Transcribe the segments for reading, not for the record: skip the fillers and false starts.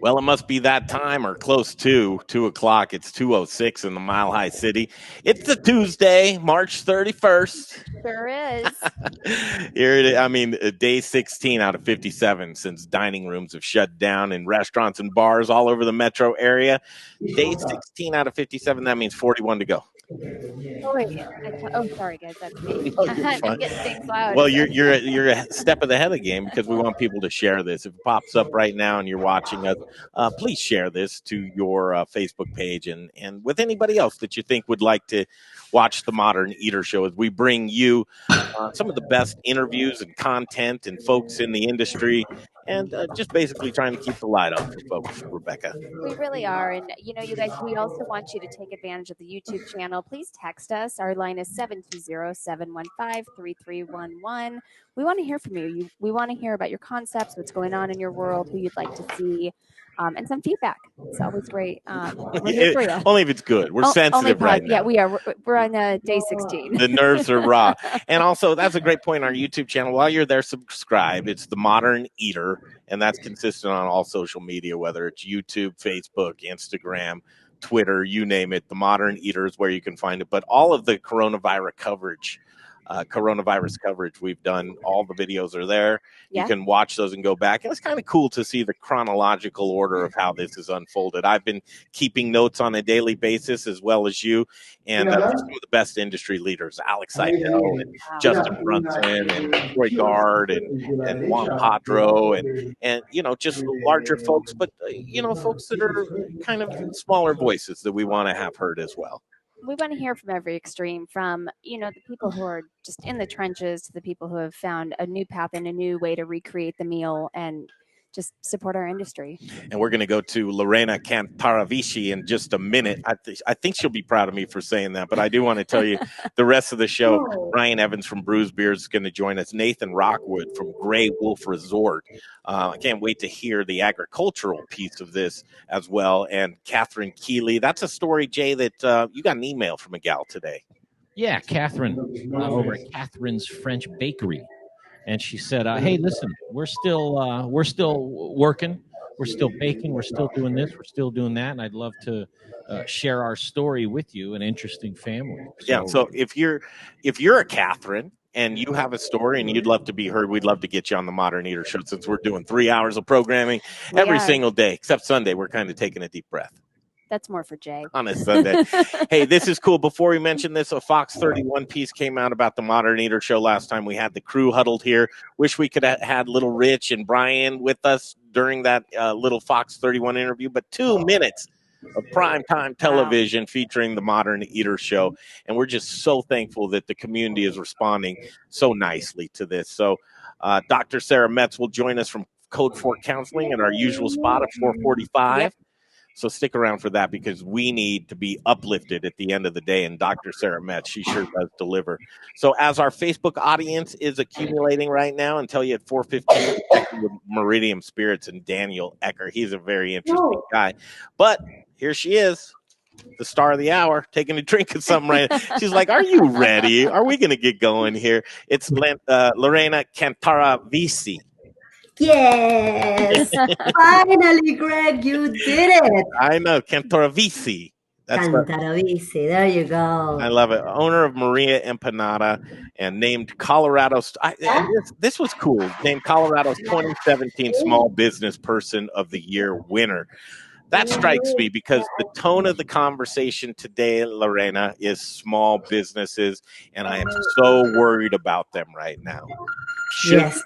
Well, it must be that time or close to 2 o'clock. It's 2:06 in the Mile High City. It's the Tuesday, March 31st. Sure is. Here it is. I mean, day 16 out of 57 since dining rooms have shut down in restaurants and bars all over the metro area. Day 16 out of 57. That means 41 to go. Oh wait, sorry guys, that's me. No, you're I'm fine. getting things loud. Well, you're a step ahead of the game because we want people to share this. If it pops up right now and you're watching us, please share this to your Facebook page and with anybody else that you think would like to watch the Modern Eater Show as we bring you some of the best interviews and content and folks in the industry. And just basically trying to keep the light on for folks, Rebecca. We really are. And, you guys, we also want you to take advantage of the YouTube channel. Please text us. Our line is 720-715-3311. We want to hear from you. We want to hear about your concepts, what's going on in your world, who you'd like to see, and some feedback. It's always great. We're here for you. Only if it's good. We're sensitive right now. Yeah, we are. We're on day 16. The nerves are raw. And also, that's a great point on our YouTube channel. While you're there, subscribe. It's The Modern Eater, and that's consistent on all social media, whether it's YouTube, Facebook, Instagram, Twitter, you name it. The Modern Eater is where you can find it. But all of the coronavirus coverage we've done, all the videos are there. Yeah. You can watch those and go back. And it's kind of cool to see the chronological order of how this is unfolded. I've been keeping notes on a daily basis as well as you. And some of the best industry leaders, Alex Seidel and Justin Brunson and Troy Gard and Juan Padro and just larger folks, but, folks that are kind of smaller voices that we want to have heard as well. We want to hear from every extreme, from, the people who are just in the trenches to the people who have found a new path and a new way to recreate the meal and just support our industry. And we're going to go to Lorena Cantarovici in just a minute. I think she'll be proud of me for saying that, but I do want to tell you the rest of the show. Ryan Evans from Bruz Beers is going to join us. Nathan Rockwood from Grey Wolf Resort. I can't wait to hear the agricultural piece of this as well. And Katherine Keeley. That's a story, Jay, that you got an email from a gal today. Yeah, Katherine over at Catherine's French Bakery. And she said, hey, listen, we're still working. We're still baking. We're still doing this. We're still doing that. And I'd love to share our story with you, an interesting family. So if you're a Katherine and you have a story and you'd love to be heard, we'd love to get you on the Modern Eater Show since we're doing 3 hours of programming every single day, except Sunday. We're kind of taking a deep breath. That's more for Jay. On a Sunday. Hey, this is cool. Before we mention this, a Fox 31 piece came out about the Modern Eater Show last time. We had the crew huddled here. Wish we could have had little Rich and Brian with us during that little Fox 31 interview, but 2 minutes of primetime television featuring the Modern Eater Show. And we're just so thankful that the community is responding so nicely to this. So Dr. Sara Metz will join us from Code 4 Counseling in our usual spot at 4:45. Yep. So stick around for that because we need to be uplifted at the end of the day. And Dr. Sara Metz, she sure does deliver. So as our Facebook audience is accumulating right now, and tell you at 4:15, with Meridiem Spirits and Daniel Ekker. He's a very interesting guy. But here she is, the star of the hour, taking a drink of something right now. She's like, are you ready? Are we going to get going here? It's Lorena Cantarovici. Yes, finally, Greg, you did it. I know, Cantarovici. Cantarovici, there you go. I love it. Owner of Maria Empanada and named Colorado's. This was cool. Named Colorado's 2017 Small Business Person of the Year winner. That strikes me because the tone of the conversation today, Lorena, is small businesses, and I am so worried about them right now.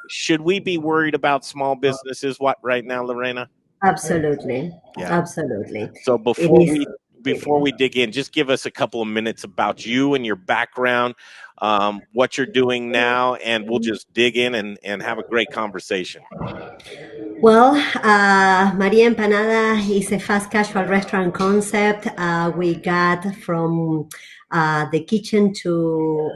Should we be worried about small businesses right now, Lorena? Absolutely. Yeah. Absolutely. So before we dig in, just give us a couple of minutes about you and your background, what you're doing now, and we'll just dig in and have a great conversation. Well, Maria Empanada is a fast casual restaurant concept. We got from the kitchen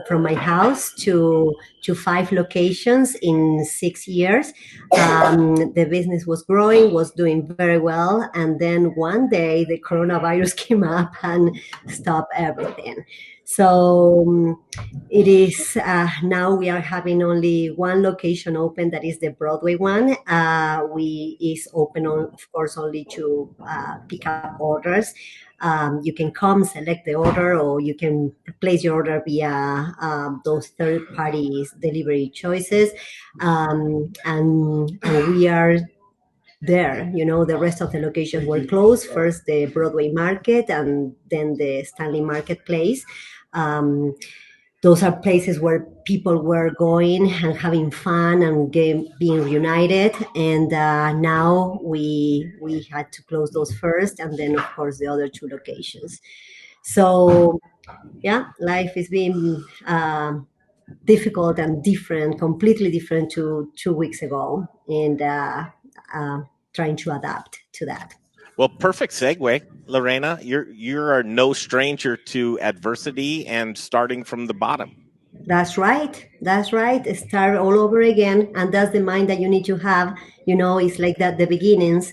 from my house to to 5 locations in 6 years. The business was growing, was doing very well, and then one day the coronavirus came up and stopped everything. So it is now we are having only one location open, that is the Broadway one. We is open on, of course, only to pick up orders. You can come, select the order, or you can place your order via those third-party delivery choices. And we are there. The rest of the locations were closed. First the Broadway Market, and then the Stanley Marketplace. Those are places where people were going and having fun and being reunited. And now we had to close those first, and then of course the other 2 locations. So yeah, life is being difficult and different, completely different to 2 weeks ago, and trying to adapt to that. Well, perfect segue, Lorena. You're no stranger to adversity and starting from the bottom. That's right. Start all over again, and that's the mind that you need to have. It's like that, the beginnings,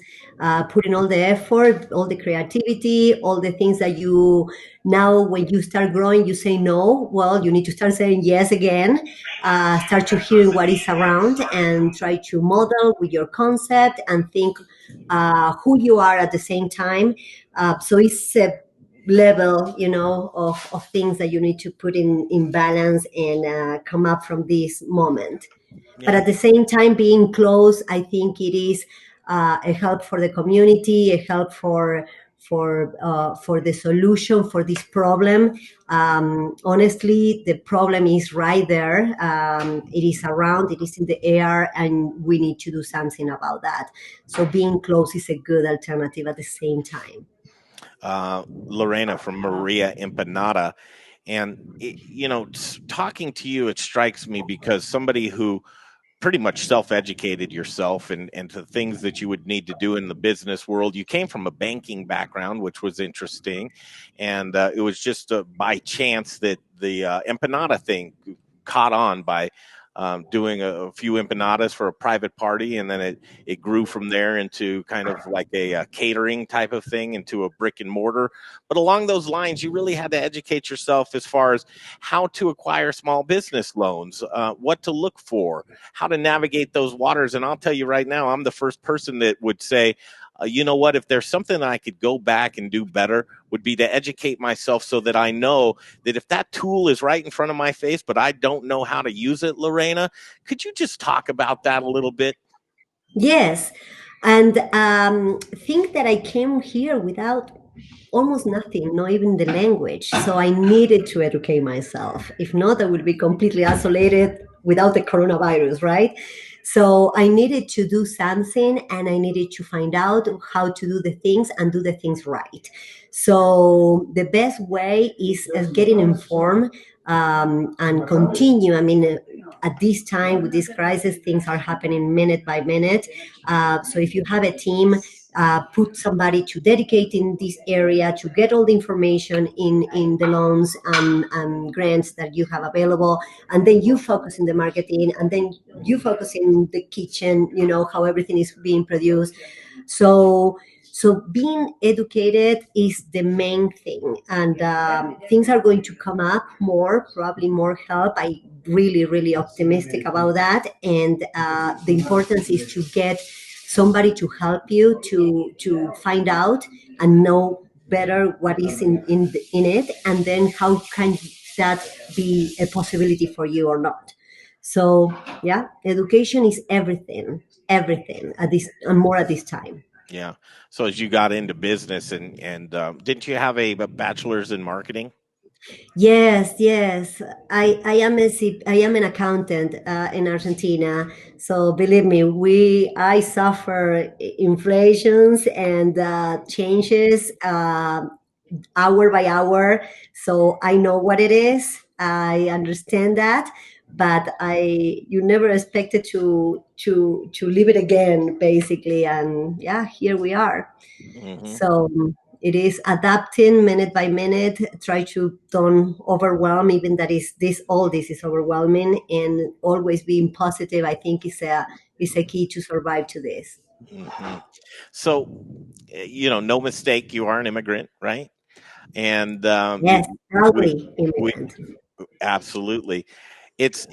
putting all the effort, all the creativity, all the things that you now, when you start growing, you say no. Well, you need to start saying yes again. Start to hearing what is around, and try to model with your concept and think who you are at the same time. So it's a level of things that you need to put in balance and come up from this moment. But at the same time, being close, I think it is a help for the community, a help for the solution for this problem. Honestly, the problem is right there. It is around, it is in the air, and we need to do something about that. So being close is a good alternative at the same time. Lorena from Maria Empanada. And, talking to you, it strikes me because somebody who pretty much self-educated yourself and to things that you would need to do in the business world. You came from a banking background, which was interesting. And it was just by chance that the empanada thing caught on by doing a few empanadas for a private party, and then it grew from there into kind of like a catering type of thing, into a brick and mortar. But along those lines, you really had to educate yourself as far as how to acquire small business loans, what to look for, how to navigate those waters. And I'll tell you right now, I'm the first person that would say, you know what, if there's something I could go back and do better, would be to educate myself so that I know that if that tool is right in front of my face, but I don't know how to use it. Lorena, could you just talk about that a little bit? Yes. And think that I came here without almost nothing, not even the language. So I needed to educate myself. If not, I would be completely isolated without the coronavirus, right? So I needed to do something, and I needed to find out how to do the things and do the things right. So the best way is getting informed and continue. I mean, at this time with this crisis, things are happening minute by minute. So if you have a team, put somebody to dedicate in this area to get all the information in the loans and grants that you have available, and then you focus in the marketing, and then you focus in the kitchen, how everything is being produced. So being educated is the main thing, and things are going to come up more, probably more help. I really optimistic about that, and the importance is to get somebody to help you to find out and know better what is in it, and then how can that be a possibility for you or not. So yeah, education is everything at this, and more at this time. Yeah. So as you got into business and didn't you have a bachelor's in marketing? Yes. I am an accountant in Argentina. So believe me, I suffer inflations and changes hour by hour. So I know what it is. I understand that, but you never expected to live it again, basically. And yeah, here we are. Mm-hmm. So it is adapting minute by minute. Try to don't overwhelm, even that is this, all this is overwhelming, and always being positive, I think is a key to survive to this. Mm-hmm. So, no mistake, you are an immigrant, right? And Yes, we, proudly we immigrant. absolutely. It's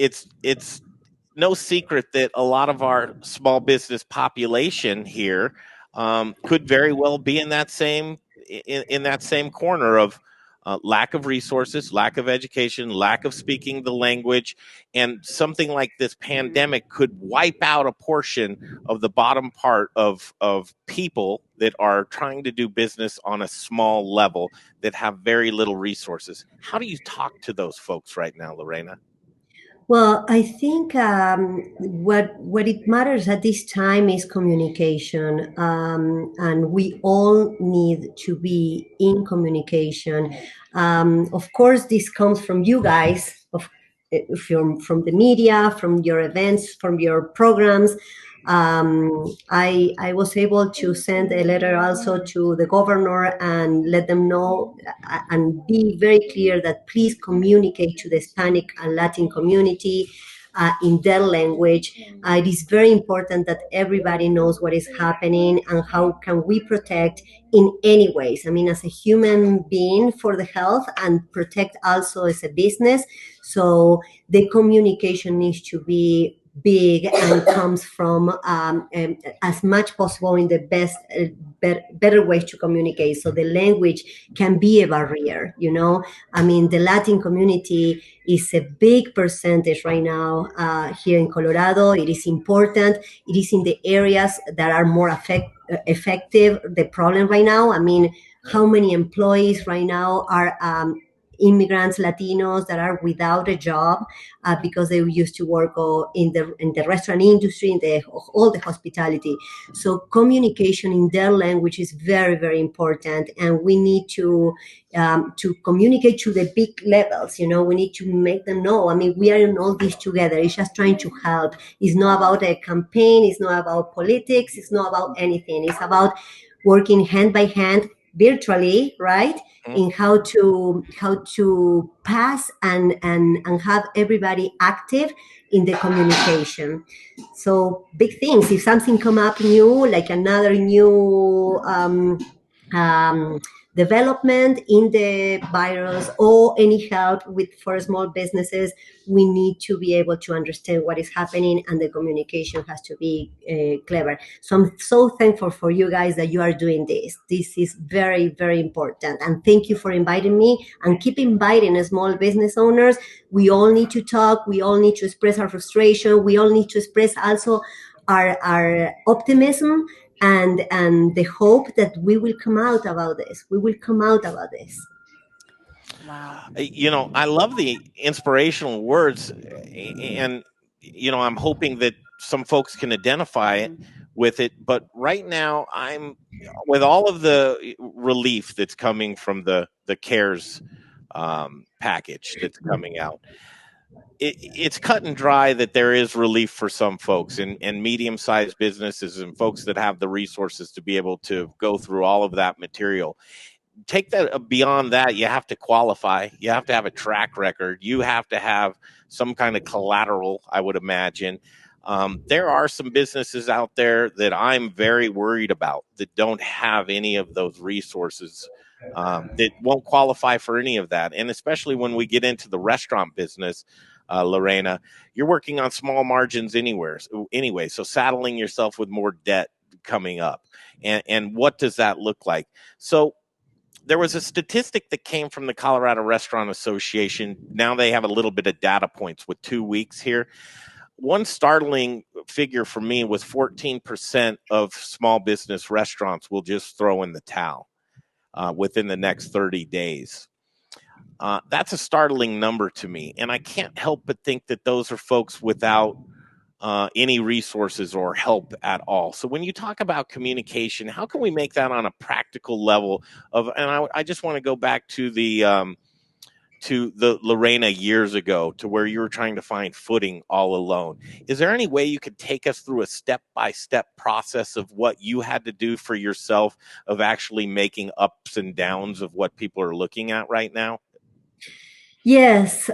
no secret that a lot of our small business population here could very well be in that same corner of lack of resources, lack of education, lack of speaking the language, and something like this pandemic could wipe out a portion of the bottom part of people that are trying to do business on a small level that have very little resources. How do you talk to those folks right now, Lorena? Well, I think what it matters at this time is communication, and we all need to be in communication. Of course, this comes from you guys, from the media, from your events, from your programs. I was able to send a letter also to the governor and let them know and be very clear that please communicate to the Hispanic and Latin community in their language. It is very important that everybody knows what is happening and how can we protect in any ways. I mean, as a human being for the health, and protect also as a business. So the communication needs to be big and comes from as much possible in the best better ways to communicate, so the language can be a barrier. I mean, the Latin community is a big percentage right now here in Colorado. It is important. It is in the areas that are more effective. The problem right now, I mean, how many employees right now are immigrants, Latinos that are without a job because they used to work in the restaurant industry, in all the hospitality. So communication in their language is very, very important, and we need to communicate to the big levels. We need to make them know. I mean, we are in all this together. It's just trying to help. It's not about a campaign. It's not about politics. It's not about anything. It's about working hand by hand virtually, right? In how to pass and have everybody active in the communication. So big things. If something come up new, like another new development in the virus, or any help for small businesses, we need to be able to understand what is happening, and the communication has to be clever. So I'm so thankful for you guys that you are doing this. This is very, very important, and thank you for inviting me, and keep inviting small business owners. We all need to talk. We all need to express our frustration. We all need to express also our optimism and the hope that we will come out about this. We will come out about this. Wow. I love the inspirational words, and I'm hoping that some folks can identify with it. But right now, I'm with all of the relief that's coming from the CARES package that's coming out. It's cut and dry that there is relief for some folks, and medium-sized businesses and folks that have the resources to be able to go through all of that material. Take that beyond that, you have to qualify. You have to have a track record. You have to have some kind of collateral, I would imagine. There are some businesses out there that I'm very worried about that don't have any of those resources, that won't qualify for any of that. And especially when we get into the restaurant business, Lorena, you're working on small margins anyway. So saddling yourself with more debt coming up. And what does that look like? So there was a statistic that came from the Colorado Restaurant Association. Now they have a little bit of data points with 2 weeks here. One startling figure for me was 14% of small business restaurants will just throw in the towel within the next 30 days. That's a startling number to me. And I can't help but think that those are folks without any resources or help at all. So when you talk about communication, how can we make that on a practical level and I just want to go back to the to the Lorena years ago, to where you were trying to find footing all alone. Is there any way you could take us through a step-by-step process of what you had to do for yourself, of actually making ups and downs of what people are looking at right now? Yes.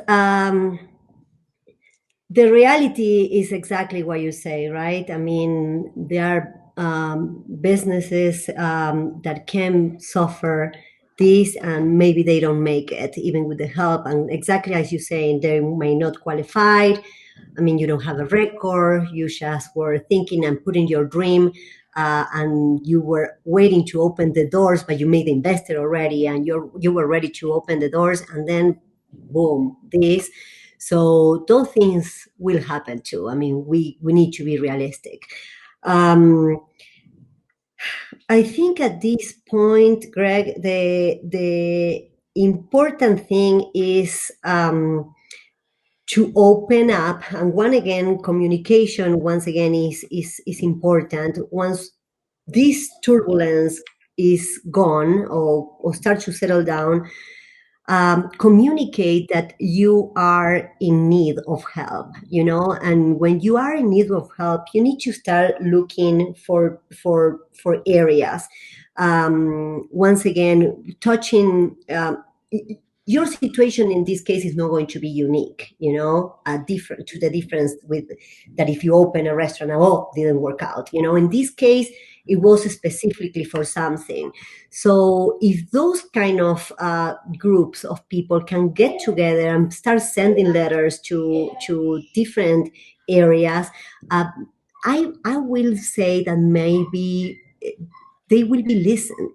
The reality is exactly what you say, right? I mean, there are businesses that can suffer this, and maybe they don't make it even with the help. And exactly as you say, they may not qualify. I mean, you don't have a record. You just were thinking and putting your dream, and you were waiting to open the doors, but you made the investor already, and you were ready to open the doors, and then boom, this. So those things will happen too. I mean, we need to be realistic. I think at this point, Greg, the important thing is to open up. And communication once again is important. Once this turbulence is gone, or start to settle down, communicate that you are in need of help, and when you are in need of help, you need to start looking for areas. Once again, touching your situation in this case is not going to be unique, different to the difference with that if you open a restaurant, didn't work out, in this case it was specifically for something. So if those kind of groups of people can get together and start sending letters to different areas, I will say that maybe they will be listened.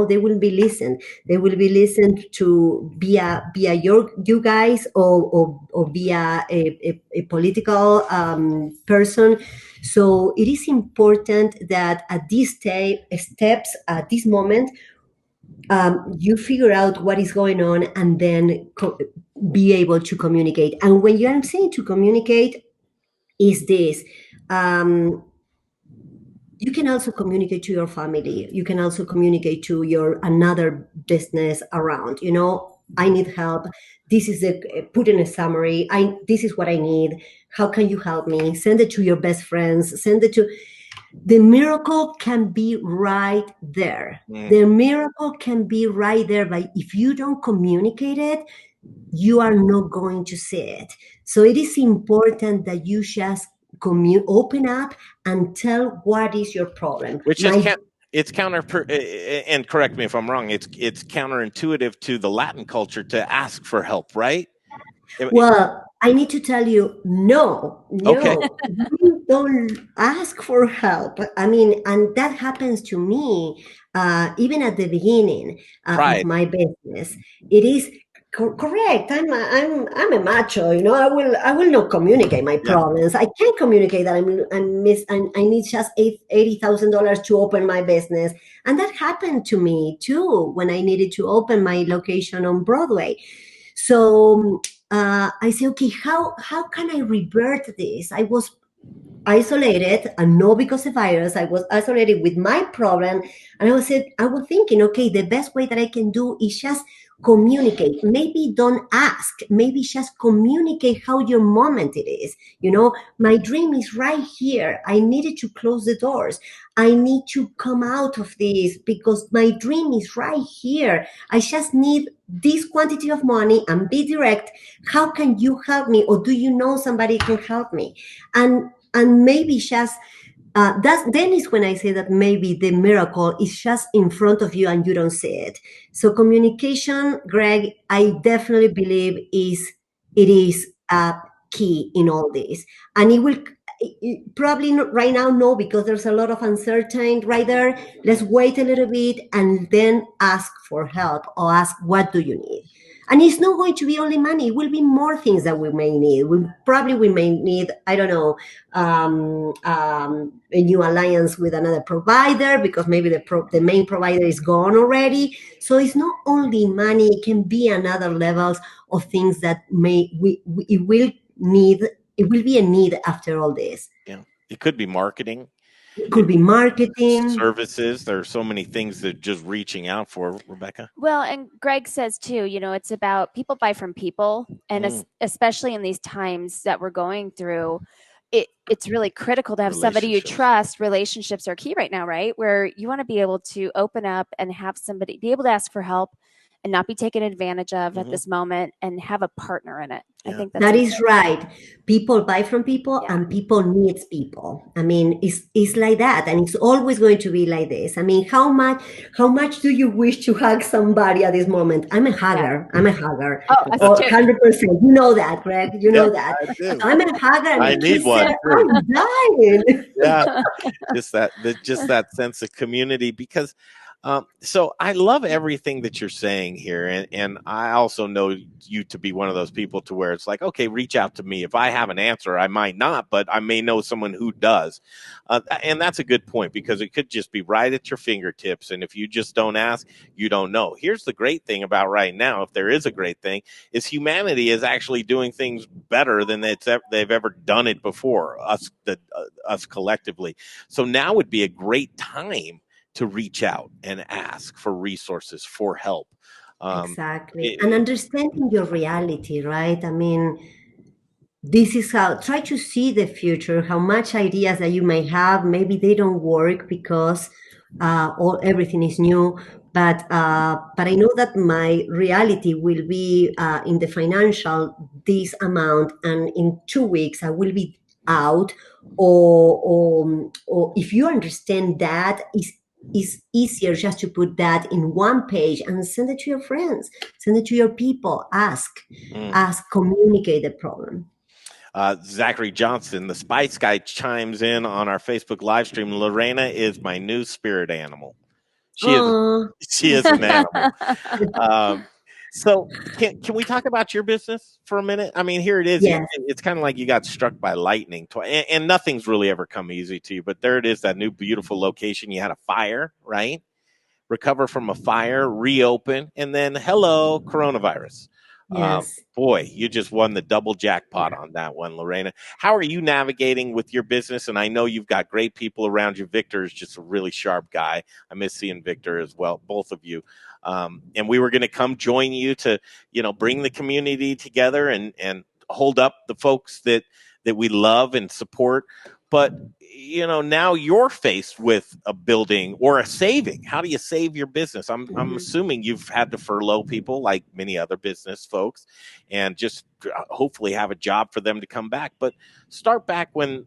They will be listened. They will be listened to via you guys, or via a political person. So it is important that at these steps, at this moment, you figure out what is going on, and then be able to communicate. And when I'm saying to communicate, is this. You can also communicate to your family. You can also communicate to your another business around. I need help. This is put in a summary. This is what I need. How can you help me? Send it to your best friends. Send it to. The miracle can be right there. The miracle can be right there. But if you don't communicate it, you are not going to see it. So it is important that you just open up and tell what is your problem. Which is it's and correct me if I'm wrong, it's counterintuitive to the Latin culture to ask for help, right? Well, I need to tell you, no, okay. You don't ask for help. I mean, and that happens to me even at the beginning of my business. It is correct. I'm a macho. I will not communicate my problems. I can't communicate that I need just $80,000 to open my business, and that happened to me too when I needed to open my location on Broadway. So I say, okay, how can I revert this? I was isolated, and not because of virus. I was isolated with my problem, and I was thinking, okay, the best way that I can do is just communicate. Maybe don't ask. Maybe just communicate how your moment it is. My dream is right here. I needed to close the doors. I need to come out of this because my dream is right here. I just need this quantity of money, and be direct. How can you help me? Or do you know somebody can help me? And maybe just then is when I say that maybe the miracle is just in front of you and you don't see it. So communication, Greg, I definitely believe it is key in all this. And it will probably not right now, no, because there's a lot of uncertainty right there. Let's wait a little bit and then ask for help, or ask, what do you need? And it's not going to be only money. It will be more things that we may need. We may need, I don't know, a new alliance with another provider, because maybe the main provider is gone already. So it's not only money. It can be another levels of things that it will be a need after all this. Yeah, it could be marketing. It could be marketing. services. There are so many things that just reaching out for, Rebecca. Well, and Greg says too, it's about people buy from people. And especially in these times that we're going through, it's really critical to have somebody you trust. Relationships are key right now, right? Where you want to be able to open up and have somebody be able to ask for help and not be taken advantage of at this moment and have a partner in it. I think that is right. People buy from people and people needs people. I mean, it's like that. And it's always going to be like this. I mean, how much do you wish to hug somebody at this moment? I'm a hugger. I'm a hugger. Oh, 100%. You know that, Greg. You know that. So I'm a hugger. I need one. I'm dying. Yeah. just that sense of community, because so I love everything that you're saying here. And I also know you to be one of those people to where it's like, okay, reach out to me. If I have an answer, I might not, but I may know someone who does. And that's a good point, because it could just be right at your fingertips. And if you just don't ask, you don't know. Here's the great thing about right now, if there is a great thing, is humanity is actually doing things better than they've ever done it before, us collectively. So now would be a great time to reach out and ask for resources, for help. Exactly. And understanding your reality, right? I mean, this is how, try to see the future, how much ideas that you may have, maybe they don't work because everything is new. But I know that my reality will be in the financial, this amount, and in 2 weeks I will be out. Or if you understand that, it's easier just to put that in one page and send it to your friends, send it to your people, ask, communicate the problem. Zachary Johnson, the Spice Guy, chimes in on our Facebook live stream. Lorena is my new spirit animal. She is an animal. So can we talk about your business for a minute? I mean, here it is. Yes. It's kind of like you got struck by lightning. And nothing's really ever come easy to you. But there it is, that new beautiful location. You had a fire, right? Recover from a fire, reopen, and then hello, coronavirus. Yes. Boy, you just won the double jackpot on that one, Lorena. How are you navigating with your business? And I know you've got great people around you. Victor is just a really sharp guy. I miss seeing Victor as well, both of you. And we were going to come join you to, bring the community together and hold up the folks that we love and support. But, now you're faced with a building or a saving. How do you save your business? I'm assuming you've had to furlough people like many other business folks and just hopefully have a job for them to come back. But start back when,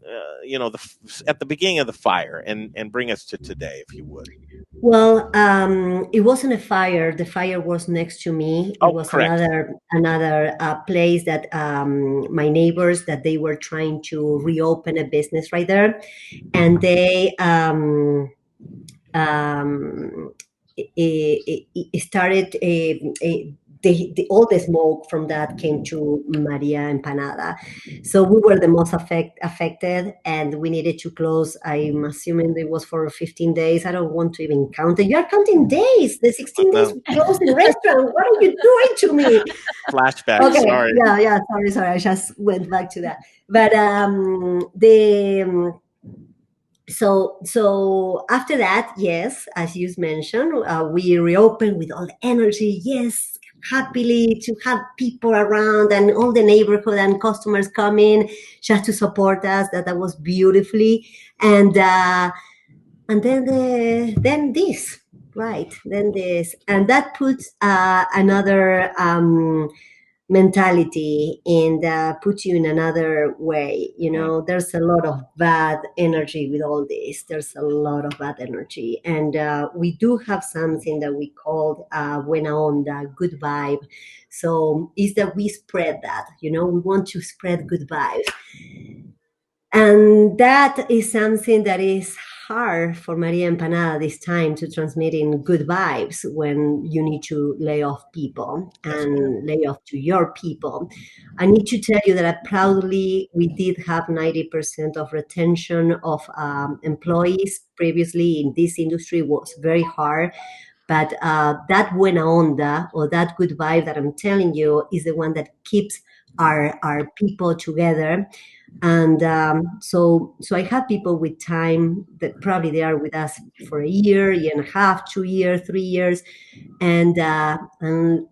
at the beginning of the fire and bring us to today, if you would. Well, it wasn't a fire. The fire was next to me. It was correct. another place that my neighbors, that they were trying to reopen a business right there, and they started all the smoke from that came to Maria Empanada. So we were the most affected, and we needed to close. I'm assuming it was for 15 days. I don't want to even count it. You are counting days. The 16 days we closed the restaurant. What are you doing to me? Flashback. Okay. Sorry. Yeah. Sorry. I just went back to that. But So after that, yes, as you mentioned, we reopened with all the energy. Yes, happily to have people around and all the neighborhood and customers come in just to support us. That was beautifully, and then this, right? Then this, and that puts another mentality and puts you in another way. There's a lot of bad energy with all this. There's a lot of bad energy, and we do have something that we call buena onda, good vibe. So is that we spread that, we want to spread good vibes, and that is something that is hard for Maria Empanada this time, to transmit in good vibes when you need to lay off people and lay off to your people. I need to tell you that proudly we did have 90% of retention of employees. Previously in this industry was very hard, but that buena onda, or that good vibe that I'm telling you, is the one that keeps our people together. And so I have people with time that probably they are with us for a year and a half, 2 years, 3 years, and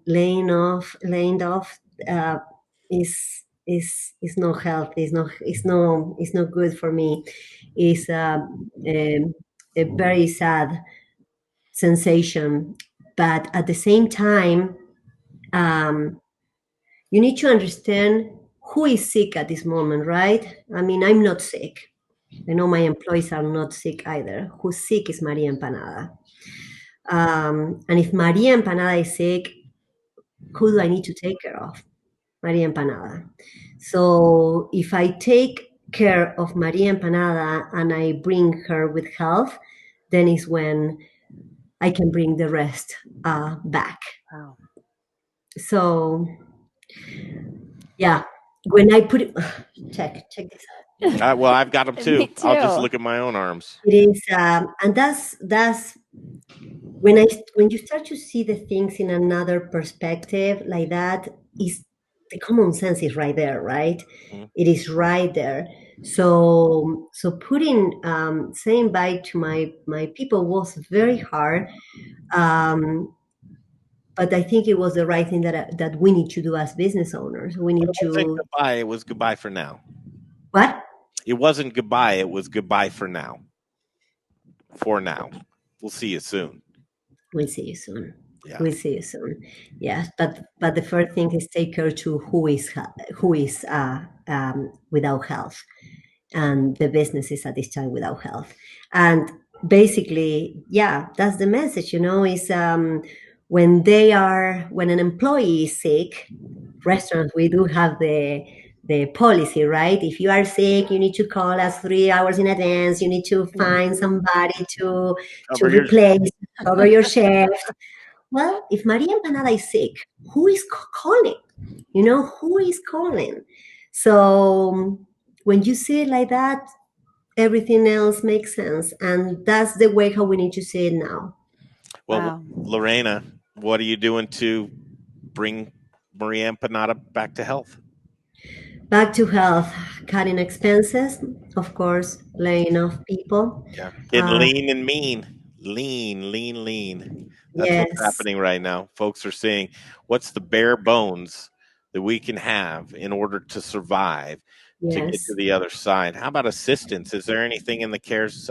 laying off is no health. It's not good for me. It's a very sad sensation, but at the same time, you need to understand who is sick at this moment, right? I mean, I'm not sick. I know my employees are not sick either. Who's sick is Maria Empanada. And if Maria Empanada is sick, who do I need to take care of? Maria Empanada. So if I take care of Maria Empanada and I bring her with health, then is when I can bring the rest back. Wow. So yeah, when I put it, check this out. Well, I've got them too. Me too. I'll just look at my own arms. It is, and that's when you start to see the things in another perspective like that, is the common sense is right there, right? Mm-hmm. It is right there. So putting saying bye to my people was very hard, but I think it was the right thing that we need to do as business owners. We need to. Goodbye. It was goodbye for now. What? It wasn't goodbye. It was goodbye for now. For now. We'll see you soon. We'll see you soon. Yeah. We'll see you soon. Yes, but the first thing is take care to who is without health, and the business is at this time without health. And basically, yeah, that's the message. Is when an employee is sick, restaurants, we do have the policy, right? If you are sick, you need to call us 3 hours in advance. You need to find somebody to replace, cover your shift. Well, if Maria Empanada is sick, who is calling? Who is calling? So when you see it like that, everything else makes sense. And that's the way how we need to see it now. Well, wow. Lorena, what are you doing to bring Maria Empanada back to health? Back to health, cutting expenses, of course, laying off people. Yeah. Getting lean and mean. Lean. That's yes. What's happening right now. Folks are saying, what's the bare bones that we can have in order to survive, to get to the other side? How about assistance? Is there anything in the CARES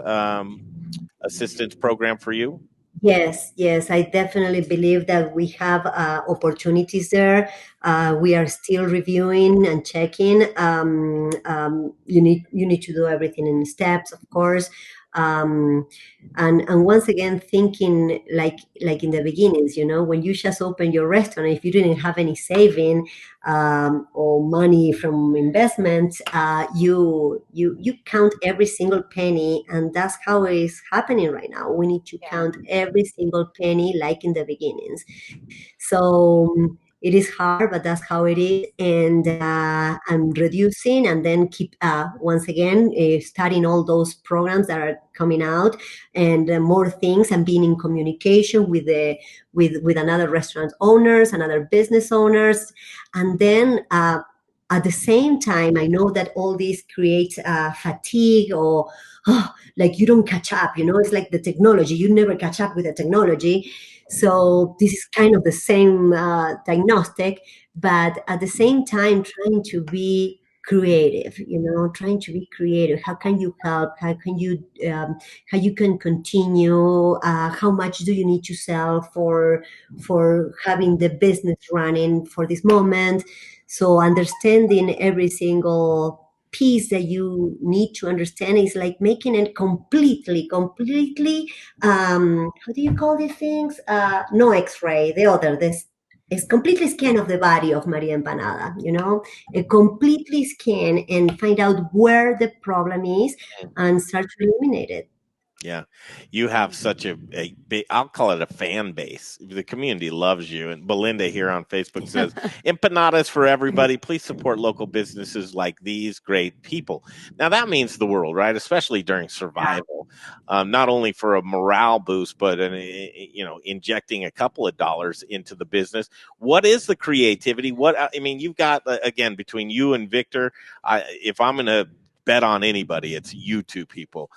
assistance program for you? Yes, I definitely believe that we have opportunities there. We are still reviewing and checking. You need to do everything in steps, of course. And once again, thinking like in the beginnings, when you just open your restaurant, if you didn't have any saving or money from investments, you count every single penny, and that's how it is happening right now. We need to count every single penny like in the beginnings. So it is hard, but that's how it is. And I'm reducing, and then keep once again studying all those programs that are coming out, and more things, and being in communication with another restaurant owners, and other business owners, and then. At the same time, I know that all this creates fatigue, or like you don't catch up. It's like the technology; you never catch up with the technology. So this is kind of the same diagnostic, but at the same time, trying to be creative. How can you help? How you can continue? How much do you need to sell for having the business running for this moment? So understanding every single piece that you need to understand is like making it completely how do you call these things? No x-ray, the other, this is completely scan of the body of Maria Empanada, a completely scan and find out where the problem is and start to eliminate it. Yeah, you have such a big, I'll call it a fan base. The community loves you. And Belinda here on Facebook says, empanadas for everybody. Please support local businesses like these great people. Now, that means the world, right? Especially during survival, not only for a morale boost, but, injecting a couple of dollars into the business. What is the creativity? You've got, again, between you and Victor, if I'm going to bet on anybody, it's you two people.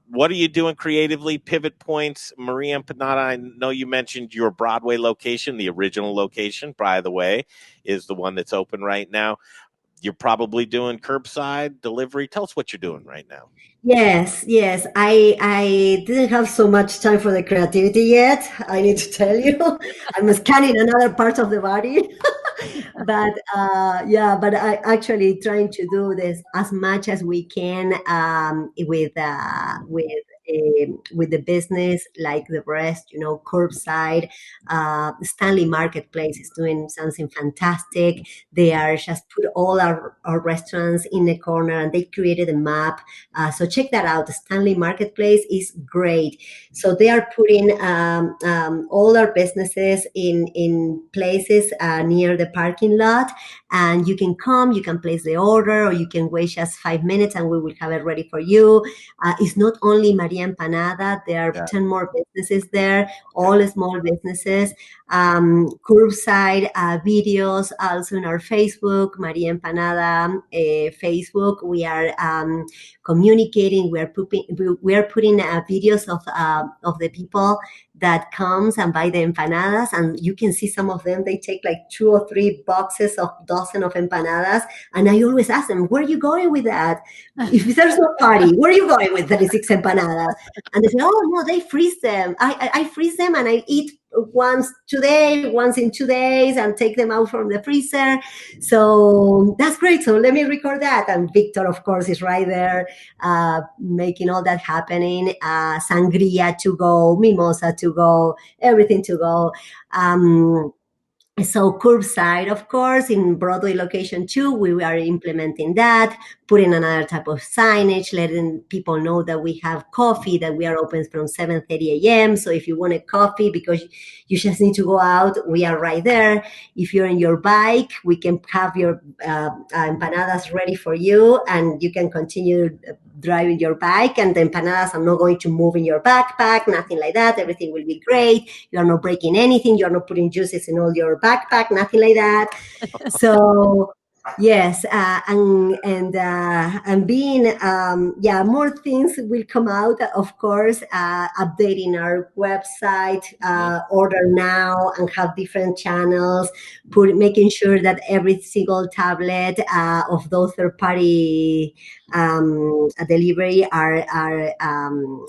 What are you doing creatively? Pivot points, Maria Empanada. I know you mentioned your Broadway location. The original location, by the way, is the one that's open right now. You're probably doing curbside delivery. Tell us what you're doing right now. Yes. I didn't have so much time for the creativity yet. I need to tell you, I'm scanning another part of the body. But but I actually trying to do this as much as we can with the business, like the rest, curbside. Stanley Marketplace is doing something fantastic. They are just put all our restaurants in the corner, and they created a map. So check that out. The Stanley Marketplace is great. So they are putting all our businesses in places near the parking lot, and you can come, you can place the order, or you can wait just 5 minutes and we will have it ready for you. It's not only Maria Empanada, there are 10 more businesses there, all small businesses. Curbside videos also in our Facebook, Maria Empanada Facebook. We are communicating. We are putting videos of the people that comes and buy the empanadas, and you can see some of them. They take like 2 or 3 boxes of dozen of empanadas, and I always ask them, "Where are you going with that? If there's no party, where are you going with 36 empanadas?" And they say, "Oh no, they freeze them. I freeze them and I eat once today, once in 2 days, and take them out from the freezer." So that's great. So let me record that. And Victor, of course, is right there making all that happening. Sangria to go, mimosa to go, everything to go. So curbside, of course, in Broadway location 2, we are implementing that, putting another type of signage, letting people know that we have coffee, that we are open from 7:30 a.m. So if you want a coffee because you just need to go out, we are right there. If you're on your bike, we can have your empanadas ready for you, and you can continue driving your bike, and the empanadas are not going to move in your backpack, nothing like that. Everything will be great. You are not breaking anything. You are not putting juices in all your backpack, nothing like that. So yes, and being more things will come out, of course. Updating our website, order now, and have different channels. Making sure that every single tablet of those third-party delivery are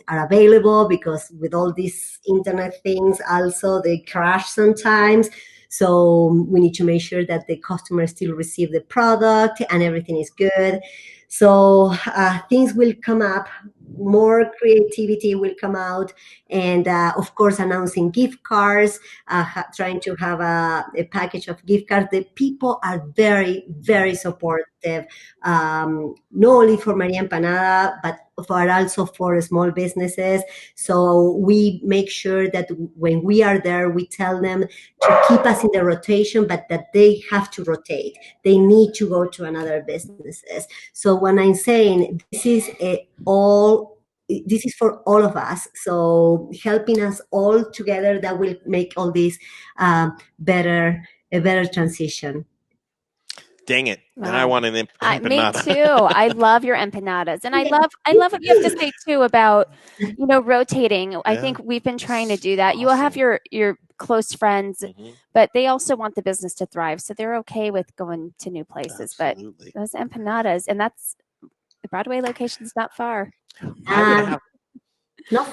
available, because with all these internet things, also they crash sometimes. So we need to make sure that the customers still receive the product and everything is good. So things will come up, more creativity will come out, and of course announcing gift cards, trying to have a package of gift cards. The people are very, very supportive, not only for Maria Empanada, but also for small businesses. So we make sure that when we are there, we tell them to keep us in the rotation, but that they have to rotate. They need to go to another businesses. So when I'm saying this is for all of us. So helping us all together, that will make all this a better transition. Dang it. Wow. And I want an empanada. Me too. I love your empanadas. And I love what you have to say too about, rotating. Yeah. I think we've been trying to do that. Awesome. You will have your close friends, but they also want the business to thrive. So they're okay with going to new places. Absolutely. But those empanadas, and that's the Broadway location's not far. Not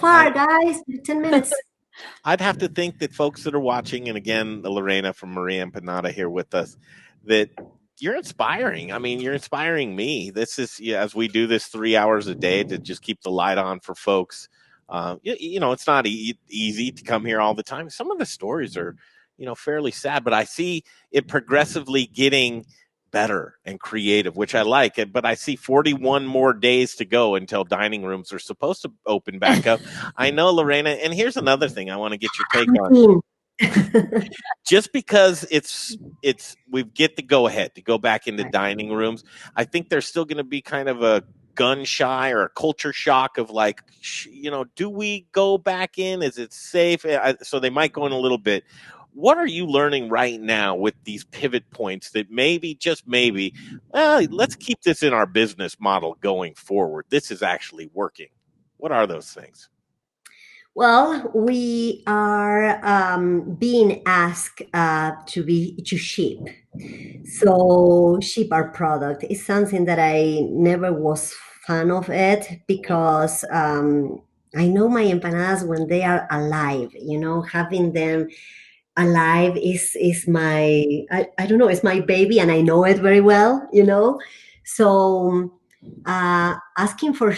far, guys. 10 minutes. I'd have to think that folks that are watching, and again, Lorena from Maria Empanada here with us, that you're inspiring. I mean, you're inspiring me. This is, as we do this 3 hours a day to just keep the light on for folks. It's not easy to come here all the time. Some of the stories are, fairly sad, but I see it progressively getting better and creative, which I like it. But I see 41 more days to go until dining rooms are supposed to open back up. I know, Lorena, and here's another thing I want to get your take on. Just because we get the go ahead to go back into dining rooms, I think there's still going to be kind of a gun shy or a culture shock of like, do we go back in? Is it safe? So they might go in a little bit. What are you learning right now with these pivot points that maybe, just maybe, let's keep this in our business model going forward? This is actually working. What are those things? Well, we are being asked to ship. So ship our product is something that I never was fan of it, because I know my empanadas when they are alive, having them alive is my, I don't know, it's my baby, and I know it very well, So asking for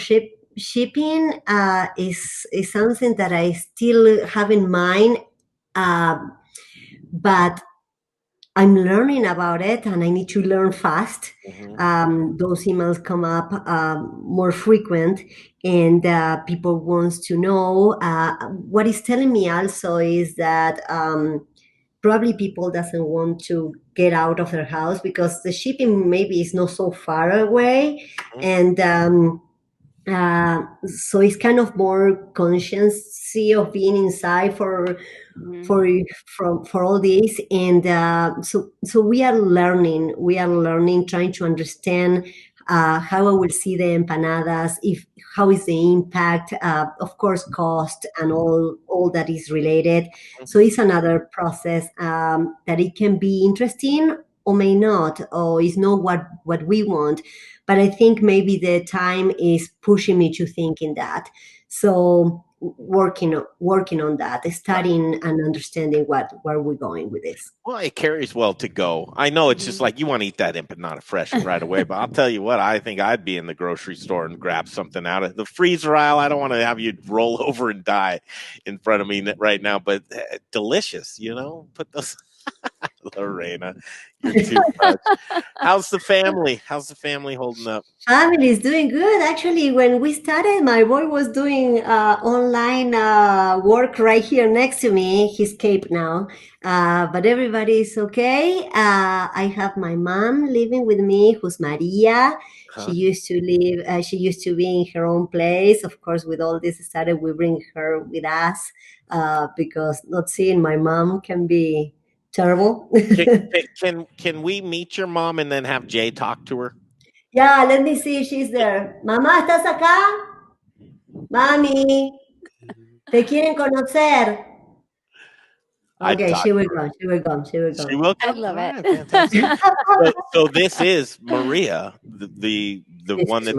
shipping is something that I still have in mind, but I'm learning about it, and I need to learn fast. Those emails come up more frequent, and people wants to know. What is telling me also is that probably people doesn't want to get out of their house because the shipping maybe is not so far away, and so it's kind of more consciency of being inside for all this, and so we are learning, trying to understand how I will see the empanadas, how is the impact, of course, cost and all that is related. So it's another process that it can be interesting or may not, or is not what we want. But I think maybe the time is pushing me to thinking that. So working on that, studying and understanding where we're going with this. Well, it carries well to go. I know it's just like you want to eat that empanada fresh right away, but I'll tell you what, I think I'd be in the grocery store and grab something out of the freezer aisle. I don't want to have you roll over and die in front of me right now, but delicious, put those. Lorena, you're too much. How's the family? How's the family holding up? Family is doing good. Actually, when we started, my boy was doing online work right here next to me. He's Cape now, but everybody is okay. I have my mom living with me, who's Maria. She used to live. She used to be in her own place. Of course, with all this started, we bring her with us because not seeing my mom can be terrible. Can we meet your mom and then have Jay talk to her? Yeah, let me see if she's there. Mamá, ¿estás acá? Mami, te quieren conocer. Okay, she will come. She will come. I love it. So this is Maria, the one that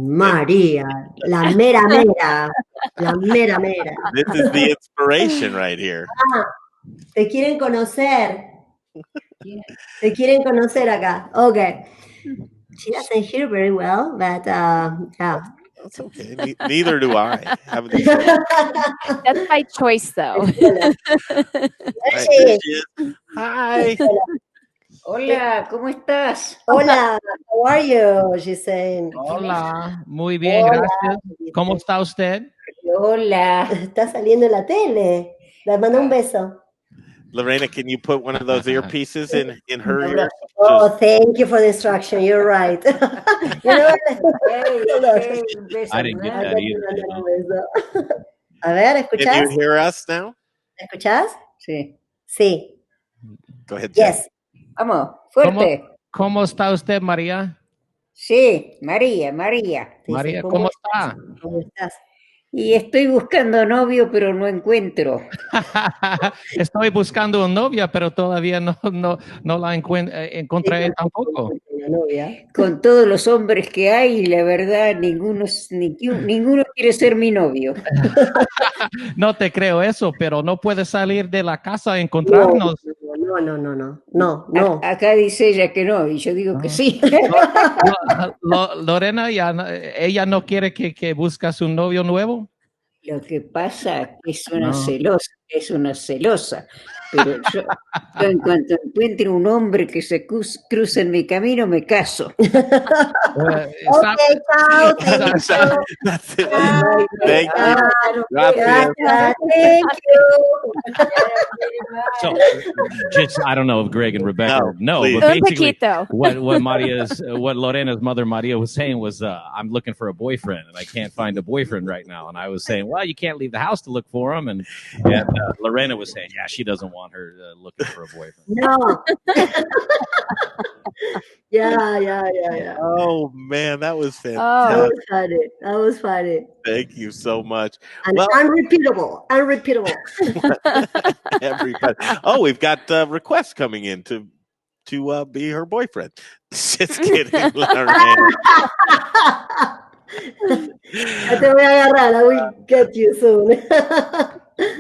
Maria, la mera mera. This is the inspiration right here. Te quieren conocer. Te quieren conocer acá. Okay. She doesn't hear very well, but yeah. That's okay. Neither do I. That's my choice, though. Hi. Hola, ¿cómo estás? Hola, how are you? She's saying. Hola, muy bien, gracias. ¿Cómo está usted? Hola. Está saliendo en la tele. Le mando un beso. Lorena, can you put one of those earpieces in her ear? Oh, thank you for the instruction. You're right. I didn't get that either. A ver, ¿escuchas? Can you hear us now? ¿Escuchas? Sí. Sí. Go ahead. Yes. Vamos, fuerte. ¿Cómo está usted, María? Sí, María. María, ¿cómo está? ¿Cómo estás? Y estoy buscando novio, pero no encuentro. Estoy buscando una novia, pero todavía no la encontré tampoco. Con todos los hombres que hay, la verdad, ninguno quiere ser mi novio. No te creo eso, pero no puedes salir de la casa a encontrarnos. No. Acá dice ella que no, y yo digo que sí. Lorena, ella no quiere que buscas un novio nuevo. Lo que pasa es que es una celosa, Pero yo en cuanto encuentre un hombre que se cruce en mi camino, me caso. Okay, ciao. Thank you. That's it. Bye. Thank you. Gracias. Gracias. Thank you. So, just I don't know if Greg and Rebecca know, please. but basically, poquito. what Lorena's mother Maria was saying was, I'm looking for a boyfriend and I can't find a boyfriend right now. And I was saying, well, you can't leave the house to look for him. And Lorena was saying, yeah, she doesn't want her looking for a boyfriend. No. Yeah. Oh man, that was fantastic. That was funny. Thank you so much. And unrepeatable. Everybody. Oh, we've got requests coming in to be her boyfriend. Just kidding, Lorena. Te voy a agarrar. I will get you soon.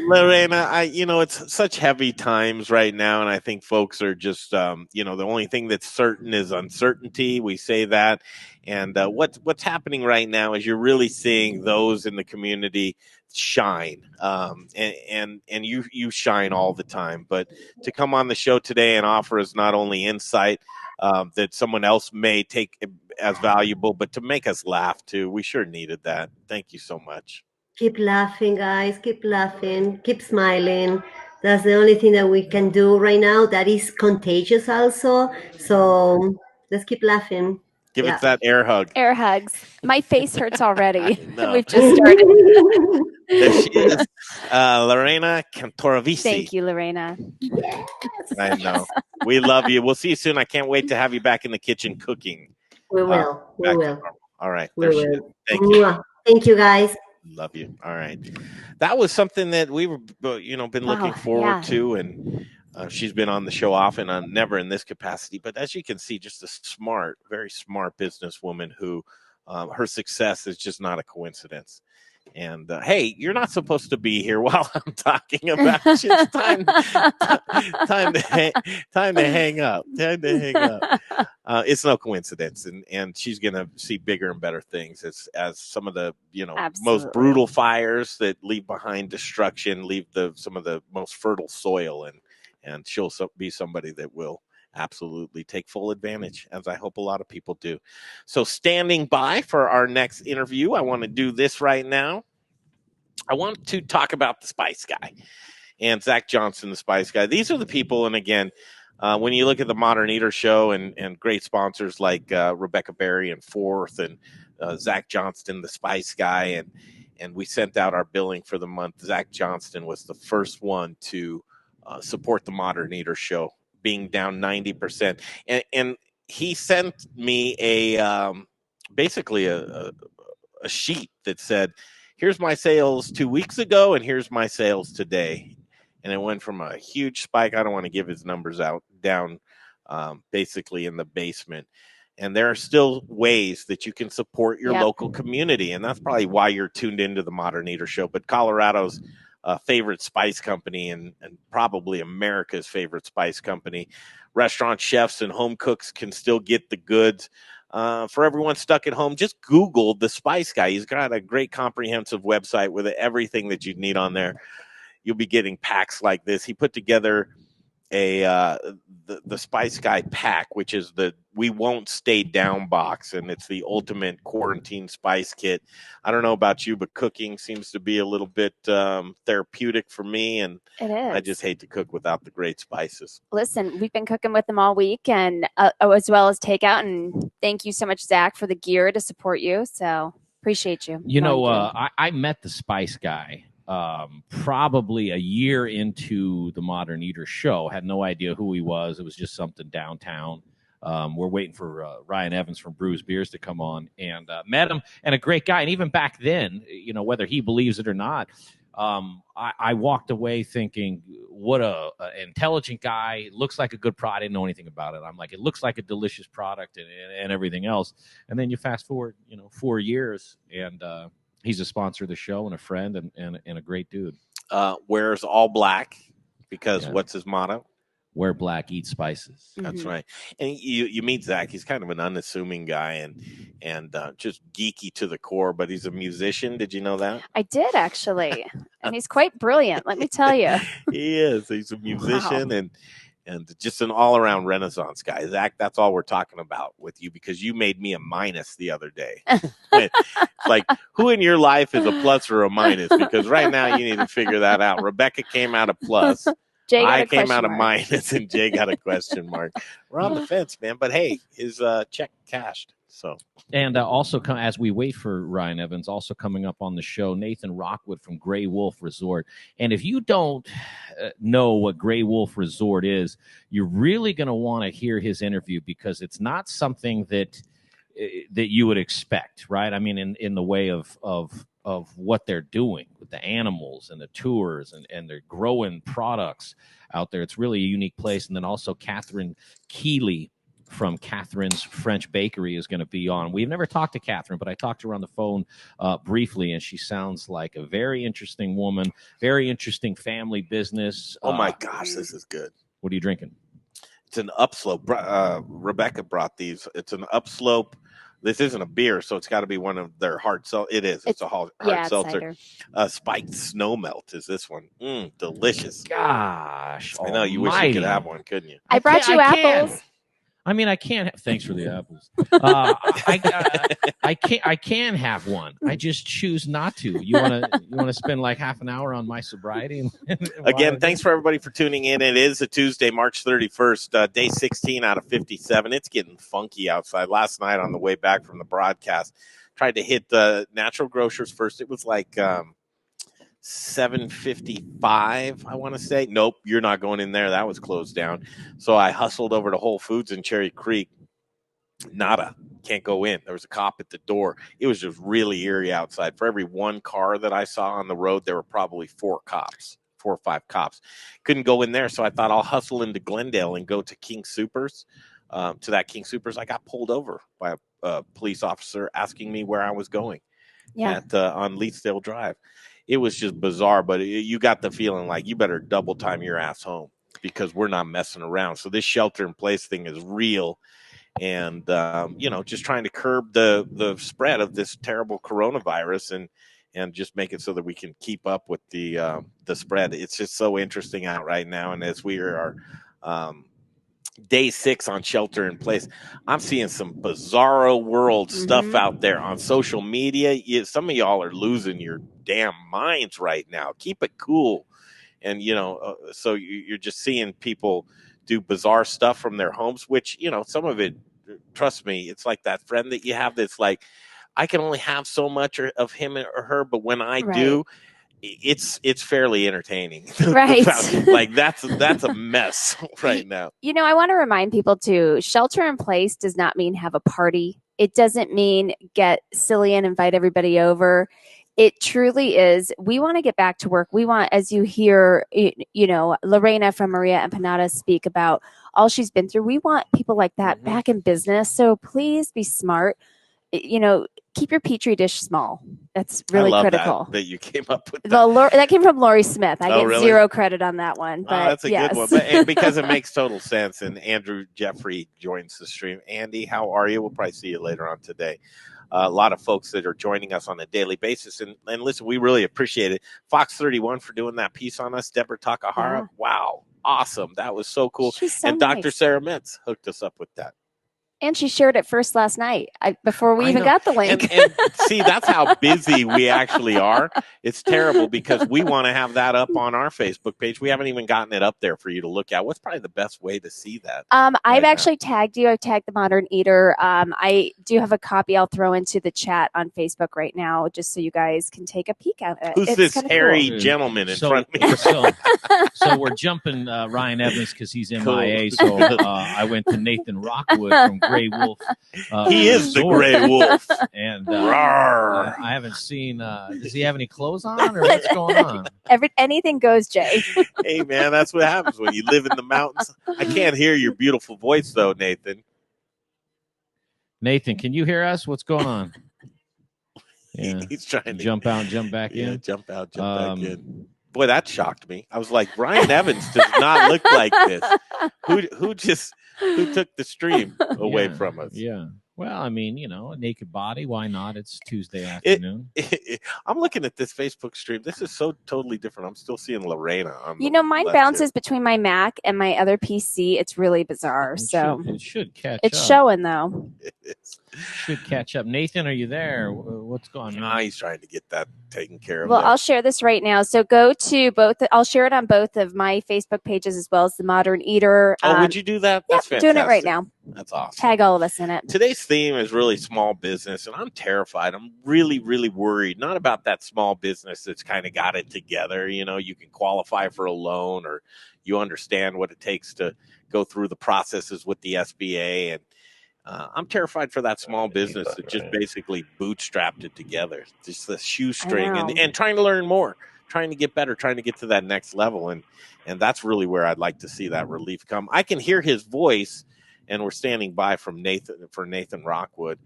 Lorena, it's such heavy times right now, and I think folks are just, the only thing that's certain is uncertainty. We say that, and what's happening right now is you're really seeing those in the community shine, and you shine all the time. But to come on the show today and offer us not only insight that someone else may take as valuable, but to make us laugh too, we sure needed that. Thank you so much. Keep laughing, guys. Keep laughing. Keep smiling. That's the only thing that we can do right now. That is contagious also. So let's keep laughing. Give us that air hug. Air hugs. My face hurts already. We've just started. There she is. Lorena Cantarovici. Thank you, Lorena. Yes. I know. We love you. We'll see you soon. I can't wait to have you back in the kitchen cooking. We will. All right. We will. Thank you. Thank you, guys. Love you. All right. That was something that we were, been looking forward to. And she's been on the show often, never in this capacity. But as you can see, just a very smart businesswoman who her success is just not a coincidence. And hey, you're not supposed to be here while I'm talking about it. It's time to hang up. It's no coincidence, and she's gonna see bigger and better things as some of the most brutal fires that leave behind destruction, leave some of the most fertile soil, and she'll be somebody that will absolutely take full advantage, as I hope a lot of people do. So standing by for our next interview, I want to do this right now. I want to talk about the Spice Guy and Zach Johnson, the Spice Guy. These are the people, and again, when you look at the Modern Eater show and great sponsors like Rebecca Berry and Forth and Zach Johnston, the Spice Guy, and we sent out our billing for the month. Zach Johnston was the first one to support the Modern Eater show, being down 90%. And he sent me basically a sheet that said, here's my sales 2 weeks ago, and here's my sales today. And it went from a huge spike. I don't want to give his numbers down basically in the basement. And there are still ways that you can support your local community. And that's probably why you're tuned into the Modern Eater show. But Colorado's favorite spice company and probably America's favorite spice company. Restaurant chefs and home cooks can still get the goods. For everyone stuck at home, just Google the Spice Guy. He's got a great comprehensive website with everything that you need on there. You'll be getting packs like this. He put together the Spice Guy pack, which is the We Won't Stay Down box, and it's the ultimate quarantine spice kit. I don't know about you, but cooking seems to be a little bit therapeutic for me, and it is. I just hate to cook without the great spices. Listen, we've been cooking with them all week, and as well as takeout, and thank you so much, Zach, for the gear to support you, so appreciate you. I met the Spice Guy probably a year into the Modern Eater show. Had no idea who he was. It was just something downtown. We're waiting for Ryan Evans from Bruz Beers to come on, and met him, and a great guy. And even back then, whether he believes it or not, I walked away thinking, what a intelligent guy. Looks like a good product. I didn't know anything about it. I'm like, it looks like a delicious product and everything else. And then you fast forward, 4 years, and he's a sponsor of the show and a friend and a great dude. Wears all black because what's his motto? wear black, eat spices. That's right. And you meet Zach. He's kind of an unassuming guy and just geeky to the core, but he's a musician. Did you know that? I did, actually. And he's quite brilliant, let me tell you. He is. He's a musician and just an all-around Renaissance guy. Zach, that's all we're talking about with you, because you made me a minus the other day. It's like, who in your life is a plus or a minus? Because right now you need to figure that out. Rebecca came out a plus. I came out a minus, and Jay got a question mark. We're on the fence, man. But hey, his check cashed. So, and also as we wait for Ryan Evans, also coming up on the show, Nathan Rockwood from Grey Wolf Resort. And if you don't know what Grey Wolf Resort is, you're really going to want to hear his interview, because it's not something that you would expect, right? I mean, in the way of what they're doing with the animals and the tours and they're growing products out there. It's really a unique place. And then also Katherine Keeley from Catherine's French Bakery is going to be on. We've never talked to Katherine, but I talked to her on the phone briefly, and she sounds like a very interesting woman, very interesting family business. Oh my gosh, this is good. What are you drinking? It's an upslope. Rebecca brought these. It's an upslope. This isn't a beer, so it's got to be one of their hard seltzer. It is. It's a hard seltzer. Spiked snow melt is this one. Delicious. Gosh, I know. You wish you could have one, couldn't you? I brought you apples. I mean, I can't. Thanks for the apples. I can have one. I just choose not to. You want to spend like half an hour on my sobriety? Again, thanks for everybody for tuning in. It is a Tuesday, March 31st, day 16 out of 57. It's getting funky outside. Last night on the way back from the broadcast, tried to hit the Natural Grocers first. It was like 7:55, I want to say. Nope, you're not going in there. That was closed down. So I hustled over to Whole Foods in Cherry Creek. Nada. Can't go in. There was a cop at the door. It was just really eerie outside. For every one car that I saw on the road, there were probably 4 or 5 cops. Couldn't go in there, so I thought I'll hustle into Glendale and go to King Supers. To that King Supers, I got pulled over by a police officer asking me where I was going on Leetsdale Drive. It was just bizarre, but you got the feeling like you better double time your ass home, because we're not messing around. So this shelter in place thing is real. And, just trying to curb the spread of this terrible coronavirus and just make it so that we can keep up with the spread. It's just so interesting out right now. And as we are day 6 on shelter in place, I'm seeing some bizarro world stuff out there on social media. Some of y'all are losing your damn minds right now. Keep it cool. And, so you're just seeing people do bizarre stuff from their homes, which, some of it, trust me, it's like that friend that you have that's like, I can only have so much of him or her, but when I do, it's fairly entertaining. Right. Like that's a mess right now. I want to remind people too, shelter in place does not mean have a party. It doesn't mean get silly and invite everybody over. It truly is. We want to get back to work. We want, as you hear, Lorena from Maria Empanada speak about all she's been through. We want people like that back in business. So please be smart. Keep your petri dish small. That's really critical. That you came up with that. That came from Lori Smith. I get really? zero credit on that one. But that's a good one. But because it makes total sense. And Andrew Jeffrey joins the stream. Andy, how are you? We'll probably see you later on today. A lot of folks that are joining us on a daily basis. And listen, we really appreciate it. Fox 31 for doing that piece on us. Deborah Takahara. Yeah. Wow. Awesome. That was so cool. And Dr. Sara Metz hooked us up with that. And she shared it first last night before we even got the link. And see, that's how busy we actually are. It's terrible because we want to have that up on our Facebook page. We haven't even gotten it up there for you to look at. What's probably the best way to see that? I've actually tagged you. I've tagged The Modern Eater. I do have a copy I'll throw into the chat on Facebook right now just so you guys can take a peek at it. Who's this hairy gentleman in front of me? So we're jumping Ryan Evans because he's MIA. So I went to Nathan Rockwood from Grey Wolf. He is the Grey Wolf. And I haven't seen, does he have any clothes on or what's going on? Anything goes, Jay. Hey, man, that's what happens when you live in the mountains. I can't hear your beautiful voice, though, Nathan. Nathan, can you hear us? What's going on? Yeah. He's trying to jump out and jump back in. Jump out, jump back in. Boy, that shocked me. I was like, Ryan Evans does not look like this. Who took the stream away from us? Yeah. Well, I mean, a naked body. Why not? It's Tuesday afternoon. I'm looking at this Facebook stream. This is so totally different. I'm still seeing Lorena. Mine bounces between my Mac and my other PC. It's really bizarre. It should catch up. It's showing, though. It should catch up. Nathan, are you there? What's going on? He's trying to get that taken care of. Well, I'll share this right now. So go to both. I'll share it on both of my Facebook pages as well as the Modern Eater. Would you do that? That's fantastic. Doing it right now. That's awesome. Tag all of us in it. Today's theme is really small business, and I'm terrified. I'm really, really worried. Not about that small business that's kind of got it together. You can qualify for a loan, or you understand what it takes to go through the processes with the SBA. And I'm terrified for that small business that just basically bootstrapped it together. Just the shoestring and trying to learn more, trying to get better, trying to get to that next level. And that's really where I'd like to see that relief come. I can hear his voice. And we're standing by for Nathan Rockwood.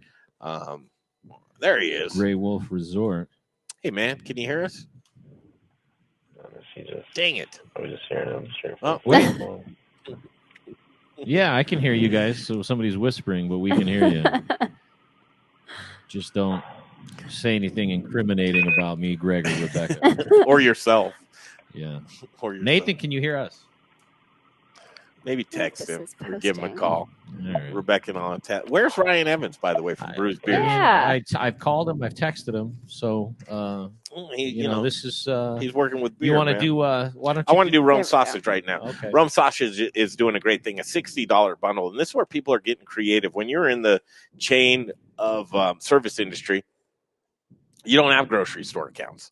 There he is. Gray Wolf Resort. Hey, man, can you hear us? Dang it. I was just hearing him. Oh, wait. Yeah, I can hear you guys. So somebody's whispering, but we can hear you. Just don't say anything incriminating about me, Greg, or Rebecca. Or yourself. Yeah. Or yourself. Nathan, can you hear us? Maybe text him or give him a call. Right. Rebecca and all that. Where's Ryan Evans, by the way, from Bruz Beers? Yeah. I've called him. I've texted him. So, this is... he's working with beer, you want to do... why don't you I want to do Rome Sausage right now. Okay. Rome Sausage is doing a great thing, a $60 bundle. And this is where people are getting creative. When you're in the chain of service industry, you don't have grocery store accounts.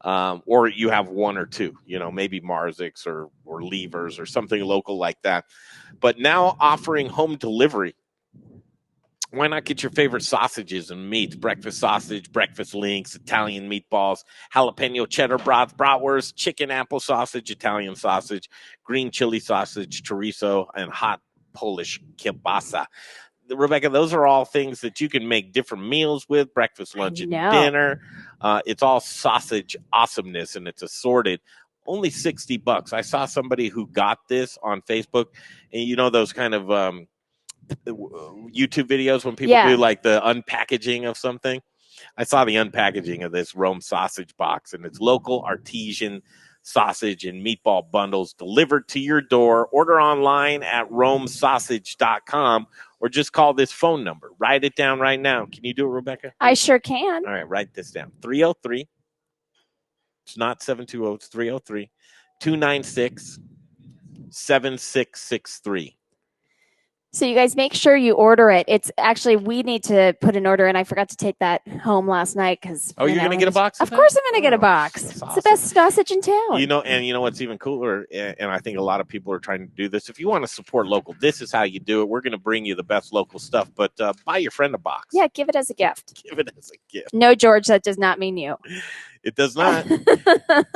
Or you have one or two, maybe Marzix or Levers or something local like that. But now offering home delivery. Why not get your favorite sausages and meats? Breakfast sausage, breakfast links, Italian meatballs, jalapeno cheddar broth, bratwurst, chicken apple sausage, Italian sausage, green chili sausage, chorizo, and hot Polish kielbasa. Rebecca, those are all things that you can make different meals with, breakfast, lunch, and dinner. It's all sausage awesomeness, and it's assorted. Only $60. I saw somebody who got this on Facebook, and those kind of YouTube videos when people do like the unpackaging of something. I saw the unpackaging of this Rome sausage box, and it's local artesian sausage and meatball bundles delivered to your door. Order online at romesausage.com or just call this phone number. Write it down right now. Can you do it, Rebecca? I sure can. All right, write this down. 303. It's not 720. It's 303 296 7663. So you guys make sure you order it. It's actually, we need to put an order in. I forgot to take that home last night because. Oh, you're going to get a box? Of course I'm going to get a box. It's awesome. The best sausage in town. And you know what's even cooler, and I think a lot of people are trying to do this. If you want to support local, this is how you do it. We're going to bring you the best local stuff, but buy your friend a box. Yeah, give it as a gift. Give it as a gift. No, George, that does not mean you. It does not.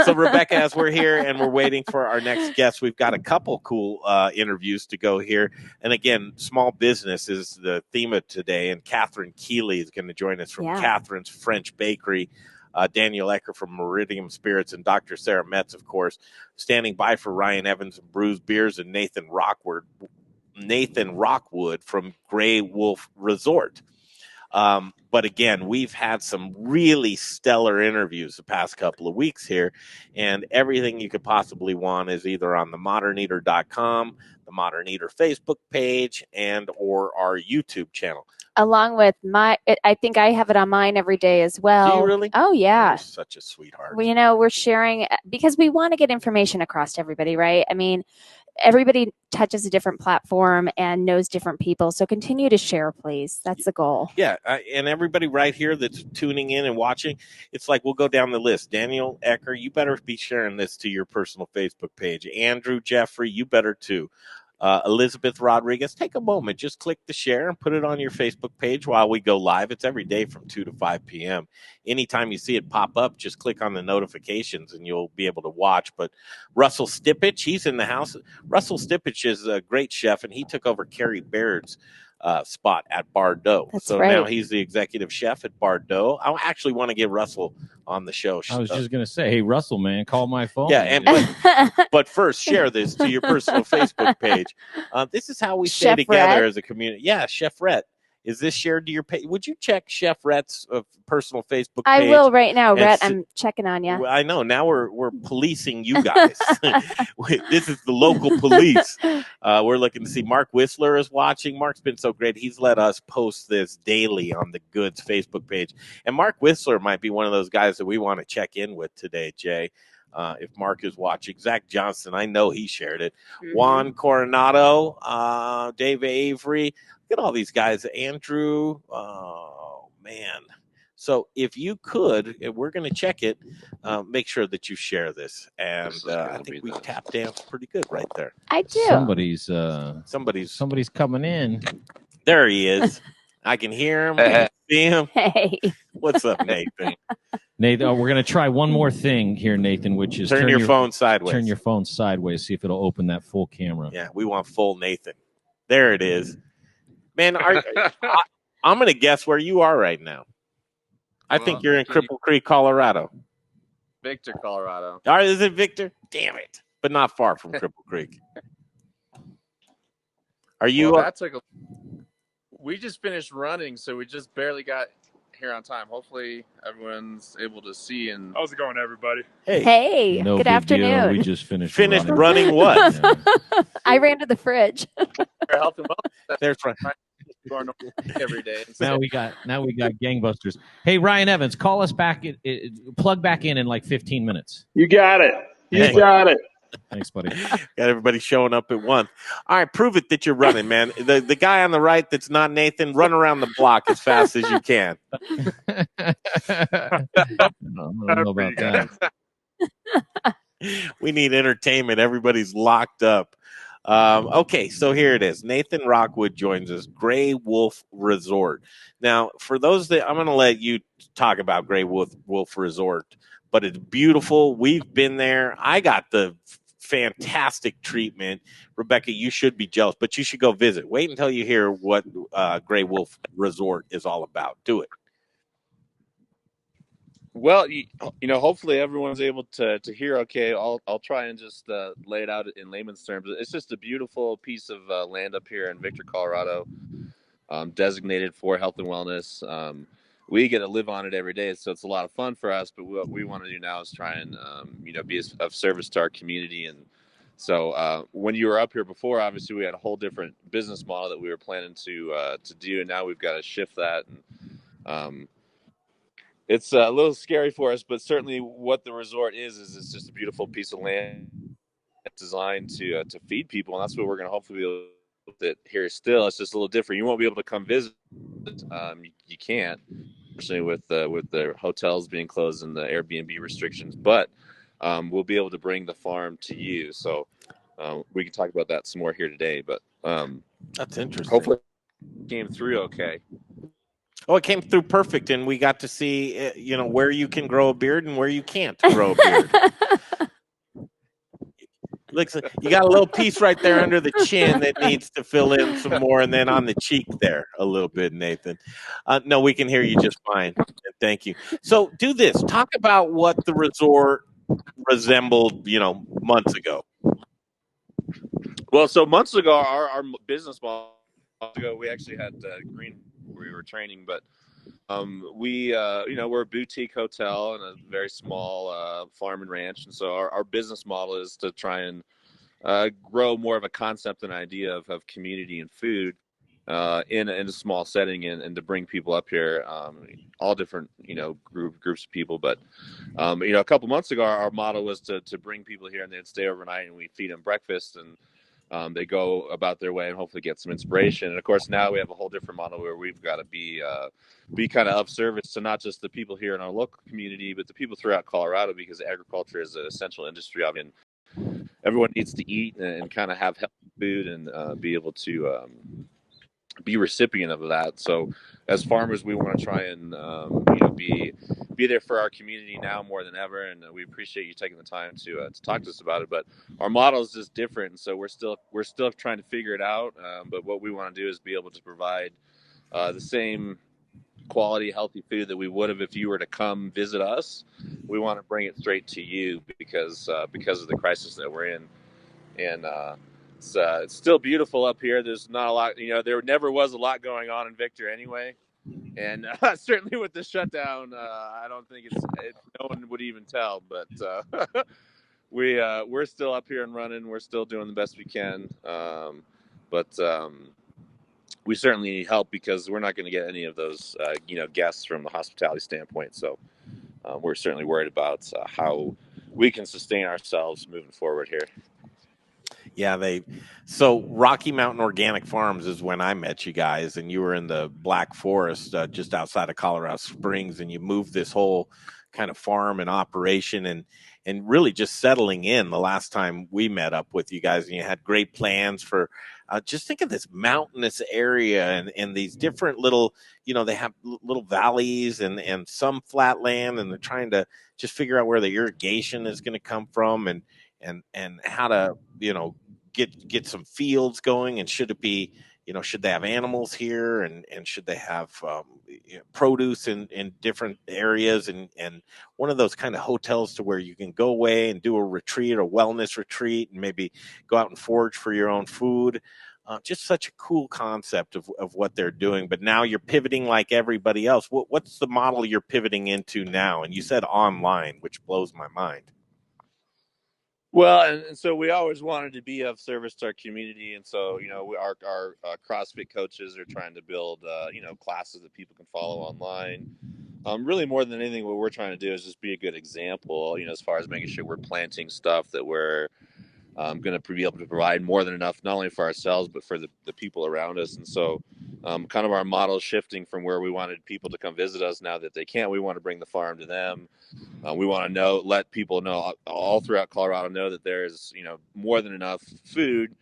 So, Rebecca, as we're here and we're waiting for our next guest, we've got a couple cool interviews to go here. And again, small business is the theme of today. And Katherine Keeley is going to join us from Catherine's French Bakery. Daniel Ekker from Meridiem Spirits and Dr. Sara Metz, of course, standing by for Ryan Evans and Bruz Beers and Nathan Rockwood from Gray Wolf Resort. But again, we've had some really stellar interviews the past couple of weeks here, and everything you could possibly want is either on the moderneater.com, the Modern Eater Facebook page, and or our YouTube channel. Along with I think I have it on mine every day as well. Do you really? Oh, yeah. You're such a sweetheart. Well, we're sharing because we want to get information across to everybody, right? I mean, everybody touches a different platform and knows different people. So continue to share, please. That's the goal. Yeah. And everybody right here that's tuning in and watching, it's like we'll go down the list. Daniel Ekker, you better be sharing this to your personal Facebook page. Andrew Jeffrey, you better too. Elizabeth Rodriguez, take a moment, just click the share and put it on your Facebook page while we go live. It's every day from 2 to 5 p.m. Anytime you see it pop up, just click on the notifications and you'll be able to watch. But Russell Stipich, he's in the house. Russell Stipich is a great chef, and he took over Carrie Baird's spot at Bardot. That's so right. now he's the executive chef at Bardot. I actually want to get Russell on the show. I was just going to say, hey, Russell, man, call my phone. Yeah, but first, share this to your personal Facebook page. This is how we stay Chef together Rhett. as a community. Yeah, Chef Rhett. Is this shared to your page? Would you check Chef Rhett's personal Facebook page? I will right now, Rhett. I'm checking on you. Well, I know. Now we're policing you guys. This is the local police. We're looking to see. Mark Whistler is watching. Mark's been so great. He's let us post this daily on the Goods Facebook page. And Mark Whistler might be one of those guys that we want to check in with today, Jay. If Mark is watching. Zach Johnson, I know he shared it. Mm-hmm. Juan Coronado, Dave Avery. Look at all these guys. Andrew. Oh, man. So if you could, if we're going to check it, make sure that you share this. And I think we tap dance pretty good right there. I do. Somebody's coming in. There he is. I can hear him. I can see him. Hey. What's up, Nathan? Nathan, we're going to try one more thing here, Nathan, which is turn your phone sideways. Turn your phone sideways. See if it'll open that full camera. Yeah, we want full Nathan. There it is. Man, I'm going to guess where you are right now. I think you're in Cripple Creek, Colorado. Victor, Colorado. All right, is it Victor? Damn it. But not far from Cripple Creek. Are you? Well, we just finished running, so we just barely got here on time. Hopefully everyone's able to see. And how's it going, everybody? Hey, no good afternoon. Deal. We just finished running what? I ran to the fridge. Health and wellness. There's right. Every day. Now we got gangbusters. Hey, Ryan Evans, call us back. Plug back in like 15 minutes. You got it. Got it. Thanks, buddy. Got everybody showing up at once. All right, prove it that you're running, man. The guy on the right that's not Nathan, run around the block as fast as you can. I don't know about that. We need entertainment. Everybody's locked up. Okay, so here it is. Nathan Rockwood joins us, Grey Wolf Resort. Now, for those that I'm going to let you talk about Grey Wolf Resort, but it's beautiful. We've been there. I got the fantastic treatment. Rebecca, you should be jealous, but you should go visit. Wait until you hear what Grey Wolf Resort is all about. Do it. Well, hopefully everyone's able to hear okay. I'll try and just lay it out in layman's terms. It's just a beautiful piece of land up here in Victor, Colorado, designated for health and wellness. We get to live on it every day, so it's a lot of fun for us. But what we want to do now is try and be of service to our community. And so when you were up here before, obviously we had a whole different business model that we were planning to do, and now we've got to shift that. And it's a little scary for us, but certainly what the resort is it's just a beautiful piece of land designed to feed people, and that's what we're going to hopefully be able to do here. Still, it's just a little different. You won't be able to come visit. You can't, especially with the hotels being closed and the Airbnb restrictions. But we'll be able to bring the farm to you. So we can talk about that some more here today. But that's interesting. Hopefully, it came through okay. Oh, it came through perfect, and we got to see, where you can grow a beard and where you can't grow a beard. Looks like you got a little piece right there under the chin that needs to fill in some more, and then on the cheek there a little bit, Nathan. No, we can hear you just fine. Thank you. So do this. Talk about what the resort resembled, months ago. Well, so months ago, our business model, we actually had green. We were training, but we're a boutique hotel and a very small farm and ranch, and so our business model is to try and grow more of a concept and idea of community and food in a small setting, and to bring people up here, all different groups of people. But a couple months ago, our model was to bring people here, and they'd stay overnight, and we feed them breakfast, and they go about their way and hopefully get some inspiration. And of course, now we have a whole different model where we've got to be kind of service to not just the people here in our local community, but the people throughout Colorado, because agriculture is an essential industry. I mean, everyone needs to eat and kind of have healthy food and be able to be recipient of that. So as farmers, we want to try and be there for our community now more than ever, and we appreciate you taking the time to talk to us about it. But our model is just different, and so we're still trying to figure it out. But what we want to do is be able to provide the same quality, healthy food that we would have if you were to come visit us. We want to bring it straight to you because of the crisis that we're in, and it's still beautiful up here. There's not a lot, there never was a lot going on in Victor anyway. And certainly with the shutdown, I don't think no one would even tell. But we're still up here and running. We're still doing the best we can. But we certainly need help because we're not going to get any of those, guests from the hospitality standpoint. So we're certainly worried about how we can sustain ourselves moving forward here. Yeah, so Rocky Mountain Organic Farms is when I met you guys, and you were in the Black Forest just outside of Colorado Springs, and you moved this whole kind of farm and operation and really just settling in the last time we met up with you guys, and you had great plans for just think of this mountainous area and these different little, they have little valleys and some flat land, and they're trying to just figure out where the irrigation is going to come from and how to, get some fields going, and should it be, should they have animals here and should they have produce in different areas and one of those kind of hotels to where you can go away and do a retreat, a wellness retreat, and maybe go out and forage for your own food. Just such a cool concept of what they're doing. But now you're pivoting like everybody else. What's the model you're pivoting into now? And you said online, which blows my mind. Well, and so we always wanted to be of service to our community, and so our CrossFit coaches are trying to build classes that people can follow online. Really, more than anything, what we're trying to do is just be a good example. As far as making sure we're planting stuff that we're going to be able to provide more than enough, not only for ourselves but for the people around us. And so, kind of our model is shifting from where we wanted people to come visit us. Now that they can't, we want to bring the farm to them. We want to let people know all throughout Colorado know that there's more than enough food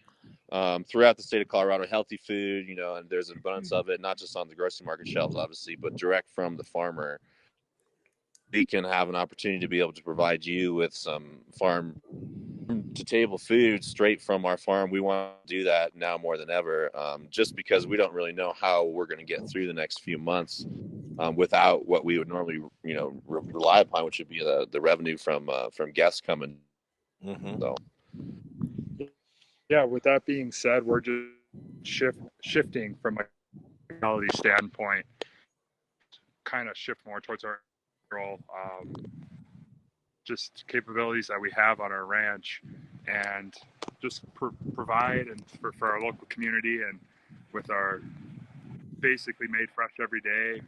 throughout the state of Colorado, healthy food, and there's an abundance of it, not just on the grocery market shelves, obviously, but direct from the farmer. We can have an opportunity to be able to provide you with some farm to table food straight from our farm. We want to do that now more than ever, just because we don't really know how we're going to get through the next few months without what we would normally, rely upon, which would be the revenue from guests coming. Mm-hmm. So, yeah. With that being said, we're just shifting from a quality standpoint, kind of shift more towards our role. Just capabilities that we have on our ranch, and just provide and for our local community, and with our basically made fresh every day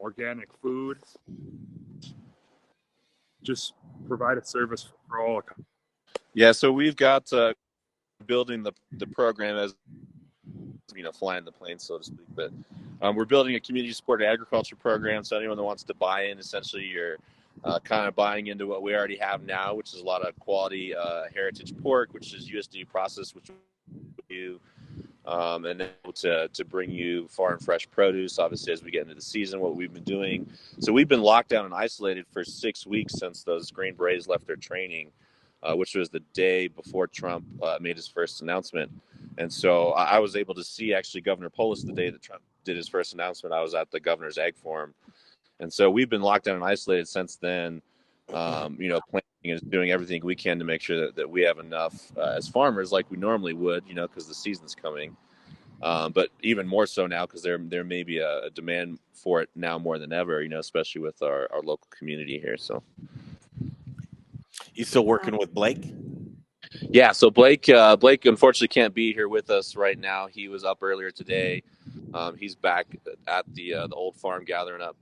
organic food, just provide a service for all. Yeah, so we've got building the program as flying the plane, so to speak, but we're building a community supported agriculture program. So anyone that wants to buy in, essentially you're kind of buying into what we already have now, which is a lot of quality heritage pork, which is USDA processed, which we do, and then to bring you farm fresh produce, obviously, as we get into the season, what we've been doing. So we've been locked down and isolated for 6 weeks since those Green Berets left their training, which was the day before Trump made his first announcement. And so I was able to see actually Governor Polis the day that Trump did his first announcement. I was at the governor's egg farm. And so we've been locked down and isolated since then, planting and doing everything we can to make sure that we have enough as farmers like we normally would, because the season's coming. But even more so now because there may be a demand for it now more than ever, especially with our local community here. So. You still working with Blake? Yeah, so Blake unfortunately can't be here with us right now. He was up earlier today. He's back at the old farm gathering up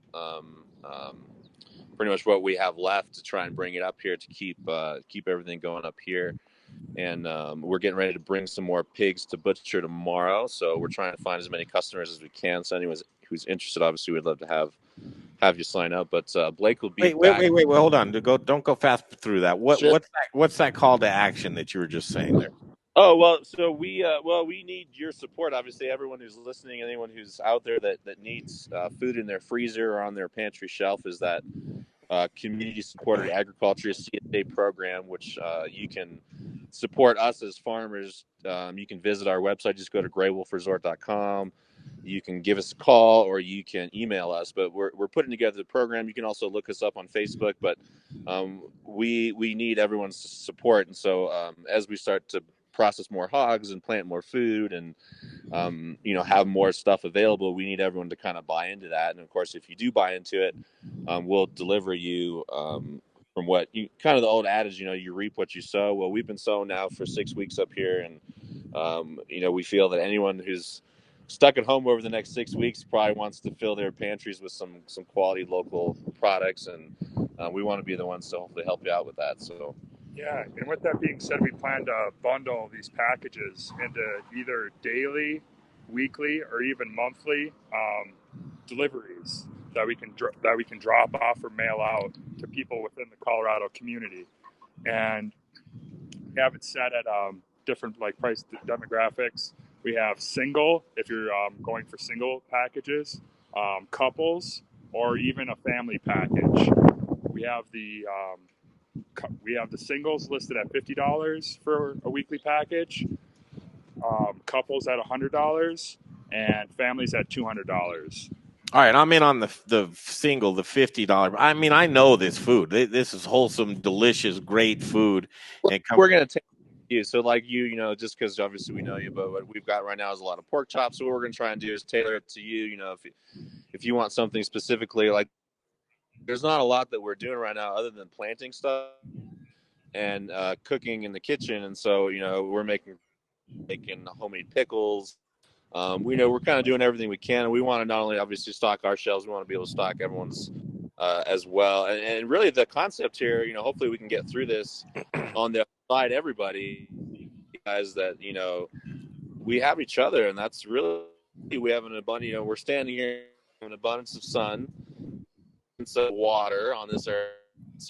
pretty much what we have left to try and bring it up here to keep everything going up here. And we're getting ready to bring some more pigs to butcher tomorrow. So we're trying to find as many customers as we can. So anyone who's interested, obviously, we'd love to have you sign up. But Blake will be back. Wait, hold on. Don't go fast through that. Sure. What's that call to action that you were just saying there? Oh, well, so we need your support. Obviously, everyone who's listening, anyone who's out there that needs food in their freezer or on their pantry shelf, is that community supported agriculture CSA program, which you can support us as farmers. You can visit our website. Just go to greywolfresort.com. You can give us a call or you can email us. But we're putting together the program. You can also look us up on Facebook. But we need everyone's support. And so as we start to process more hogs and plant more food and have more stuff available, we need everyone to kind of buy into that. And of course, if you do buy into it, we'll deliver you from what you kind of the old adage, you reap what you sow. Well, we've been sowing now for 6 weeks up here, and we feel that anyone who's stuck at home over the next 6 weeks probably wants to fill their pantries with some quality local products, and we want to be the ones to hopefully help you out with that. So yeah, and with that being said, we plan to bundle these packages into either daily, weekly, or even monthly deliveries that we can drop off or mail out to people within the Colorado community. And we have it set at different price demographics. We have single, if you're going for single packages, couples, or even a family package. We have the singles listed at $50 for a weekly package, couples at $100, and families at $200. All right, I'm in on the single, the $50. I mean, I know this food. This is wholesome, delicious, great food. And we're gonna take you. So just because obviously we know you, but what we've got right now is a lot of pork chops. So what we're gonna try and do is tailor it to you. If you want something specifically, like there's not a lot that we're doing right now other than planting stuff and cooking in the kitchen. And so we're making homemade pickles. We're kind of doing everything we can. And we want to not only obviously stock our shelves, we want to be able to stock everyone's as well. And really the concept here, hopefully we can get through this on the side, everybody, guys, that, we have each other. And that's really, we have an abundance, we're standing here in an abundance of sun, of water on this earth,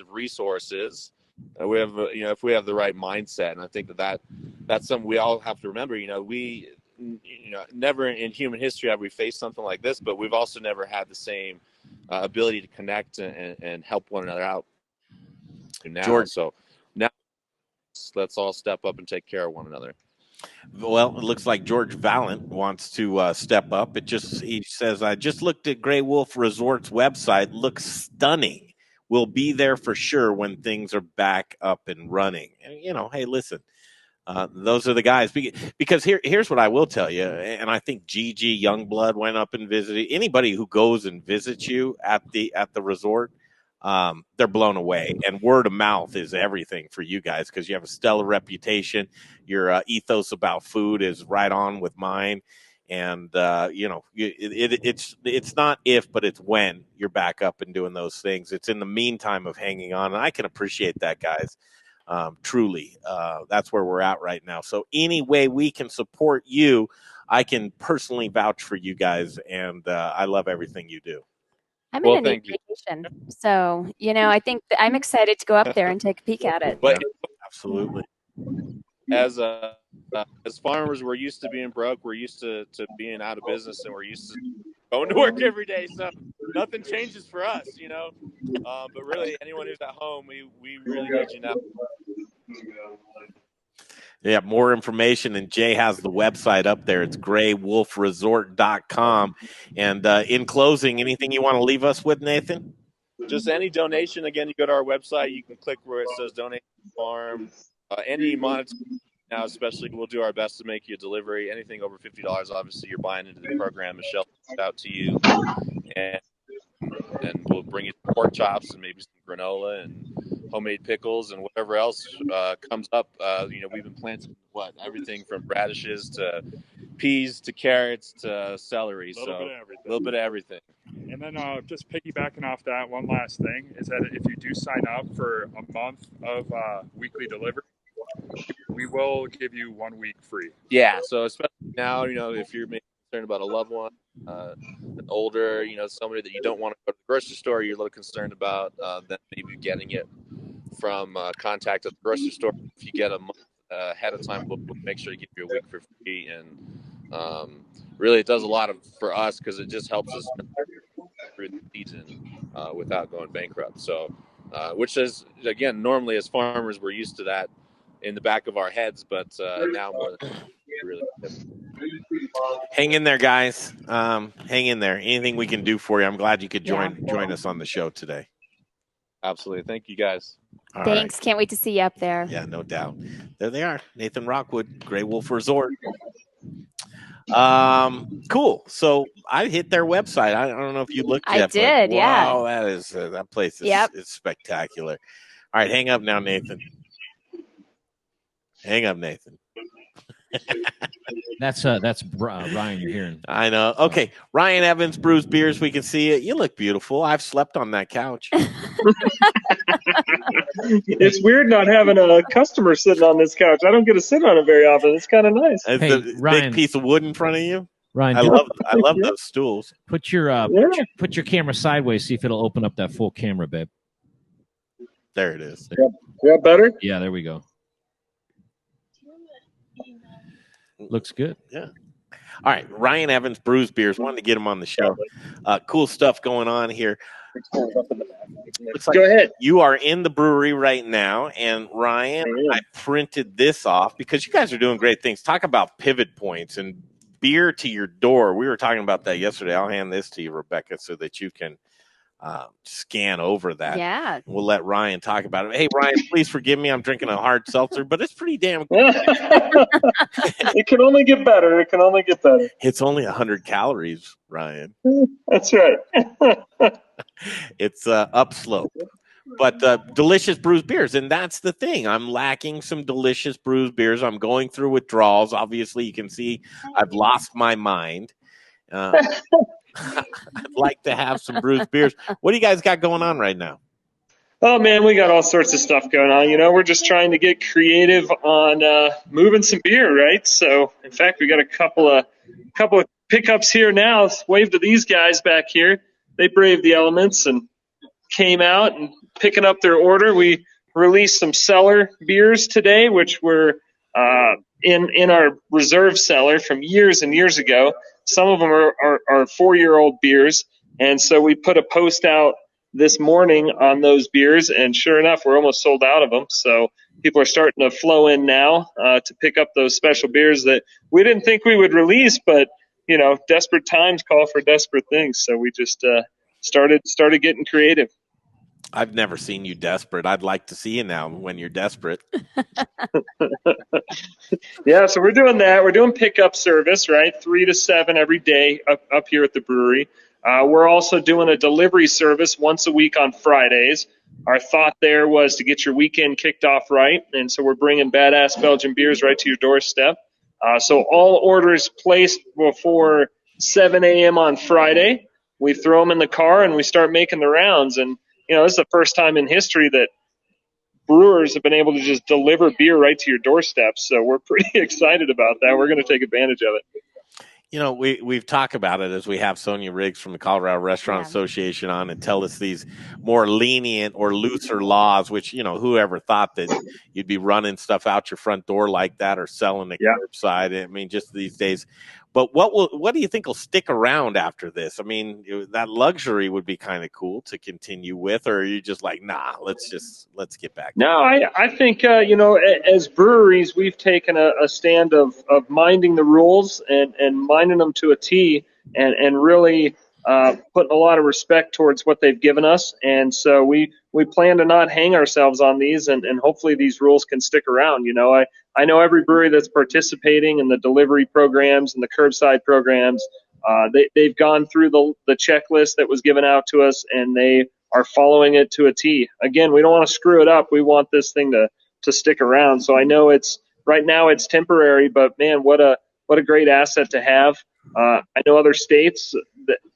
of resources. We have, if we have the right mindset, and I think that's something we all have to remember. We, never in human history have we faced something like this, but we've also never had the same ability to connect and help one another out. Now, George, so now let's all step up and take care of one another. Well, it looks like George Valent wants to step up. He says, I just looked at Grey Wolf Resort's website. Looks stunning. We'll be there for sure when things are back up and running. And, hey, listen, those are the guys. Because here's what I will tell you. And I think Gigi Youngblood went up and visited. Anybody who goes and visits you at the resort, they're blown away. And word of mouth is everything for you guys because you have a stellar reputation. Your ethos about food is right on with mine. And, it's not if, but it's when you're back up and doing those things. It's in the meantime of hanging on. And I can appreciate that, guys. Truly, that's where we're at right now. So any way we can support you, I can personally vouch for you guys. And I love everything you do. I'm in a new vacation. So, I think I'm excited to go up there and take a peek at it. But absolutely. As farmers, we're used to being broke. We're used to being out of business, and we're used to going to work every day. So nothing changes for us, But really, anyone who's at home, we really need you now. Yeah, more information, and Jay has the website up there. It's greywolfresort.com. And in closing, anything you want to leave us with, Nathan? Just any donation. Again, you go to our website. You can click where it says donate to the farm. Any monetary now, especially, we'll do our best to make you a delivery. Anything over $50, obviously, you're buying into the program. Michelle out to you, and we'll bring you pork chops and maybe some granola and homemade pickles and whatever else comes up. We've been planting everything from radishes to peas to carrots to celery. A little bit of everything. And then just piggybacking off that, one last thing is that if you do sign up for a month of weekly delivery, we will give you 1 week free. Yeah, so especially now, if you're maybe concerned about a loved one, an older, somebody that you don't want to go to the grocery store, you're a little concerned about them maybe getting it from contact at the grocery store. If you get a month ahead of time, we'll make sure to give you a week for free. And really, it does a lot for us because it just helps us through the season without going bankrupt. So, which is, again, normally as farmers, we're used to that in the back of our heads, but now more than really. Hang in there, guys. Hang in there. Anything we can do for you. I'm glad you could join us on the show today. Absolutely. Thank you, guys. All Thanks. right. Can't wait to see you up there. Yeah, no doubt. There they are. Nathan Rockwood, Grey Wolf Resort. Cool. So I hit their website. I don't know if you looked yet. I did, yeah. Wow, that place is spectacular. All right, hang up now, Nathan. Hang up, Nathan. That's Ryan you're hearing. I know. Okay, Ryan Evans, Bruz Beers. We can see it. You look beautiful. I've slept on that couch. It's weird not having a customer sitting on this couch. I don't get to sit on it very often. It's kind of nice. It's Hey, the Ryan. big piece of wood in front of you. Ryan, I love those stools. put your camera sideways. See if it'll open up that full camera, babe. There it is. Yeah, better? Yeah, there we go. Looks good. Yeah. All right, Ryan Evans, Bruz Beers. Wanted to get him on the show. Cool stuff going on here. Looks like Go ahead. you are in the brewery right now, and Ryan, I printed this off because you guys are doing great things. Talk about pivot points and beer to your door. We were talking about that yesterday. I'll hand this to you, Rebecca, so that you can scan over that. Yeah. We'll let Ryan talk about it. Hey, Ryan, please forgive me. I'm drinking a hard seltzer, but it's pretty damn good. It can only get better. It can only get better. It's only 100 calories, Ryan. That's right. It's upslope. But delicious Bruz Beers, and that's the thing. I'm lacking some delicious Bruz Beers. I'm going through withdrawals. Obviously, you can see I've lost my mind. I'd like to have some Bruz Beers. What do you guys got going on right now? Oh, man, we got all sorts of stuff going on. You know, we're just trying to get creative on moving some beer, right? So, in fact, we got a couple of pickups here now. Wave to these guys back here. They braved the elements and came out and picking up their order. We released some cellar beers today, which were in our reserve cellar from years and years ago. Some of them are 4-year-old beers, and so we put a post out this morning on those beers, and sure enough, we're almost sold out of them. So people are starting to flow in now to pick up those special beers that we didn't think we would release, but you know, desperate times call for desperate things. So we just started getting creative. I've never seen you desperate. I'd like to see you now when you're desperate. Yeah, so we're doing that. We're doing pickup service, right? 3 to 7 every day up here at the brewery. We're also doing a delivery service once a week on Fridays. Our thought there was to get your weekend kicked off right, and so we're bringing badass Belgian beers right to your doorstep. So all orders placed before 7 a.m. on Friday, we throw them in the car and we start making the rounds. And you know, this is the first time in history that brewers have been able to just deliver beer right to your doorstep. So we're pretty excited about that. We're going to take advantage of it. You know, we've talked about it as we have Sonia Riggs from the Colorado Restaurant Association on and tell us these more lenient or looser laws, which, you know, whoever thought that you'd be running stuff out your front door like that or selling the curbside. I mean, just these days. But what do you think will stick around after this? I mean, that luxury would be kind of cool to continue with, or are you just like, nah, let's get back? No, I think, you know, as breweries, we've taken a stand of minding the rules and minding them to a T and really putting a lot of respect towards what they've given us. And so we plan to not hang ourselves on these, and hopefully these rules can stick around. You know, I know every brewery that's participating in the delivery programs and the curbside programs, they've gone through the checklist that was given out to us, and they are following it to a T. Again, we don't want to screw it up. We want this thing to stick around. So I know right now it's temporary, but man, what a great asset to have. I know other states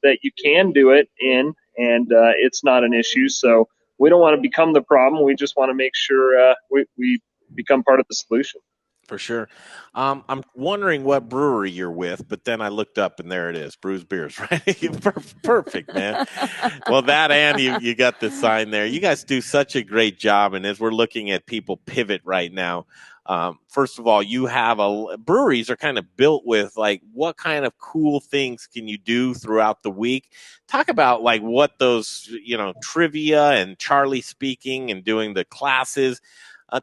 that you can do it in, and it's not an issue. So we don't want to become the problem. We just want to make sure we become part of the solution. For sure. I'm wondering what brewery you're with, but then I looked up and there it is, Bruz Beers, right? Perfect, man. Well, that and you got the sign there. You guys do such a great job, and as we're looking at people pivot right now, First of all, you have breweries are kind of built with like, what kind of cool things can you do throughout the week? Talk about like what those, trivia and Charlie speaking and doing the classes.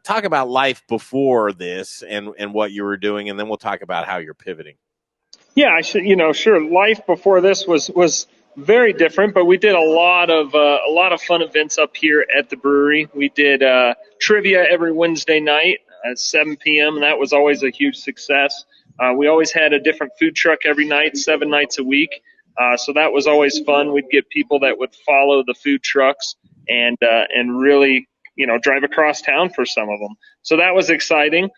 Talk about life before this and what you were doing, and then we'll talk about how you're pivoting. Yeah, I should, sure. Life before this was very different, but we did a lot of fun events up here at the brewery. We did trivia every Wednesday night at 7 p.m., and that was always a huge success. We always had a different food truck every night, 7 nights a week. So that was always fun. We'd get people that would follow the food trucks and really, drive across town for some of them. So that was exciting.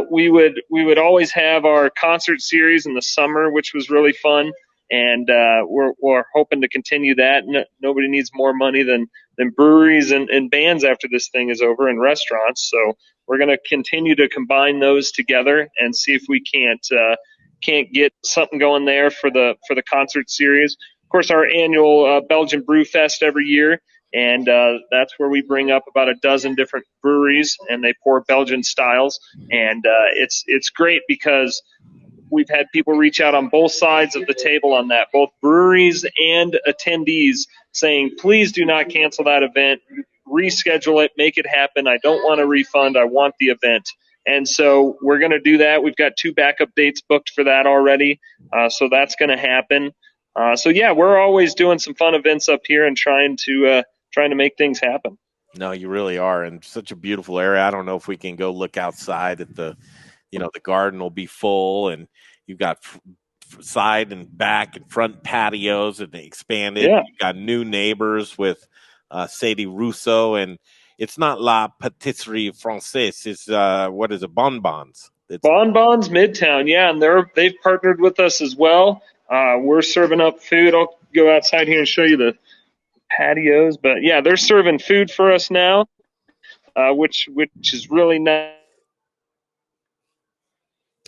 We would always have our concert series in the summer, which was really fun. And we're hoping to continue that. Nobody needs more money than breweries and bands after this thing is over, and restaurants. So we're going to continue to combine those together and see if we can't get something going there for the concert series. Of course, our annual Belgian Brew Fest every year, and that's where we bring up about a dozen different breweries, and they pour Belgian styles. And it's great because we've had people reach out on both sides of the table on that, both breweries and attendees, saying, please do not cancel that event. Reschedule it. Make it happen. I don't want a refund. I want the event. And so we're going to do that. We've got 2 backup dates booked for that already. So that's going to happen. So yeah, we're always doing some fun events up here and trying to make things happen. No, you really are. And such a beautiful area. I don't know if we can go look outside at the garden will be full, and you've got side and back and front patios, and they expanded. Yeah. You've got new neighbors with Sadie Russo, and it's not La Patisserie Française. It's what is it? Bonbons. Bonbons Midtown. Yeah, and they've partnered with us as well. We're serving up food. I'll go outside here and show you the patios, but yeah, they're serving food for us now, which is really nice.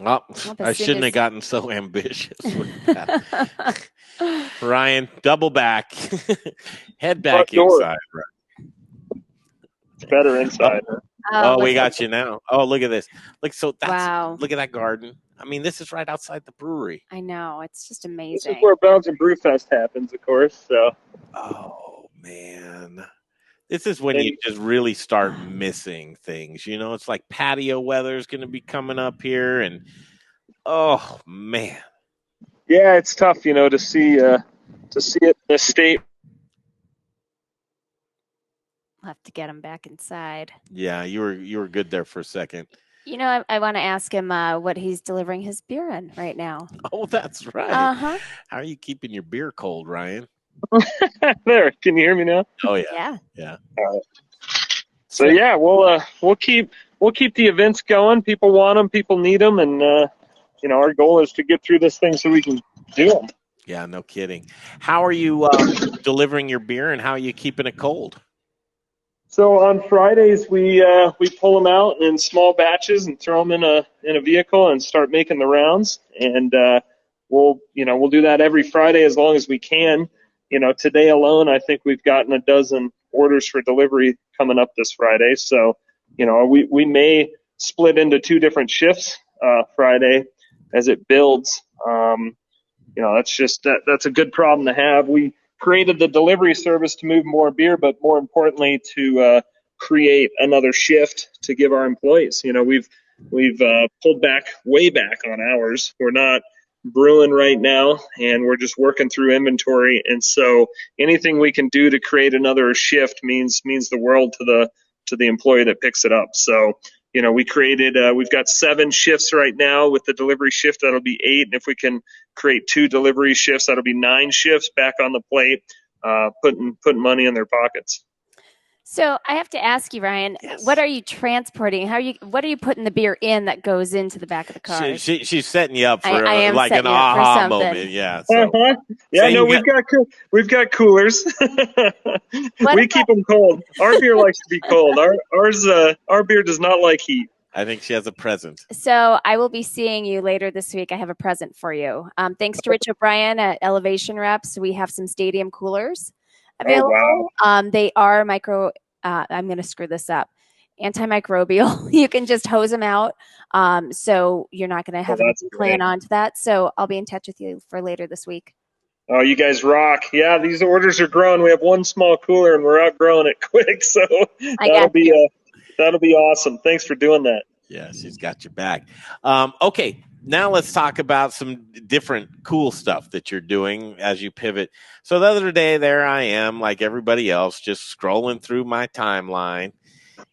Oh, I shouldn't have gotten so ambitious with that. Ryan, double back. Head back inside. Right. It's better inside. Oh, we got you now. Oh, look at this. Look at that garden. I mean, this is right outside the brewery. I know. It's just amazing. This is where Belgian Brew Fest happens, of course. So. Oh, man. This is when you just really start missing things. It's like patio weather is going to be coming up here, and oh man, yeah, it's tough, to see it in this state. I'll have to get him back inside. Yeah, you were good there for a second. I want to ask him what he's delivering his beer in right now. Oh, that's right. Uh-huh. How are you keeping your beer cold, Ryan? There, can you hear me now? Oh yeah. Yeah. All right. So yeah, we'll keep the events going. People want them, people need them, and our goal is to get through this thing so we can do them. Yeah, no kidding. How are you delivering your beer, and how are you keeping it cold? So on Fridays we pull them out in small batches and throw them in a vehicle and start making the rounds, and we'll do that every Friday as long as we can. Today alone, I think we've gotten a dozen orders for delivery coming up this Friday. So, we may split into 2 different shifts Friday as it builds. That's a good problem to have. We created the delivery service to move more beer, but more importantly to create another shift to give our employees. We've pulled way back on hours. We're not brewing right now, and we're just working through inventory, and so anything we can do to create another shift means the world to the employee that picks it up. So we've got 7 shifts right now. With the delivery shift, that'll be 8, and if we can create 2 delivery shifts, that'll be 9 shifts back on the plate, putting money in their pockets. So I have to ask you, Ryan, yes. What are you transporting? What are you putting the beer in that goes into the back of the car? She's setting you up for like an aha moment. Yeah. So. Yeah. No, we've got coolers. We keep them cold. Our beer likes to be cold. Our beer does not like heat. I think she has a present. So I will be seeing you later this week. I have a present for you. Thanks to Rich O'Brien at Elevation Reps, we have some stadium coolers available. Oh, wow. They are micro. I'm going to screw this up. antimicrobial. You can just hose them out. So you're not going to have anything playing onto that. So I'll be in touch with you for later this week. Oh, you guys rock. Yeah, these orders are growing. We have one small cooler and we're outgrowing it quick. So that'll be awesome. Thanks for doing that. Yeah, she's got your back. Okay, now let's talk about some different cool stuff that you're doing as you pivot. So the other day, there I am, like everybody else, just scrolling through my timeline.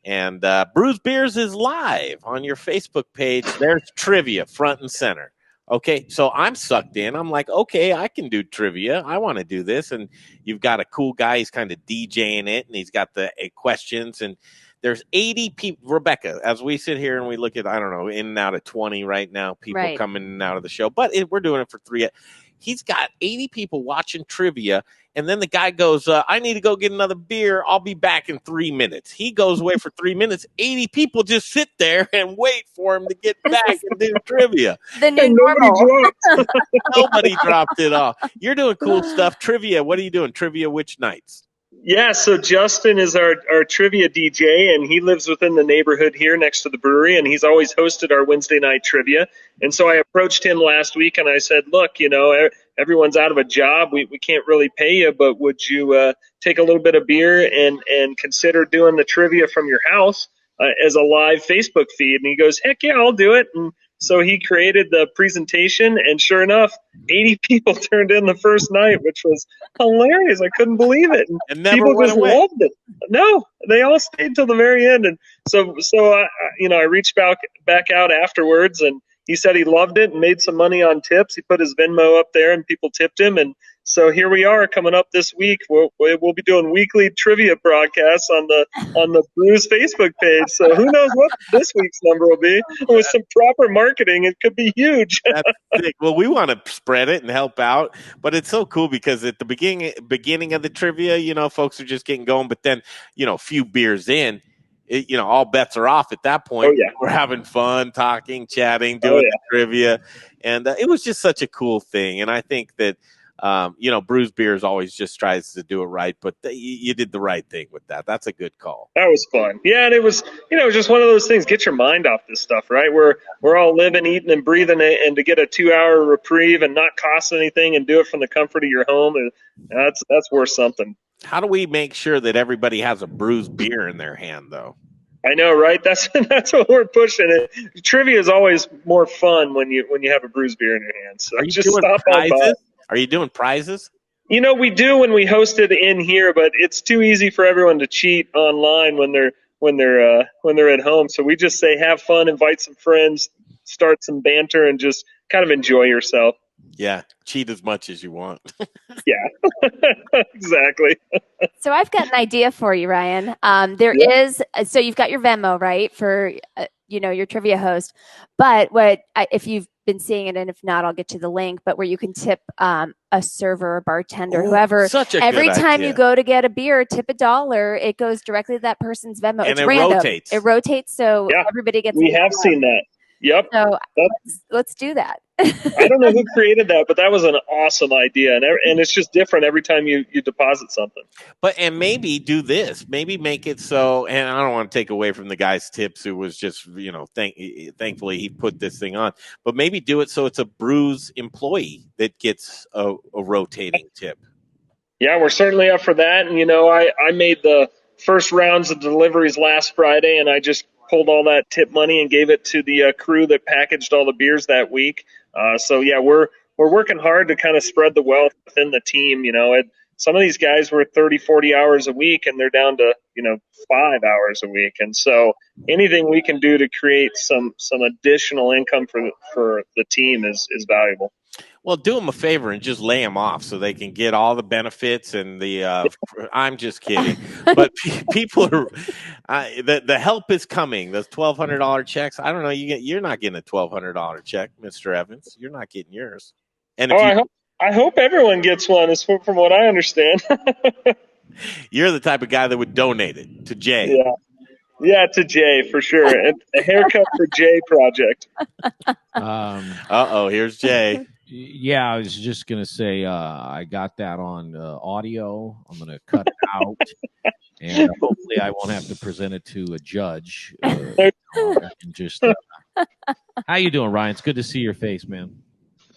And Bruz Beers is live on your Facebook page. There's trivia front and center. Okay, so I'm sucked in. I'm like, okay, I can do trivia. I want to do this. And you've got a cool guy. He's kind of DJing it, and he's got the questions. And there's 80 people. Rebecca, as we sit here and we look at, I don't know, in and out of 20 right now, people coming in and out of the show. But we're doing it for 3. He's got 80 people watching trivia. And then the guy goes, I need to go get another beer. I'll be back in 3 minutes. He goes away for 3 minutes. 80 people just sit there and wait for him to get back and do trivia. The new normal. Nobody dropped it off. You're doing cool stuff. Trivia. What are you doing? Trivia which nights? Yeah, so Justin is our trivia DJ, and he lives within the neighborhood here next to the brewery, and he's always hosted our Wednesday night trivia. And so I approached him last week, and I said, look, everyone's out of a job. We can't really pay you, but would you take a little bit of beer and consider doing the trivia from your house as a live Facebook feed? And he goes, heck yeah, I'll do it. And so he created the presentation, and sure enough, 80 people turned in the first night, which was hilarious. I couldn't believe it. And people just loved it. No, they all stayed till the very end. And so I reached back out afterwards, and he said he loved it and made some money on tips. He put his Venmo up there, and people tipped him. And so here we are coming up this week. We'll be doing weekly trivia broadcasts on the Bruz Facebook page. So who knows what this week's number will be? With some proper marketing, it could be huge. That's sick. Well, we want to spread it and help out, but it's so cool because at the beginning of the trivia, folks are just getting going, but then a few beers in, all bets are off at that point. Oh, yeah. We're having fun, talking, chatting, doing the trivia, and it was just such a cool thing. And I think that. Bruz Beers always just tries to do it right, but you did the right thing with that. That's a good call. That was fun. Yeah, and it was, just one of those things. Get your mind off this stuff, right? We're all living, eating, and breathing it, and to get a 2-hour reprieve and not cost anything and do it from the comfort of your home, that's worth something. How do we make sure that everybody has a Bruz beer in their hand, though? I know, right? That's what we're pushing. Trivia is always more fun when you have a Bruz beer in your hand. So are you just doing stop prizes? on by. Are you doing prizes? We do when we host it in here, but it's too easy for everyone to cheat online when they're at home. So we just say have fun, invite some friends, start some banter, and just kind of enjoy yourself. Yeah, cheat as much as you want. Yeah, exactly. So I've got an idea for you, Ryan. So you've got your Venmo, right, for your trivia host. But if you've been seeing it, and if not, I'll get you the link. But where you can tip a server, a bartender, whoever. Every time you go to get a beer, tip $1. It goes directly to that person's Venmo. And it's random. Rotates. It rotates, so everybody gets. We have seen that. Yep. So let's do that. I don't know who created that, but that was an awesome idea, and it's just different every time you deposit something. And maybe do this. Maybe make it so. And I don't want to take away from the guy's tips, who was just thankfully he put this thing on. But maybe do it so it's a Bruz employee that gets a rotating tip. Yeah, we're certainly up for that. And I made the first rounds of deliveries last Friday, and I just pulled all that tip money and gave it to the crew that packaged all the beers that week. So yeah, we're working hard to kind of spread the wealth within the team. Some of these guys were 30, 40 hours a week, and they're down to 5 hours a week. And so anything we can do to create some additional income for the team is valuable. Well, do them a favor and just lay them off so they can get all the benefits and the. I'm just kidding, but people are. The help is coming. Those $1,200 checks. I don't know. You're not getting a $1,200 check, Mr. Evans. You're not getting yours. And I hope everyone gets one. Is from what I understand. You're the type of guy that would donate it to Jay. Yeah, to Jay for sure. A haircut for Jay project. Here's Jay. Yeah, I was just gonna say I got that on audio. I'm gonna cut it out, and hopefully I won't have to present it to a judge. And just how you doing, Ryan? It's good to see your face, man.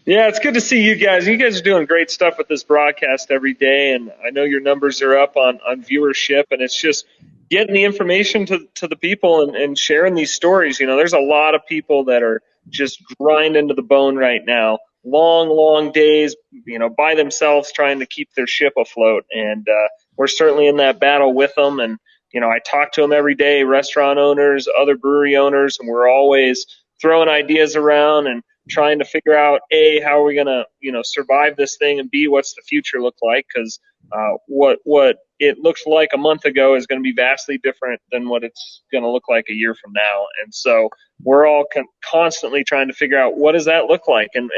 Yeah, it's good to see you guys. You guys are doing great stuff with this broadcast every day, and I know your numbers are up on viewership, and it's just getting the information to the people and sharing these stories. There's a lot of people that are just grinding to the bone right now. Long days, by themselves trying to keep their ship afloat. And we're certainly in that battle with them. And, I talk to them every day, restaurant owners, other brewery owners, and we're always throwing ideas around and trying to figure out, A, how are we going to, survive this thing, and B, what's the future look like? Because what it looks like a month ago is going to be vastly different than what it's going to look like a year from now. And so we're all constantly trying to figure out, what does that look like, and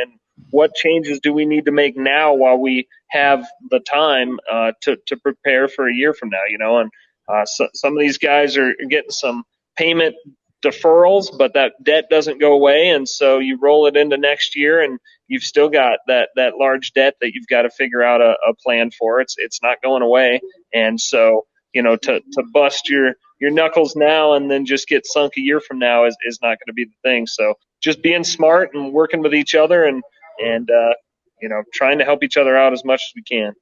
what changes do we need to make now while we have the time to prepare for a year from now, and so some of these guys are getting some payment deferrals, but that debt doesn't go away, and so you roll it into next year, and you've still got that large debt that you've got to figure out a plan for. It's not going away, and so to bust your knuckles now and then just get sunk a year from now is not going to be the thing. So just being smart and working with each other and trying to help each other out as much as we can.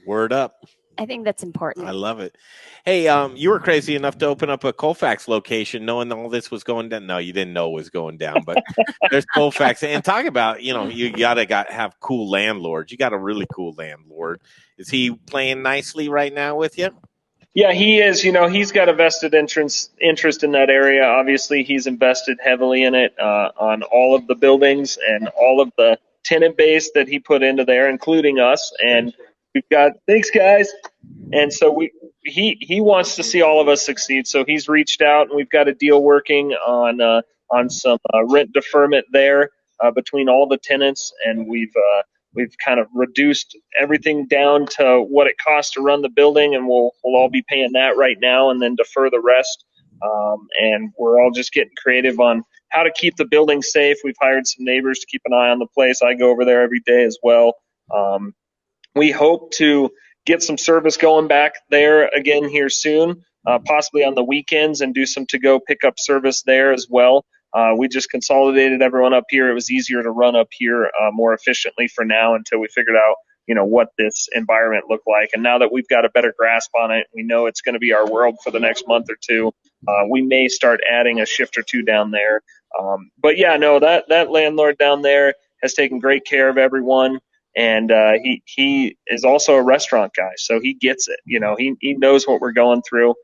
Word up. I think that's important. I love it. Hey, you were crazy enough to open up a Colfax location knowing all this was going down. No, you didn't know it was going down, but there's Colfax. And talk about, you have cool landlords. You got a really cool landlord. Is he playing nicely right now with you? Yeah, he is. He's got a vested interest in that area. Obviously, he's invested heavily in it on all of the buildings and all of the tenant base that he put into there, including us. And we've got, thanks guys. And so he wants to see all of us succeed. So he's reached out, and we've got a deal working on some rent deferment there between all the tenants, and we've kind of reduced everything down to what it costs to run the building, and we'll all be paying that right now and then defer the rest. And we're all just getting creative on how to keep the building safe. We've hired some neighbors to keep an eye on the place. I go over there every day as well. We hope to get some service going back there again here soon, possibly on the weekends, and do some to-go pickup service there as well. We just consolidated everyone up here. It was easier to run up here more efficiently for now until we figured out, what this environment looked like. And now that we've got a better grasp on it, we know it's going to be our world for the next month or two. We may start adding a shift or two down there. But yeah, no, that landlord down there has taken great care of everyone. And he is also a restaurant guy, so he gets it. He knows what we're going through.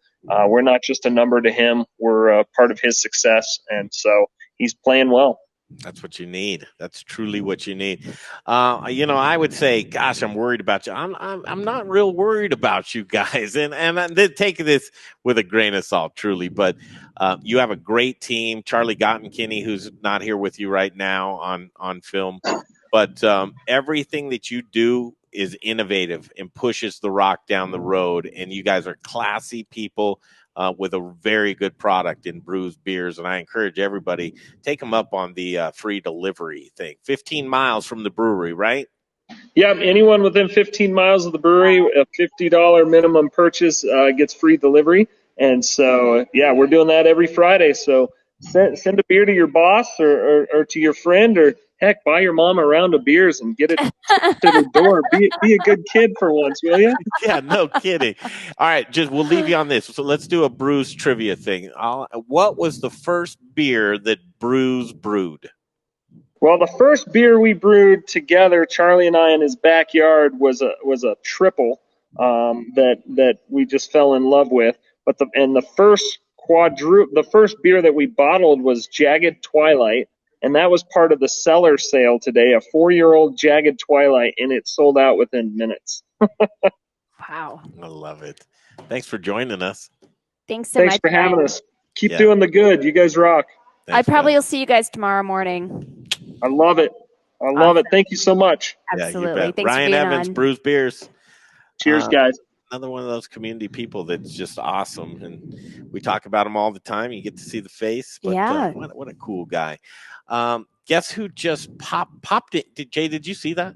We're not just a number to him. We're part of his success, and so he's playing well. That's what you need. That's truly what you need. I would say, gosh, I'm worried about you. I'm not real worried about you guys, and I take this with a grain of salt, truly. But you have a great team. Charlie Gottenkinney, who's not here with you right now on film, but everything that you do is innovative and pushes the rock down the road. And you guys are classy people with a very good product in Bruz Beers. And I encourage everybody, take them up on the free delivery thing. 15 miles from the brewery, right? Yeah, anyone within 15 miles of the brewery, a $50 minimum purchase gets free delivery. And so, yeah, we're doing that every Friday. So send a beer to your boss or to your friend, or heck, buy your mom a round of beers and get it to the door. Be a good kid for once, will you? Yeah, no kidding. All right, we'll leave you on this. So let's do a Bruz trivia thing. What was the first beer that Bruz brewed? Well, the first beer we brewed together, Charlie and I, in his backyard, was a triple that we just fell in love with. But the first beer that we bottled was Jagged Twilight. And that was part of the cellar sale today, a 4-year-old Jagged Twilight, and it sold out within minutes. Wow. I love it. Thanks for joining us. Thanks so much. Thanks for having us. Keep doing the good. You guys rock. Thanks, I probably will see you guys tomorrow morning. I love it. I love it. Thank you so much. Absolutely. Yeah, Thanks Ryan for being Evans, on. Bruz Beers. Cheers, guys. Another one of those community people that's just awesome, and we talk about him all the time. You get to see the face, but yeah, what a cool guy. Guess who just popped it? Did you see that?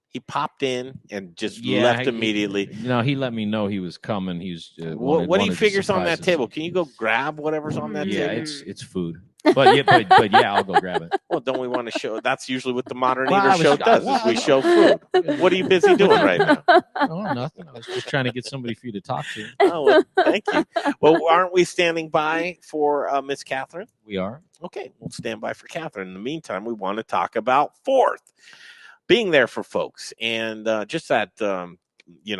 He popped in and just left immediately. He let me know he was coming. He's what do you figure's on that table? Can you go grab whatever's on that table? Yeah, it's food. But yeah, I'll go grab it. Well, don't we want to show? That's usually what the Modern Eater show does. Is we show food. What are you busy doing right now? Oh, nothing. I was just trying to get somebody for you to talk to. Oh, well, thank you. Well, aren't we standing by for Miss Katherine? We are. Okay, we'll stand by for Katherine. In the meantime, we want to talk about Fourth. Being there for folks and just that,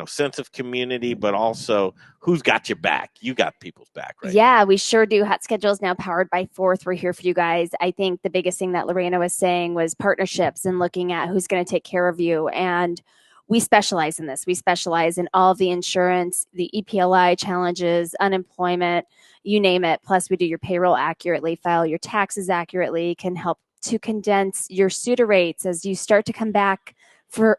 sense of community, but also who's got your back. You got people's back, right? Yeah, we sure do. Hot Schedule is now powered by Fourth. We're here for you guys. I think the biggest thing that Lorena was saying was partnerships and looking at who's going to take care of you. And we specialize in this. We specialize in all of the insurance, the EPLI challenges, unemployment, you name it. Plus, we do your payroll accurately, file your taxes accurately, can help to condense your SUTA rates as you start to come back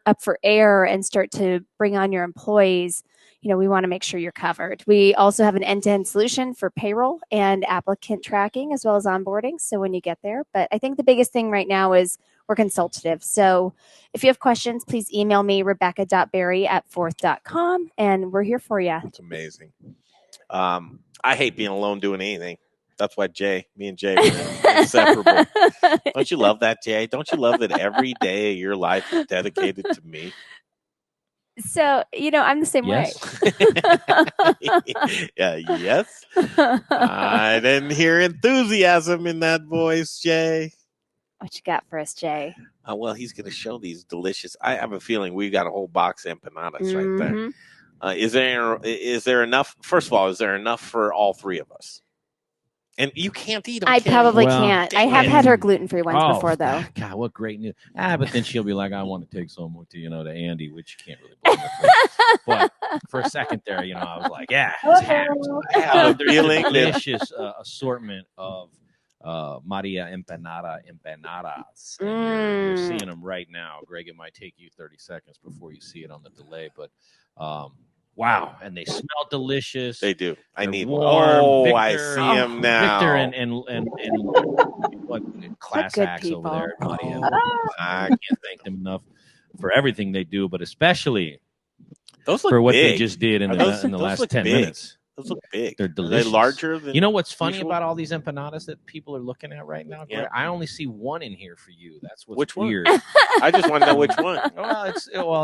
up for air and start to bring on your employees. We want to make sure you're covered. We also have an end-to-end solution for payroll and applicant tracking as well as onboarding. So when you get there, but I think the biggest thing right now is we're consultative. So if you have questions, please email me, rebecca.berry@fourth.com, and we're here for you. It's amazing. I hate being alone doing anything. That's why me and Jay are inseparable. Don't you love that, Jay? Don't you love that every day of your life is dedicated to me? So, I'm the same way. Yeah, yes. I didn't hear enthusiasm in that voice, Jay. What you got for us, Jay? Well, he's going to show these delicious. I have a feeling we got a whole box of empanadas right there. Is there enough? First of all, is there enough for all three of us? And you can't eat them. I probably can't. I have had her gluten-free ones before, though. God, what great news! But then she'll be like, "I want to take some to to Andy," which you can't really blame her for. But for a second there, I was like, "Yeah, it's I have a feeling delicious assortment of Maria Empanada empanadas. You're seeing them right now, Greg. It might take you 30 seconds before you see it on the delay, but." Wow, and they smell delicious. They do. I need warm. Oh, Victor, I see them now. Victor and what class acts over there. I can't thank them enough for everything they do, but especially for what they just did in the last 10 minutes. Those look big. They're delicious. Are they larger than what's funny about all these empanadas that people are looking at right now? Yeah. I only see one in here for you. That's what's which weird. One? I just want to know which one.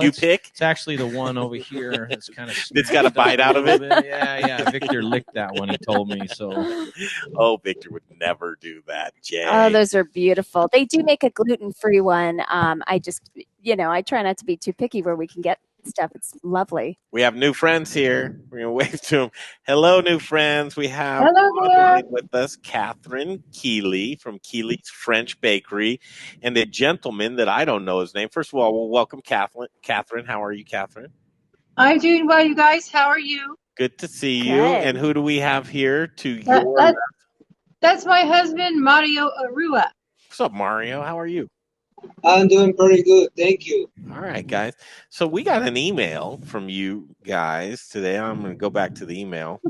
You pick? It's actually the one over here. It's kind of it's got a bite out of it. Yeah. Victor licked that one. He told me so. Oh, Victor would never do that, Jay. Oh, those are beautiful. They do make a gluten-free one. I just, I try not to be too picky where we can get stuff. It's lovely. We have new friends here. We're gonna wave to them. Hello, new friends. We have with us Katherine Keeley from Keeley's French Bakery, and a gentleman that I don't know his name. First of all, we'll welcome Katherine. How are you, Katherine? I'm doing well, you guys. How are you? Good to see you. And who do we have here to your That's my husband, Mario Arua. What's up, Mario? How are you? I'm doing pretty good. Thank you. All right, guys. So we got an email from you guys today. I'm going to go back to the email.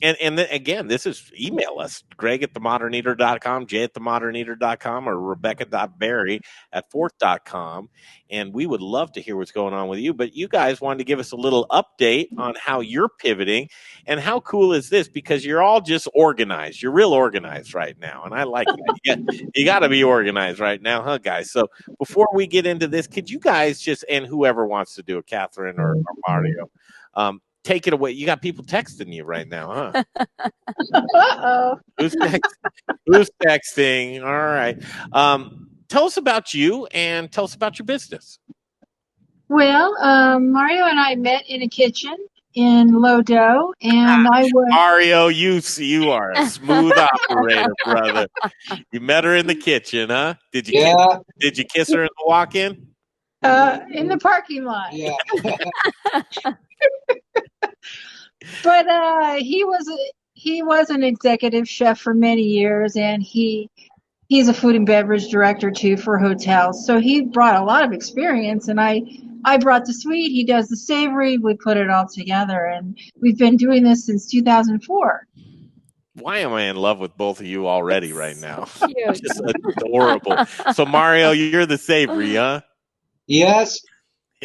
And then, again, this is email us, greg@themoderneater.com, jay@themoderneater.com, or rebecca.berry@fourth.com. And we would love to hear what's going on with you. But you guys wanted to give us a little update on how you're pivoting. And how cool is this? Because you're all just organized. You're real organized right now. And I like it. You got to be organized right now, huh, guys? So before we get into this, could you guys just, and whoever wants to do it, Katherine or Mario, take it away. You got people texting you right now, huh? Uh-oh. Who's texting? All right. Tell us about you and tell us about your business. Well, Mario and I met in a kitchen in Lodo, and I was Mario. You are a smooth operator, brother. You met her in the kitchen, huh? Did you kiss her in the walk-in? In the parking lot. Yeah. But he was an executive chef for many years, and he's a food and beverage director too for hotels. So he brought a lot of experience, and I brought the sweet. He does the savory. We put it all together, and we've been doing this since 2004. Why am I in love with both of you already right now? Cute. Just adorable. So Mario, you're the savory, huh? Yes,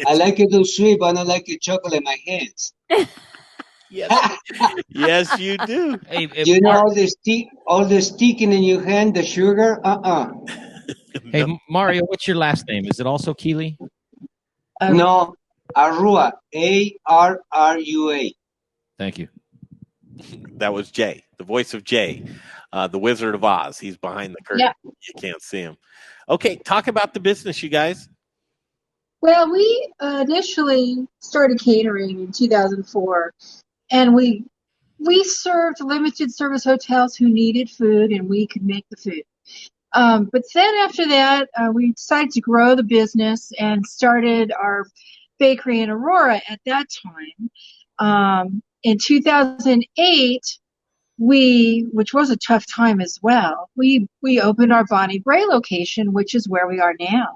I like it too sweet, but I don't like it chocolate in my hands. Yes, you do. Hey, You know all the sticking in your hand, the sugar. Hey, Mario, what's your last name? Is it also Keeley? No, Arrua, Arrua. Thank you. That was Jay, the voice of Jay, the Wizard of Oz. He's behind the curtain. Yeah. You can't see him. Okay, talk about the business, you guys. Well, we initially started catering in 2004, and we served limited service hotels who needed food, and we could make the food. But then after that, we decided to grow the business and started our bakery in Aurora at that time. In 2008, which was a tough time as well, we opened our Bonnie Bray location, which is where we are now.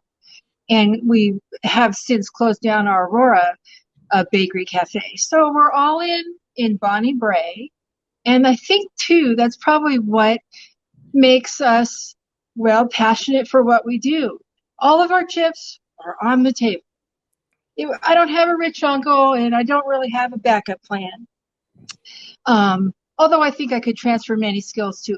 And we have since closed down our Aurora bakery cafe. So we're all in Bonnie Bray. And I think, too, that's probably what makes us, well, passionate for what we do. All of our chips are on the table. I don't have a rich uncle, and I don't really have a backup plan. Although I think I could transfer many skills to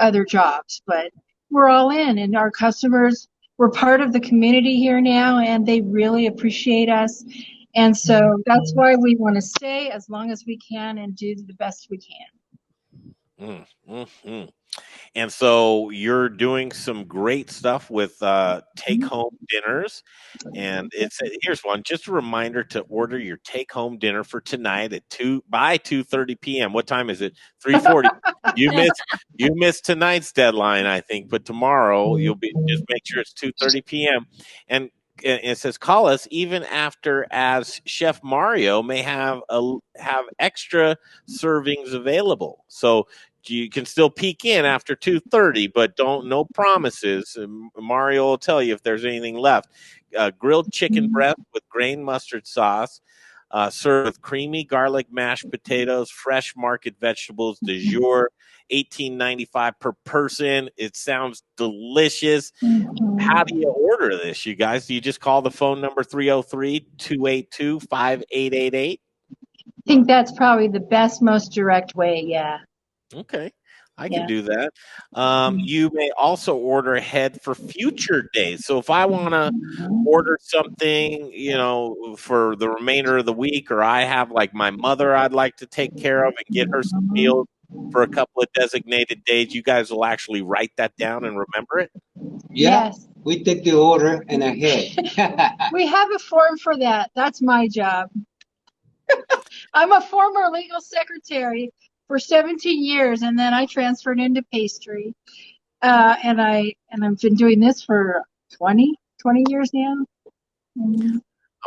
other jobs. But we're all in, and our customers, we're part of the community here now, and they really appreciate us. And so that's why we want to stay as long as we can and do the best we can. Mm-hmm. And so you're doing some great stuff with take-home dinners. And here's one, just a reminder to order your take-home dinner for tonight at by 2:30 p.m. What time is it? 3:40. You missed tonight's deadline, I think, but tomorrow just make sure it's 2:30 p.m. And it says call us even after, as Chef Mario may have extra servings available. So you can still peek in after 2:30, but no promises. Mario will tell you if there's anything left. Grilled chicken breast with grain mustard sauce, served with creamy garlic mashed potatoes, fresh market vegetables, de jour, $18.95 per person. It sounds delicious. How do you order this, you guys? Do you just call the phone number 303-282-5888? I think that's probably the best, most direct way, yeah. Okay, I can do that. You may also order ahead for future days. So if I want to order something, for the remainder of the week, or I have like my mother I'd like to take care of and get her some meals for a couple of designated days, you guys will actually write that down and remember it? Yeah, yes. We take the order and ahead. We have a form for that. That's my job. I'm a former legal secretary for 17 years, and then I transferred into pastry. And I've been doing this for 20 years now. I'm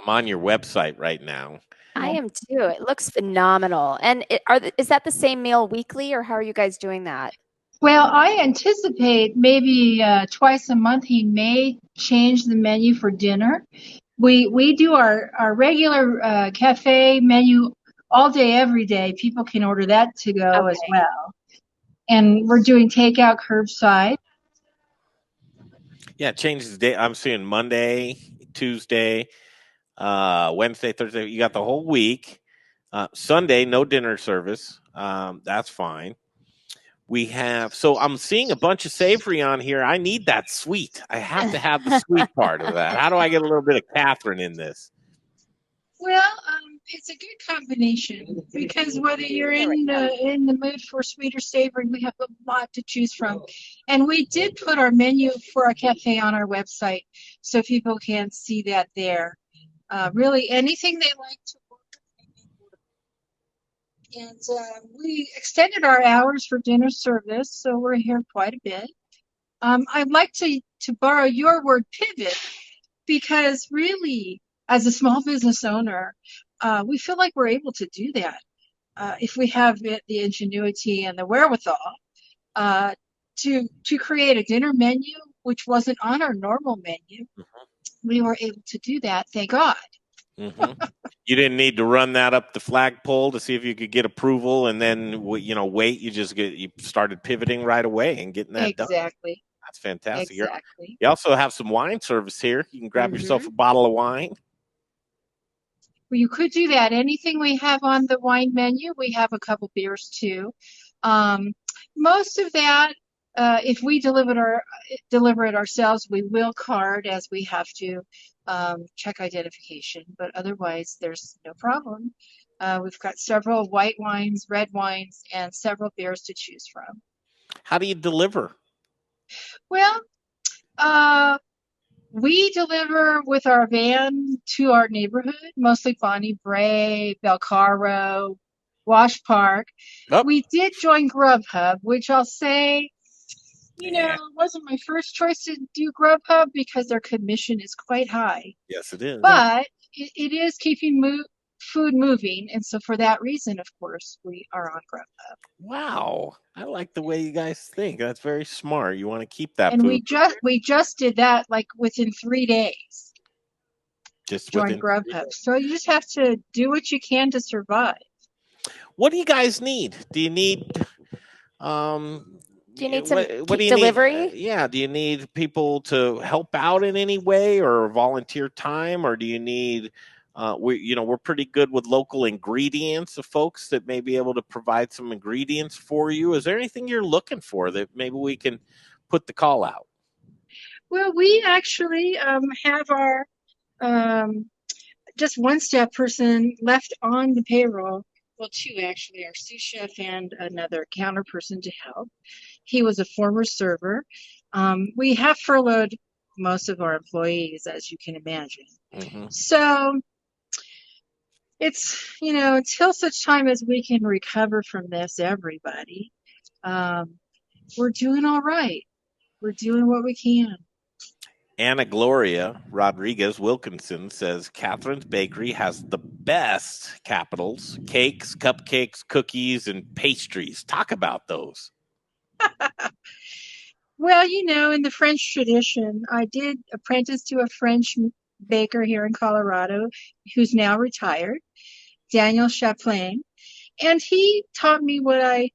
on your website right now. I am too. It looks phenomenal. And is that the same meal weekly, or how are you guys doing that? Well, I anticipate maybe twice a month he may change the menu for dinner. We do our regular cafe menu all day, every day. People can order that to go as well. And we're doing takeout curbside. Yeah, it changes the day. I'm seeing Monday, Tuesday, Wednesday, Thursday. You got the whole week. Sunday, no dinner service. That's fine. So I'm seeing a bunch of savory on here. I need that sweet. I have to have the sweet part of that. How do I get a little bit of Katherine in this? Well, it's a good combination, because whether you're in the mood for sweet or savory, we have a lot to choose from. And we did put our menu for our cafe on our website, so people can see that there. Really, anything they like to order. And we extended our hours for dinner service, so we're here quite a bit. I'd like to borrow your word, pivot, because really, as a small business owner, we feel like we're able to do that if we have the ingenuity and the wherewithal to create a dinner menu, which wasn't on our normal menu. We were able to do that, thank God. Mm-hmm. You didn't need to run that up the flagpole to see if you could get approval, and then wait. You started pivoting right away and getting that done. Exactly. That's fantastic. Exactly. You also have some wine service here. You can grab yourself a bottle of wine. Well, you could do that. Anything we have on the wine menu, we have a couple beers too. Most of that, if we deliver it ourselves, we will card as we have to check identification. But otherwise, there's no problem. We've got several white wines, red wines, and several beers to choose from. How do you deliver? Well, we deliver with our van to our neighborhood, mostly Bonnie Bray, Belcaro, Wash Park. Oh. We did join Grubhub, which I'll say, it wasn't my first choice to do Grubhub because their commission is quite high. Yes, it is. But it is keeping food moving, and so for that reason, of course, we are on Grubhub. Wow, I like the way you guys think. That's very smart. You want to keep that. And food we just did that like within 3 days. Just join Grubhub. So you just have to do what you can to survive. What do you guys need? Do you need Do you need some what do you delivery? Need? Do you need people to help out in any way or volunteer time, or do you need we're pretty good with local ingredients of folks that may be able to provide some ingredients for you. Is there anything you're looking for that maybe we can put the call out? Well, we actually have our just one staff person left on the payroll. Well, 2 actually, our sous chef and another counter person to help. He was a former server. We have furloughed most of our employees, as you can imagine. Mm-hmm. So it's, until such time as we can recover from this, everybody, we're doing all right. We're doing what we can. Anna Gloria Rodriguez Wilkinson says Katherine's Bakery has the best capitals, cakes, cupcakes, cookies, and pastries. Talk about those. Well, in the French tradition, I did apprentice to a French baker here in Colorado who's now retired, Daniel Chaplain, and he taught me what I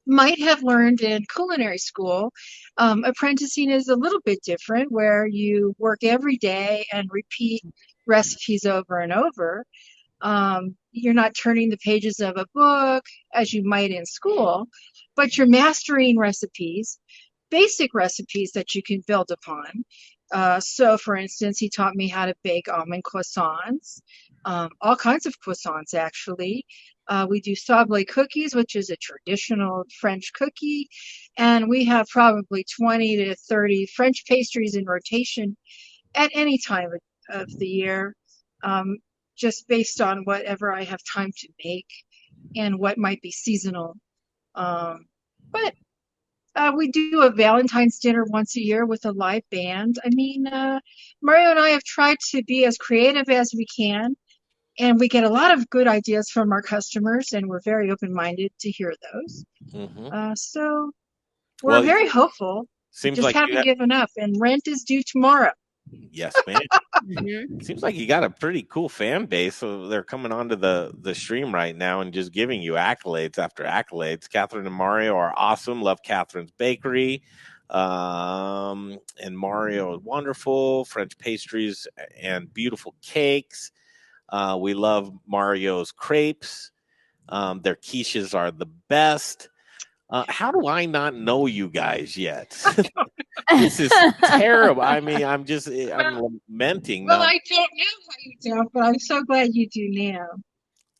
might have learned in culinary school. Apprenticing is a little bit different, where you work every day and repeat recipes over and over. You're not turning the pages of a book as you might in school, but you're mastering recipes, basic recipes that you can build upon. So, for instance, he taught me how to bake almond croissants, all kinds of croissants, actually. We do sablé cookies, which is a traditional French cookie, and we have probably 20 to 30 French pastries in rotation at any time of the year, just based on whatever I have time to make and what might be seasonal. But we do a Valentine's dinner once a year with a live band. I mean, Mario and I have tried to be as creative as we can, and we get a lot of good ideas from our customers, and we're very open-minded to hear those. Mm-hmm. So we're very hopeful. Seems just like haven't given up, and rent is due tomorrow. Yes, man. Seems like you got a pretty cool fan base. So they're coming onto the stream right now and just giving you accolades after accolades. Katherine and Mario are awesome. Love Katherine's Bakery. And Mario is wonderful. French pastries and beautiful cakes. We love Mario's crepes. Their quiches are the best. How do I not know you guys yet? This is terrible. I mean, I'm lamenting. Well, I don't know how you do, but I'm so glad you do now.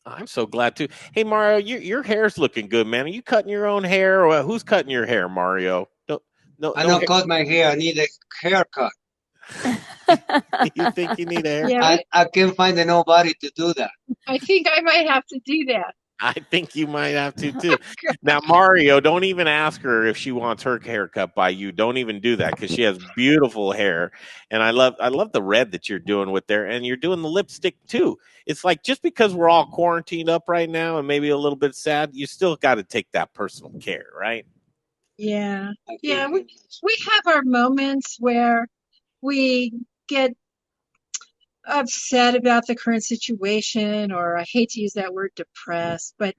I'm so glad too. Hey, Mario, your hair's looking good, man. Are you cutting your own hair, or who's cutting your hair, Mario? No, I don't cut my hair. I need a haircut. You think you need a haircut? Yeah, I can't find nobody to do that. I think I might have to do that. I think you might have to too. Now, Mario, don't even ask her if she wants her haircut by you. Don't even do that, because she has beautiful hair, and I love the red that you're doing with there, and you're doing the lipstick too. It's like, just because we're all quarantined up right now and maybe a little bit sad, you still got to take that personal care, right? Yeah. We have our moments where we get upset about the current situation, or I hate to use that word, depressed, but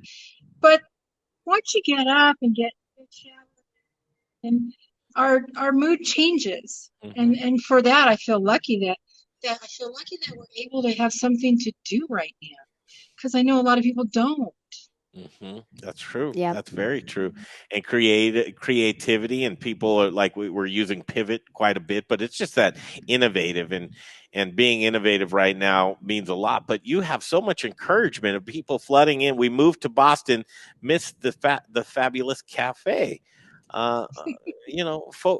once you get up and get a shower, and our mood changes. And for that, I feel lucky that we're able to have something to do right now, because I know a lot of people don't. That's true. Yep. That's very true. And creativity, and people are like, we're using pivot quite a bit, but it's just that innovative, and being innovative right now means a lot. But you have so much encouragement of people flooding in. We moved to Boston, missed the fabulous cafe.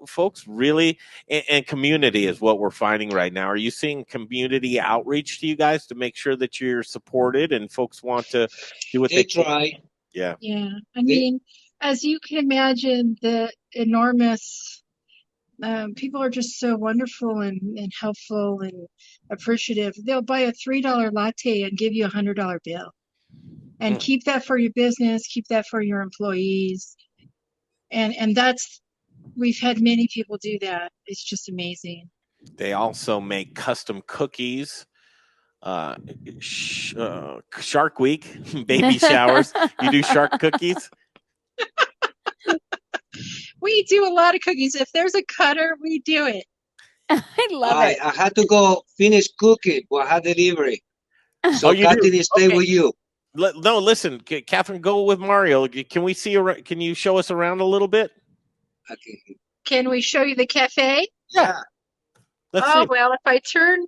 Folks really, and community is what we're finding right now. Are you seeing community outreach to you guys to make sure that you're supported and folks want to do what they try? Yeah. Yeah. I mean, as you can imagine, the enormous people are just so wonderful and helpful and appreciative. They'll buy a $3 latte and give you $100 bill, and keep that for your business, keep that for your employees. And we've had many people do that. It's just amazing. They also make custom cookies. Shark Week, baby showers. You do shark cookies? We do a lot of cookies. If there's a cutter, we do it. I love it. I had to go finish cooking for her delivery. So Katherine stay with you. No, listen, Katherine, go with Mario. Can we see? Can you show us around a little bit? Okay. Can we show you the cafe? Yeah. Let's see. Well, if I turn,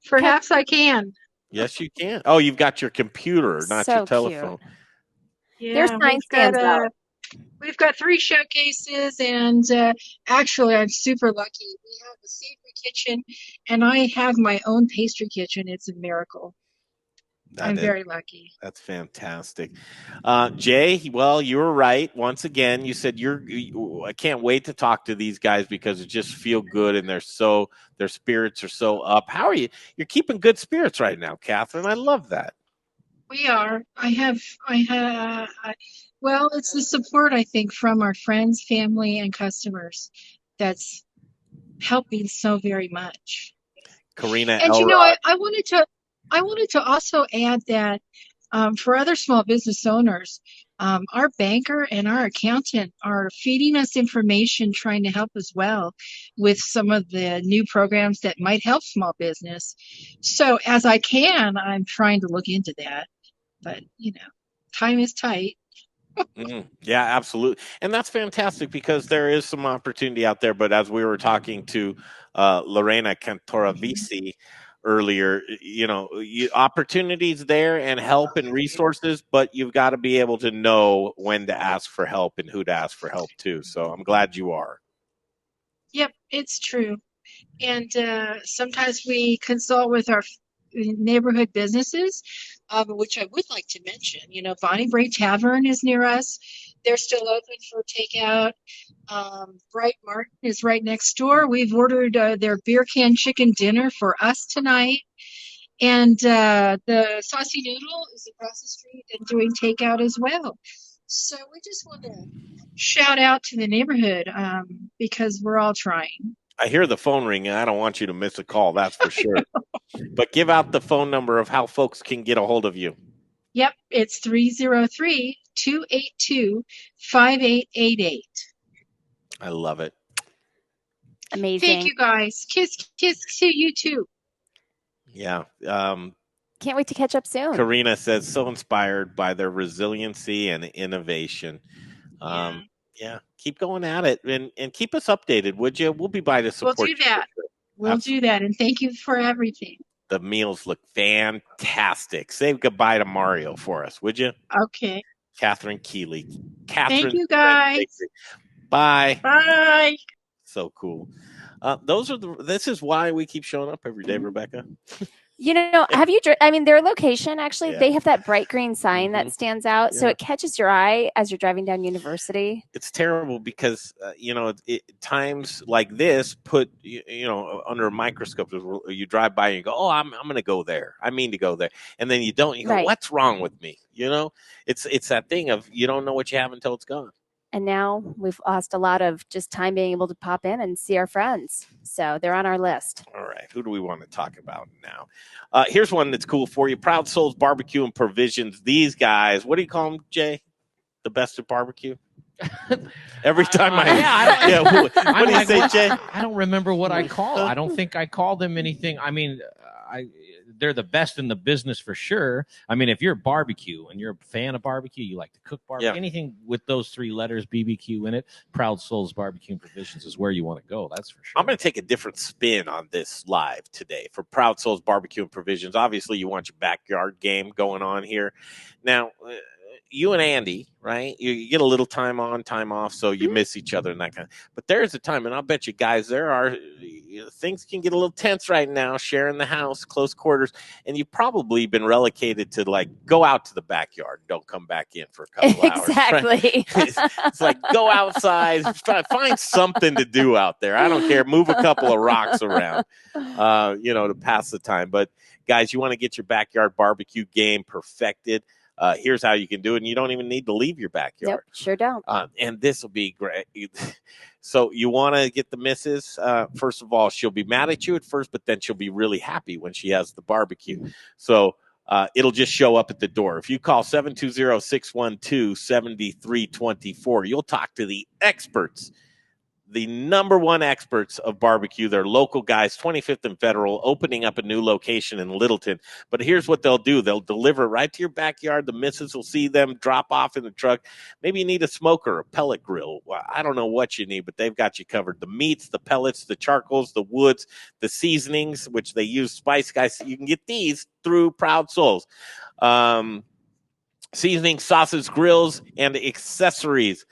perhaps I can. Yes, you can. Oh, you've got your computer, not So your telephone. cute. Yeah, There's sign stands out. We've got 3 showcases, and actually, I'm super lucky. We have a savory kitchen, and I have my own pastry kitchen. It's a miracle. I'm very lucky. That's fantastic. Jay, well, you were right. Once again, you said I can't wait to talk to these guys because it just feel good, and their spirits are so up. How are you? You're keeping good spirits right now, Katherine. I love that. We are. Well, it's the support, I think, from our friends, family, and customers that's helping so very much. Karina, and I wanted to also add that for other small business owners, our banker and our accountant are feeding us information, trying to help as well with some of the new programs that might help small business. So as I can, I'm trying to look into that. But, time is tight. Yeah, absolutely. And that's fantastic because there is some opportunity out there. But as we were talking to Lorena Cantarovici earlier, opportunities there and help and resources, but you've got to be able to know when to ask for help and who to ask for help too. So I'm glad you are. Yep, it's true. And sometimes we consult with our neighborhood businesses, which I would like to mention. Bonnie Bray Tavern is near us. They're still open for takeout. Bright Martin is right next door. We've ordered their beer can chicken dinner for us tonight. And the Saucy Noodle is across the street and doing takeout as well. So we just want to shout out to the neighborhood because we're all trying. I hear the phone ringing. I don't want you to miss a call, that's for sure. But give out the phone number of how folks can get a hold of you. Yep, it's 303-282-5888. I love it. Amazing. Thank you, guys. Kiss to you too. Yeah. Can't wait to catch up soon. Karina says, so inspired by their resiliency and innovation. Yeah, keep going at it and keep us updated, would you? We'll be by to support. We'll do that. We'll do that. And thank you for everything. The meals look fantastic. Say goodbye to Mario for us, would you? Okay. Katherine Keeley. Thank you, guys. Bye. Bye. So cool. This is why we keep showing up every day, Rebecca. Have you? Their location actually, they have that bright green sign that stands out, so it catches your eye as you're driving down University. It's terrible because times like this put under a microscope. You drive by and you go, "Oh, I'm going to go there. I mean to go there," and then you don't. You go, "What's wrong with me?" It's that thing of you don't know what you have until it's gone. And now we've lost a lot of just time being able to pop in and see our friends. So they're on our list. All right. Who do we want to talk about now? Here's one that's cool for you. Proud Souls Barbecue and Provisions. These guys, what do you call them, Jay? The best at barbecue? Every time what do you say, Jay? I don't remember what I call. I don't think I call them anything. I mean, they're the best in the business for sure. I mean, if you're barbecue and you're a fan of barbecue, you like to cook barbecue, anything with those 3 letters, BBQ in it, Proud Souls Barbecue and Provisions is where you want to go. That's for sure. I'm going to take a different spin on this live today for Proud Souls Barbecue and Provisions. Obviously, you want your backyard game going on here. Now, you and Andy, right? You get a little time on, time off, so you miss each other and that kind of. But there's a time, and I'll bet you guys, there are things can get a little tense right now, sharing the house, close quarters, and you've probably been relegated to like go out to the backyard, don't come back in for a couple hours. Exactly. Right? It's like go outside, find something to do out there. I don't care, move a couple of rocks around, to pass the time. But guys, you want to get your backyard barbecue game perfected. Here's how you can do it, and you don't even need to leave your backyard. Nope, sure don't. And this will be great. So you want to get the missus. First of all, she'll be mad at you at first, but then she'll be really happy when she has the barbecue. So it'll just show up at the door. If you call 720-612-7324, you'll talk to the experts, the number one experts of barbecue. They're local guys, 25th and Federal, opening up a new location in Littleton. But here's what they'll do. They'll deliver right to your backyard. The missus will see them, drop off in the truck. Maybe you need a smoker, a pellet grill. Well, I don't know what you need, but they've got you covered. The meats, the pellets, the charcoals, the woods, the seasonings, which they use Spice Guys. You can get these through Proud Souls. Seasoning, sauces, grills, and accessories.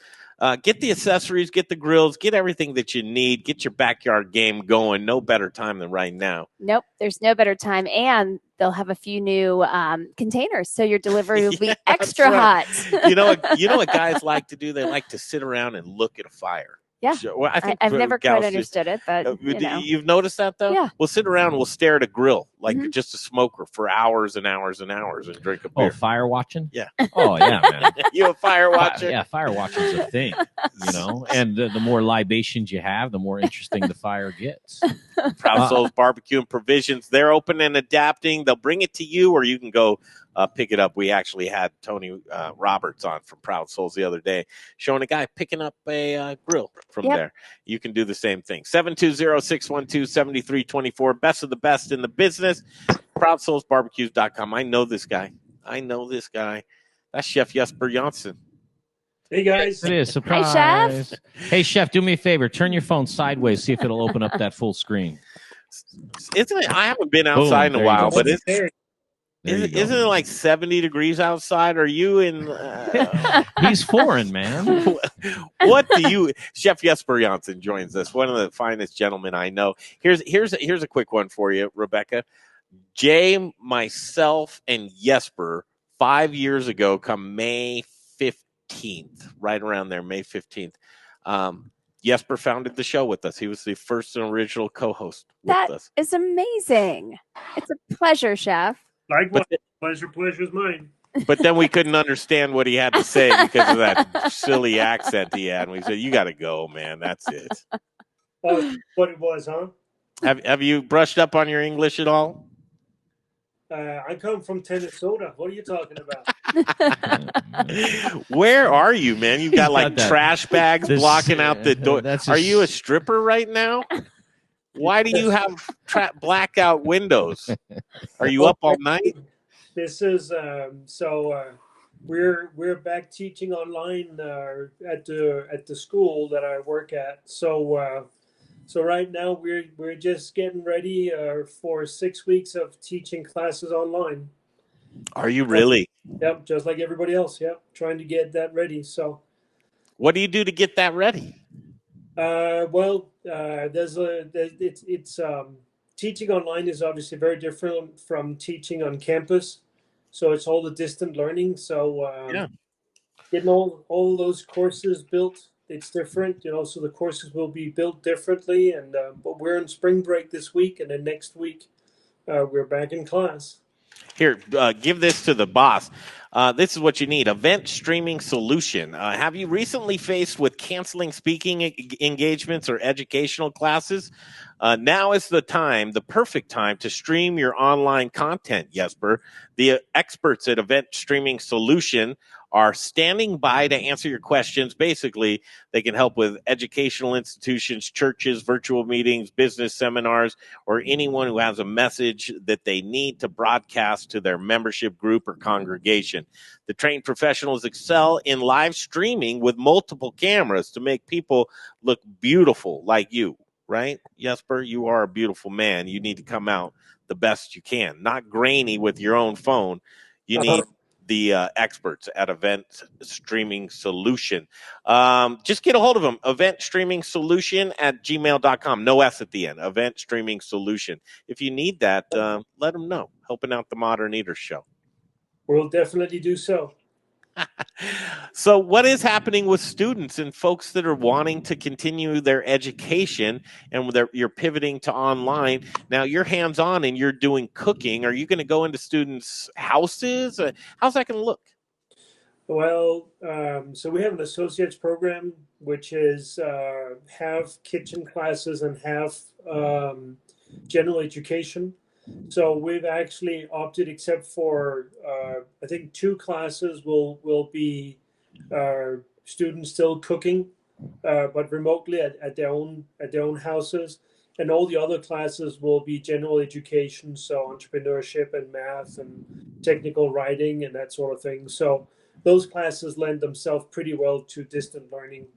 Get the accessories, get the grills, get everything that you need, get your backyard game going. No better time than right now. Nope, there's no better time. And they'll have a few new containers, so your delivery will be extra hot. You know what guys like to do? They like to sit around and look at a fire. Yeah, so, well, I think I've never quite understood it, but you've noticed that though. Yeah, we'll sit around, we'll stare at a grill like just a smoker for hours and hours and hours and drink a beer. Oh, fire watching? Yeah. Oh yeah, man. You a fire watcher? Yeah, fire watching is a thing. And the more libations you have, the more interesting the fire gets. Proud Souls Barbecue and Provisions. They're open and adapting. They'll bring it to you, or you can go pick it up. We actually had Tony Roberts on from Proud Souls the other day, showing a guy picking up a grill from there. You can do the same thing. 720-612-7324. Best of the best in the business. ProudSoulsBarbecues.com. I know this guy. That's Chef Jesper Janssen. Hey, guys. It is. Surprise. Hi, Chef. Hey, Chef, do me a favor. Turn your phone sideways. See if it'll open up that full screen. Isn't it? I haven't been outside in a while, but isn't it like 70 degrees outside? Are you in? He's foreign, man. What do you? Chef Jesper Janssen joins us, one of the finest gentlemen I know. Here's a quick one for you, Rebecca. Jay, myself, and Jesper 5 years ago, come May 15th, right around there, May 15th. Jesper founded the show with us. He was the first and original co-host with us. That is amazing. It's a pleasure, Chef. Likewise, pleasure's mine. But then we couldn't understand what he had to say because of that silly accent he had. And we said, "You got to go, man. That's it." Oh, what it was, huh? Have you brushed up on your English at all? I come from Tennessee. What are you talking about? Where are you, man? You got like trash bags blocking out the door. Are you a stripper right now? Why do you have blackout windows? Are you up all night? This is we're back teaching online at the school that I work at. So right now we're just getting ready for 6 weeks of teaching classes online. Are you really? Yep, just like everybody else. Yep, trying to get that ready. So, what do you do to get that ready? Teaching online is obviously very different from teaching on campus. So it's all the distant learning. So getting all those courses built, it's different, so the courses will be built differently. And but we're on spring break this week, and then next week we're back in class. Here, give this to the boss. This is what you need: event streaming solution. Have you recently faced with canceling speaking engagements or educational classes? Now is the time, the perfect time, to stream your online content, Jesper. The experts at Event Streaming Solution are standing by to answer your questions. Basically, they can help with educational institutions, churches, virtual meetings, business seminars, or anyone who has a message that they need to broadcast to their membership group or congregation. The trained professionals excel in live streaming with multiple cameras to make people look beautiful like you. Right, Jesper? You are a beautiful man. You need to come out the best you can, not grainy with your own phone. You need the experts at Event Streaming Solution. Just get a hold of them. Event Streaming Solution at gmail.com. No S at the end. Event Streaming Solution. If you need that, let them know. Helping out the Modern Eater Show. We'll definitely do so. So what is happening with students and folks that are wanting to continue their education and you're pivoting to online? Now you're hands-on and you're doing cooking. Are you going to go into students' houses? How's that going to look? Well, so we have an associate's program, which is half kitchen classes and half general education. So we've actually opted, except for I think 2 classes will be students still cooking, but remotely at their own houses, and all the other classes will be general education, so entrepreneurship and math and technical writing and that sort of thing. So those classes lend themselves pretty well to distant learning.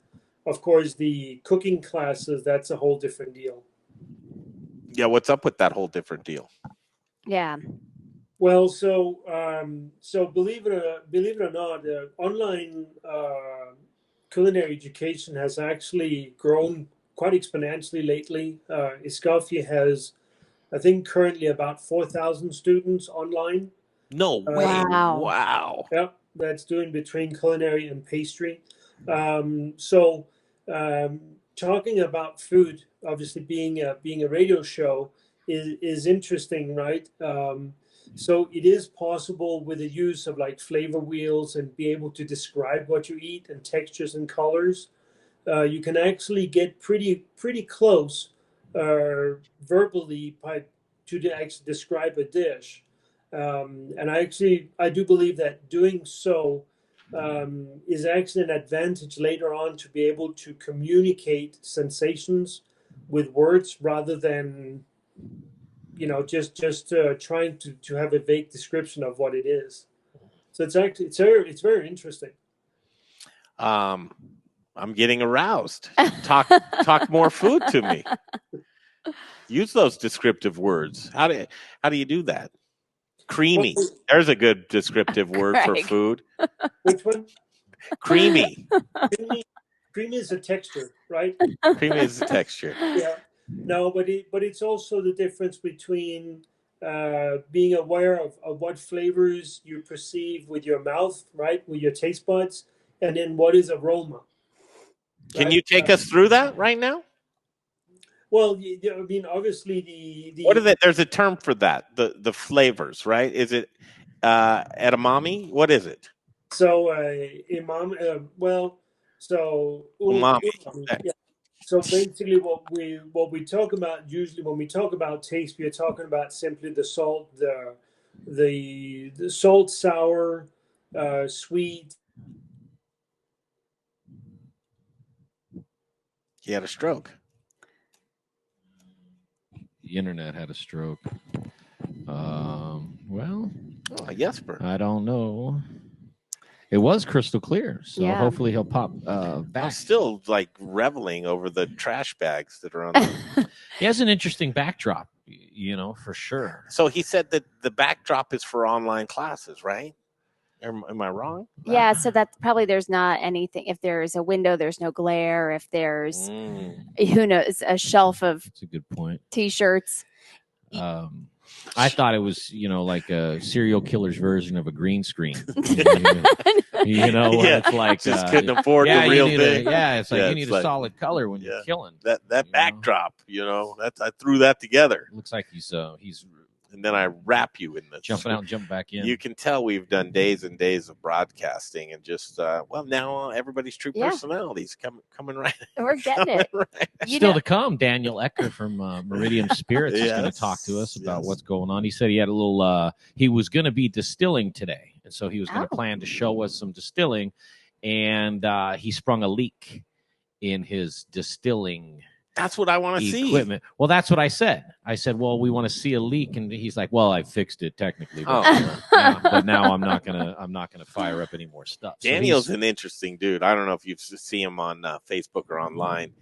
Of course, the cooking classes, that's a whole different deal. Yeah, what's up with that whole different deal? Yeah. Well, so believe it or not, online culinary education has actually grown quite exponentially lately. Escoffier has, I think, currently about 4,000 students online. No way! Wow. Yep, that's doing between culinary and pastry. Talking about food, obviously being a radio show, is interesting, right? So it is possible with the use of like flavor wheels and be able to describe what you eat and textures and colors. You can actually get pretty close verbally to actually describe a dish. And I do believe that doing so is actually an advantage later on to be able to communicate sensations with words rather than just trying to have a vague description of what it is. So it's very interesting. I'm getting aroused. Talk more food to me. Use those descriptive words. How do you do that? Creamy. There's a good descriptive word for food. Which one? Creamy. Creamy is a texture, right? Creamy is a texture. Yeah. No, but it's also the difference between being aware of what flavors you perceive with your mouth, right, with your taste buds, and then what is aroma. Can you take us through that right now? Well, I mean, obviously the what are they? There's a term for that. The flavors, right? Is it edamame? What is it? So umami. Yeah. So basically, what we talk about usually when we talk about taste, we are talking about simply the salt, the salt, sour, sweet. He had a stroke. The internet had a stroke. Jesper. I don't know. It was crystal clear, so hopefully he'll pop back. I'm still like reveling over the trash bags that are on there. He has an interesting backdrop, for sure. So he said that the backdrop is for online classes, right? Am I wrong? Yeah, so that probably there's not anything. If there's a window, there's no glare. If there's, who knows, a shelf of That's a good point. T-shirts. I thought it was, like a serial killer's version of a green screen. It's like just couldn't afford the real thing. It's like you need a solid color when you're killing. That backdrop. I threw that together. Looks like he's and then I wrap you in this. Jumping out and jump back in. You can tell we've done days and days of broadcasting, and just now everybody's true personalities coming right. We're getting it. Right. Still to come, Daniel Ekker from Meridiem Spirits is going to talk to us about what's going on. He said he had a little. He was going to be distilling today, and so he was going to plan to show us some distilling, and he sprung a leak in his distilling. That's what I want to see. Equipment. Well, that's what I said. I said, well, we want to see a leak, and he's like, well, I fixed it technically, but, but now I'm not gonna fire up any more stuff. Daniel's an interesting dude. I don't know if you see him on Facebook or online.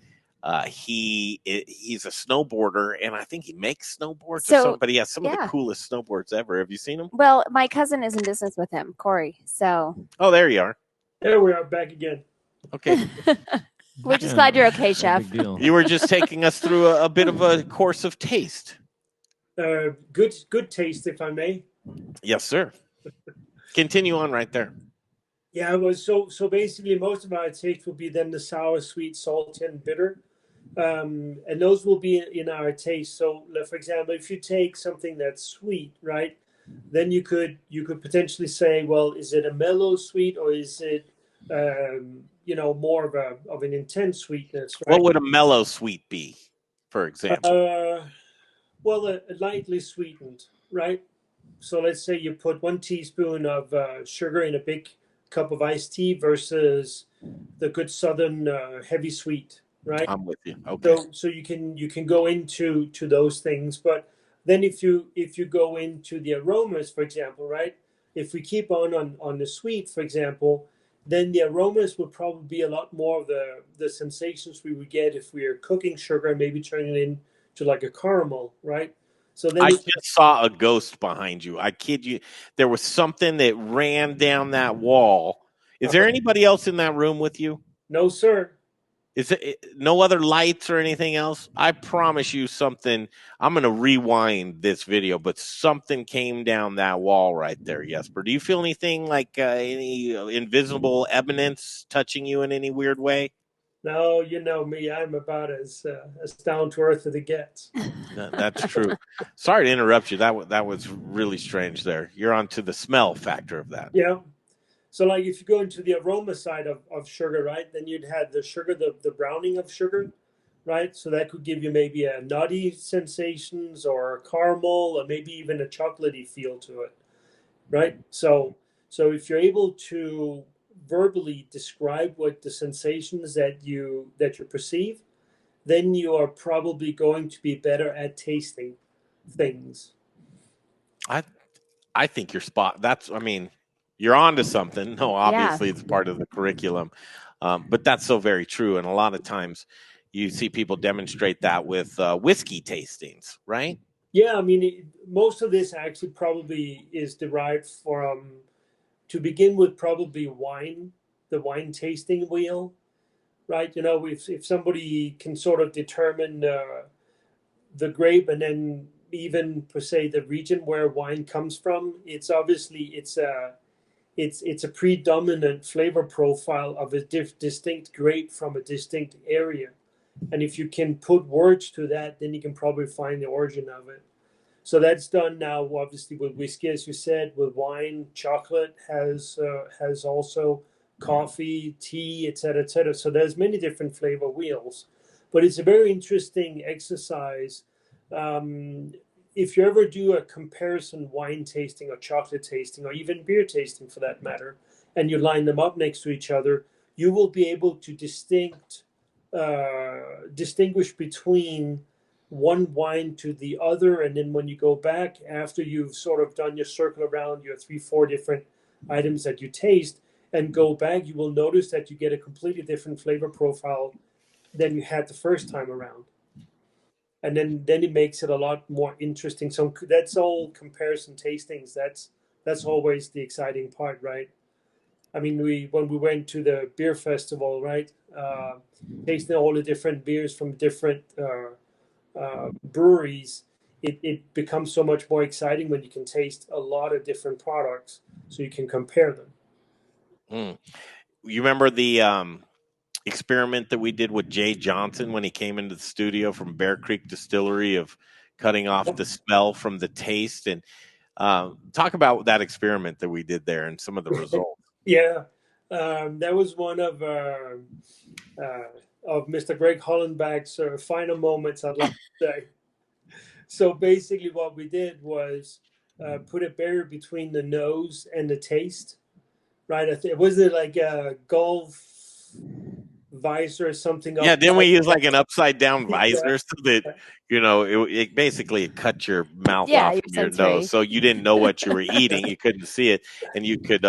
He's a snowboarder, and I think he makes snowboards or something, but he has some of the coolest snowboards ever. Have you seen him? Well, my cousin is in business with him, Corey. So. Oh, there you are. There we are, back again. Okay. We're just glad you're okay, Chef. You were just taking us through a bit of a course of taste. Good taste, if I may. Yes, sir. Continue on right there. Yeah, it was so basically most of our taste will be then the sour, sweet, salty, and bitter. And those will be in our taste. So, for example, if you take something that's sweet, right, then you could potentially say, well, is it a mellow sweet or is it more of an intense sweetness? Right? What would a mellow sweet be, for example? Well, a lightly sweetened, right? So let's say you put 1 teaspoon of sugar in a big cup of iced tea versus the good Southern heavy sweet, right? I'm with you. Okay. So you can go into those things, but then if you go into the aromas, for example, right? If we keep on the sweet, for example, then the aromas would probably be a lot more of the sensations we would get if we are cooking sugar and maybe turning it into like a caramel, right? So then I just saw a ghost behind you. I kid you. There was something that ran down that wall. Is there anybody else in that room with you? No, sir. Is it no other lights or anything else? I promise you something. I'm going to rewind this video, but something came down that wall right there, Jesper. Do you feel anything like any invisible eminence touching you in any weird way? No, you know me. I'm about as down to earth as it gets. That's true. Sorry to interrupt you. That was really strange there. You're on to the smell factor of that. Yeah. So like if you go into the aroma side of sugar, right, then you'd have the sugar, the browning of sugar, right? So that could give you maybe a nutty sensations or a caramel or maybe even a chocolatey feel to it, right? So if you're able to verbally describe what the sensations that you perceive, then you are probably going to be better at tasting things. I think you're you're onto something. No, obviously it's part of the curriculum, but that's so very true. And a lot of times you see people demonstrate that with whiskey tastings, right? Yeah, I mean, most of this actually probably is derived from, to begin with, probably wine, the wine tasting wheel, right? You know, if somebody can sort of determine the grape and then even per se the region where wine comes from, it's obviously it's a predominant flavor profile of a distinct grape from a distinct area. And if you can put words to that, then you can probably find the origin of it. So that's done now, obviously, with whiskey, as you said, with wine. Chocolate has also coffee, tea, et cetera, et cetera. So there's many different flavor wheels. But it's a very interesting exercise. If you ever do a comparison wine tasting or chocolate tasting or even beer tasting for that matter, and you line them up next to each other, you will be able to distinguish between one wine to the other. And then when you go back after you've sort of done your circle around your 3-4 different items that you taste and go back, you will notice that you get a completely different flavor profile than you had the first time around. And then it makes it a lot more interesting. So that's all comparison tastings. That's always the exciting part, right? I mean, when we went to the beer festival, right, tasting all the different beers from different breweries, it becomes so much more exciting when you can taste a lot of different products, so you can compare them. You remember the experiment that we did with Jay Johnson when he came into the studio from Bear Creek Distillery of cutting off the smell from the taste. And talk about that experiment that we did there and some of the results. Yeah, that was one of Mr. Greg Hollenbach's final moments, I'd like to say. So basically what we did was put a barrier between the nose and the taste, right? Was it like a golf visor or something? Yeah, didn't we use like an upside down visor so that, it basically cut your mouth off from your nose, so you didn't know what you were eating, you couldn't see it, and you could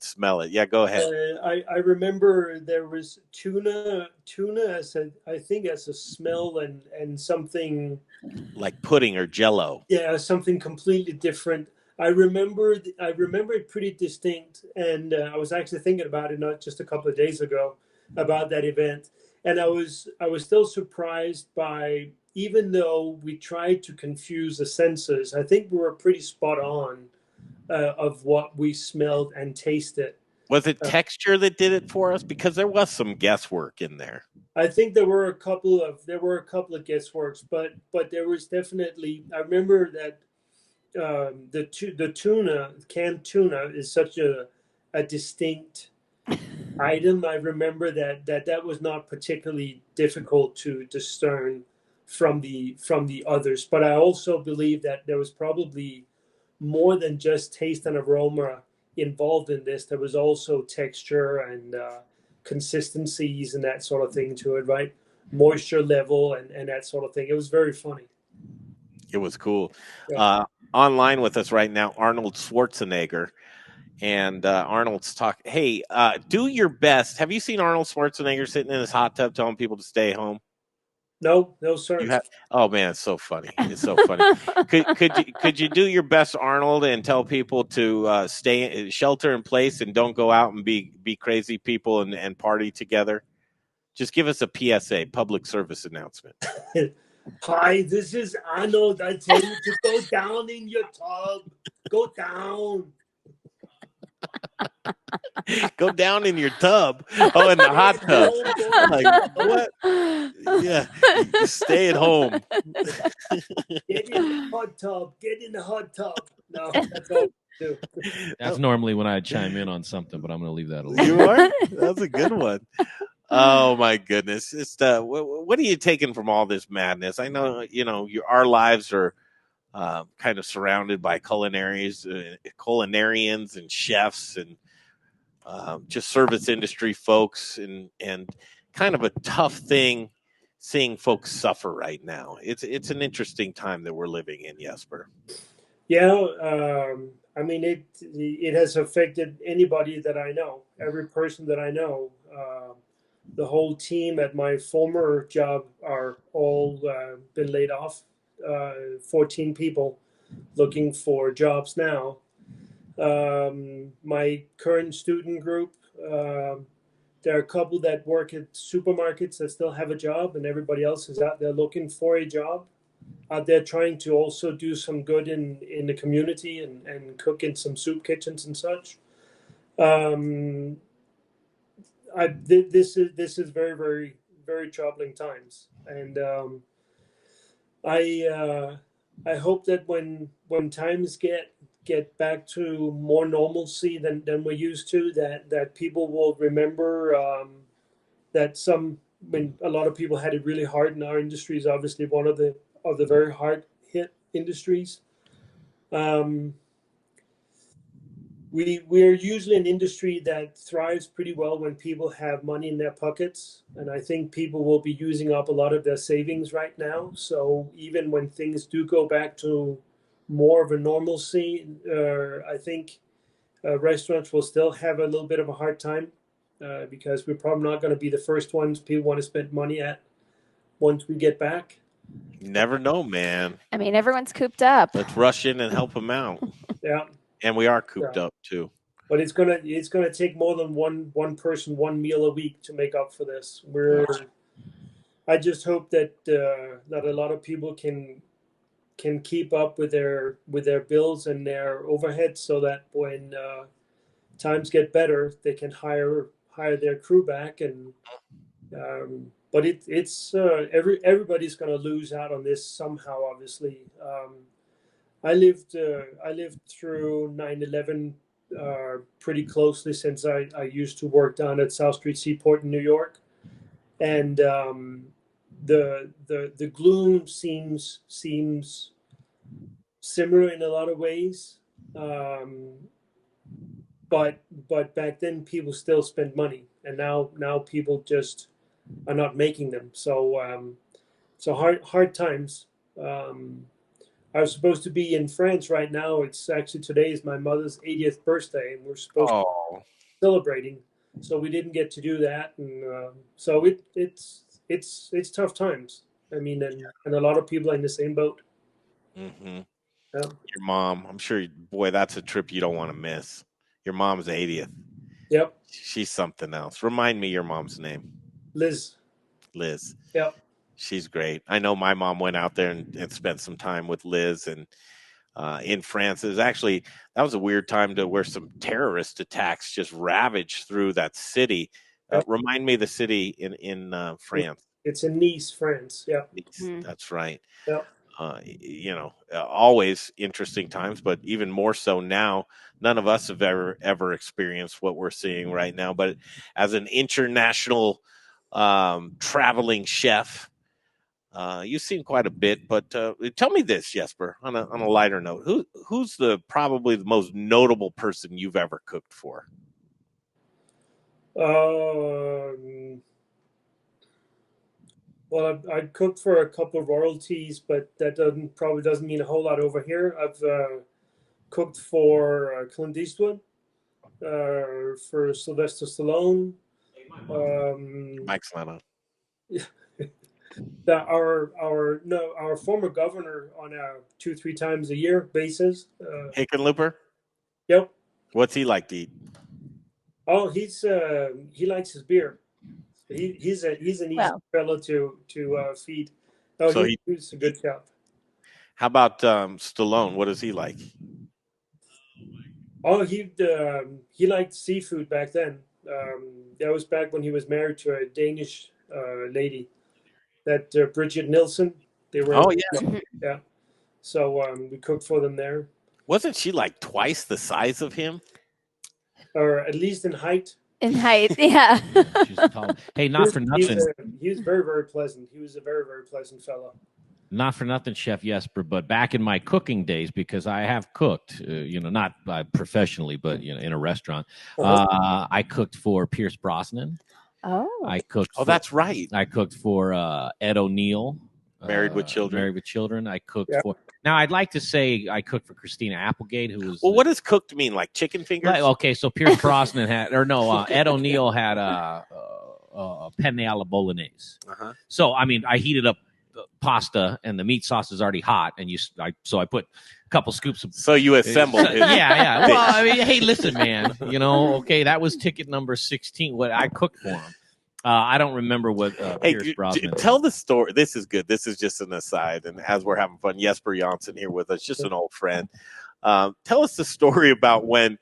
smell it. Yeah, go ahead. I remember there was tuna as a smell and something like pudding or jello. Yeah, something completely different. I remember it pretty distinct, and I was actually thinking about it not just a couple of days ago about that event, and I was still surprised by, even though we tried to confuse the senses, I think we were pretty spot on of what we smelled and tasted. Was it texture that did it for us? Because there was some guesswork in there. I think there were a couple of guessworks, but there was definitely. I remember that the tuna, canned tuna, is such a distinct item. I remember that was not particularly difficult to discern from the others. But I also believe that there was probably more than just taste and aroma involved in this. There was also texture and consistencies and that sort of thing to it, right? Moisture level and that sort of thing. It was very funny. It was cool. Yeah. Online with us right now, Arnold Schwarzenegger. And Arnold's talking. Hey, do your best. Have you seen Arnold Schwarzenegger sitting in his hot tub telling people to stay home? No, sir. Oh man, it's so funny. It's so funny. Could you do your best, Arnold, and tell people to shelter in place and don't go out and be crazy people and party together? Just give us a PSA, public service announcement. Hi, this is Arnold. I tell you to go down in your tub. Go down. Go down in your tub. Oh, in the hot tub. Like, what? Yeah. Stay at home. Get in the hot tub. Get in the hot tub. No, that's all. That's normally when I chime in on something, but I'm going to leave that alone. You are? That's a good one. Oh my goodness! It's what are you taking from all this madness? I know our lives are kind of surrounded by culinarians and chefs and just service industry folks, and kind of a tough thing seeing folks suffer right now. It's an interesting time that we're living in, Jesper. Yeah, I mean it has affected anybody that I know, every person that I know. The whole team at my former job are all been laid off. 14 people looking for jobs now. My current student group, there are a couple that work at supermarkets that still have a job, and everybody else is out there looking for a job. Out there trying to also do some good in the community and cook in some soup kitchens and such. This is very, very, very troubling times, and I hope that when times get back to more normalcy than we're used to, that people will remember that when a lot of people had it really hard in our industry, is obviously one of the very hard hit industries. We're usually an industry that thrives pretty well when people have money in their pockets, and I think people will be using up a lot of their savings right now. So even when things do go back to more of a normalcy, I think restaurants will still have a little bit of a hard time because we're probably not going to be the first ones people want to spend money at once we get back. You never know, man. I mean, everyone's cooped up. Let's rush in and help them out. Yeah. And we are cooped up too. But it's gonna take more than one person, one meal a week to make up for this. I just hope that a lot of people can keep up with their bills and their overheads, so that when times get better, they can hire their crew back and but it's everybody's going to lose out on this somehow. Obviously, I lived through 9/11 pretty closely since I used to work down at South Street Seaport in New York, and the gloom seems similar in a lot of ways. But back then people still spent money, and now people just are not making them. So hard times. I was supposed to be in France right now. It's actually today is my mother's 80th birthday, and we're supposed to be celebrating. So we didn't get to do that, and so it's tough times. I mean, and a lot of people are in the same boat. Mm-hmm. Yeah. Your mom, I'm sure, boy, that's a trip you don't want to miss. Your mom's 80th. Yep. She's something else. Remind me your mom's name. Liz. Yep. She's great. I know my mom went out there and spent some time with Liz and in France. That was a weird time where some terrorist attacks just ravaged through that city. Remind me of the city in France. It's in Nice, France. Yeah. Nice. That's right. Yeah. Always interesting times, but even more so now. None of us have ever experienced what we're seeing right now. But as an international traveling chef, you've seen quite a bit. But tell me this, Jesper, on a lighter note, who's probably the most notable person you've ever cooked for? Well, I've cooked for a couple of royalties, but that probably doesn't mean a whole lot over here. I've cooked for Clint Eastwood, for Sylvester Stallone, Mike Slano. Our former governor on a 2-3 times a year basis. Hickenlooper? Yep. What's he like to eat? Oh, he likes his beer. He's an easy fellow to feed. Oh, so he's a good chef. How about Stallone? What is he like? Oh, he liked seafood back then. That was back when he was married to a Danish lady, that Bridget Nielsen. They were. Oh yeah, yeah. So we cooked for them there. Wasn't she like twice the size of him? Or at least in height. In height, yeah. She's tall. Hey, not for nothing. He was very, very pleasant. He was a very, very pleasant fellow. Not for nothing, Chef Jesper, but back in my cooking days, because I have cooked, not professionally, but in a restaurant. I cooked for Pierce Brosnan. Oh, I cooked. That's right. I cooked for Ed O'Neill. Married with Children. I cooked for. Now, I'd like to say I cooked for Christina Applegate, who was. Well, what does cooked mean? Like chicken fingers? Okay, so Pierce Brosnan Ed O'Neill had a penne alla bolognese. Uh-huh. So, I mean, I heated up pasta, and the meat sauce is already hot, and so I put a couple scoops of. So you assembled it. Yeah. Well, I mean, hey, listen, man. Okay, that was ticket number 16. What I cooked for him. I don't remember what Pierce Brosnan. Tell the story. This is good. This is just an aside, and as we're having fun, Jesper Janssen here with us, just an old friend. Tell us the story about when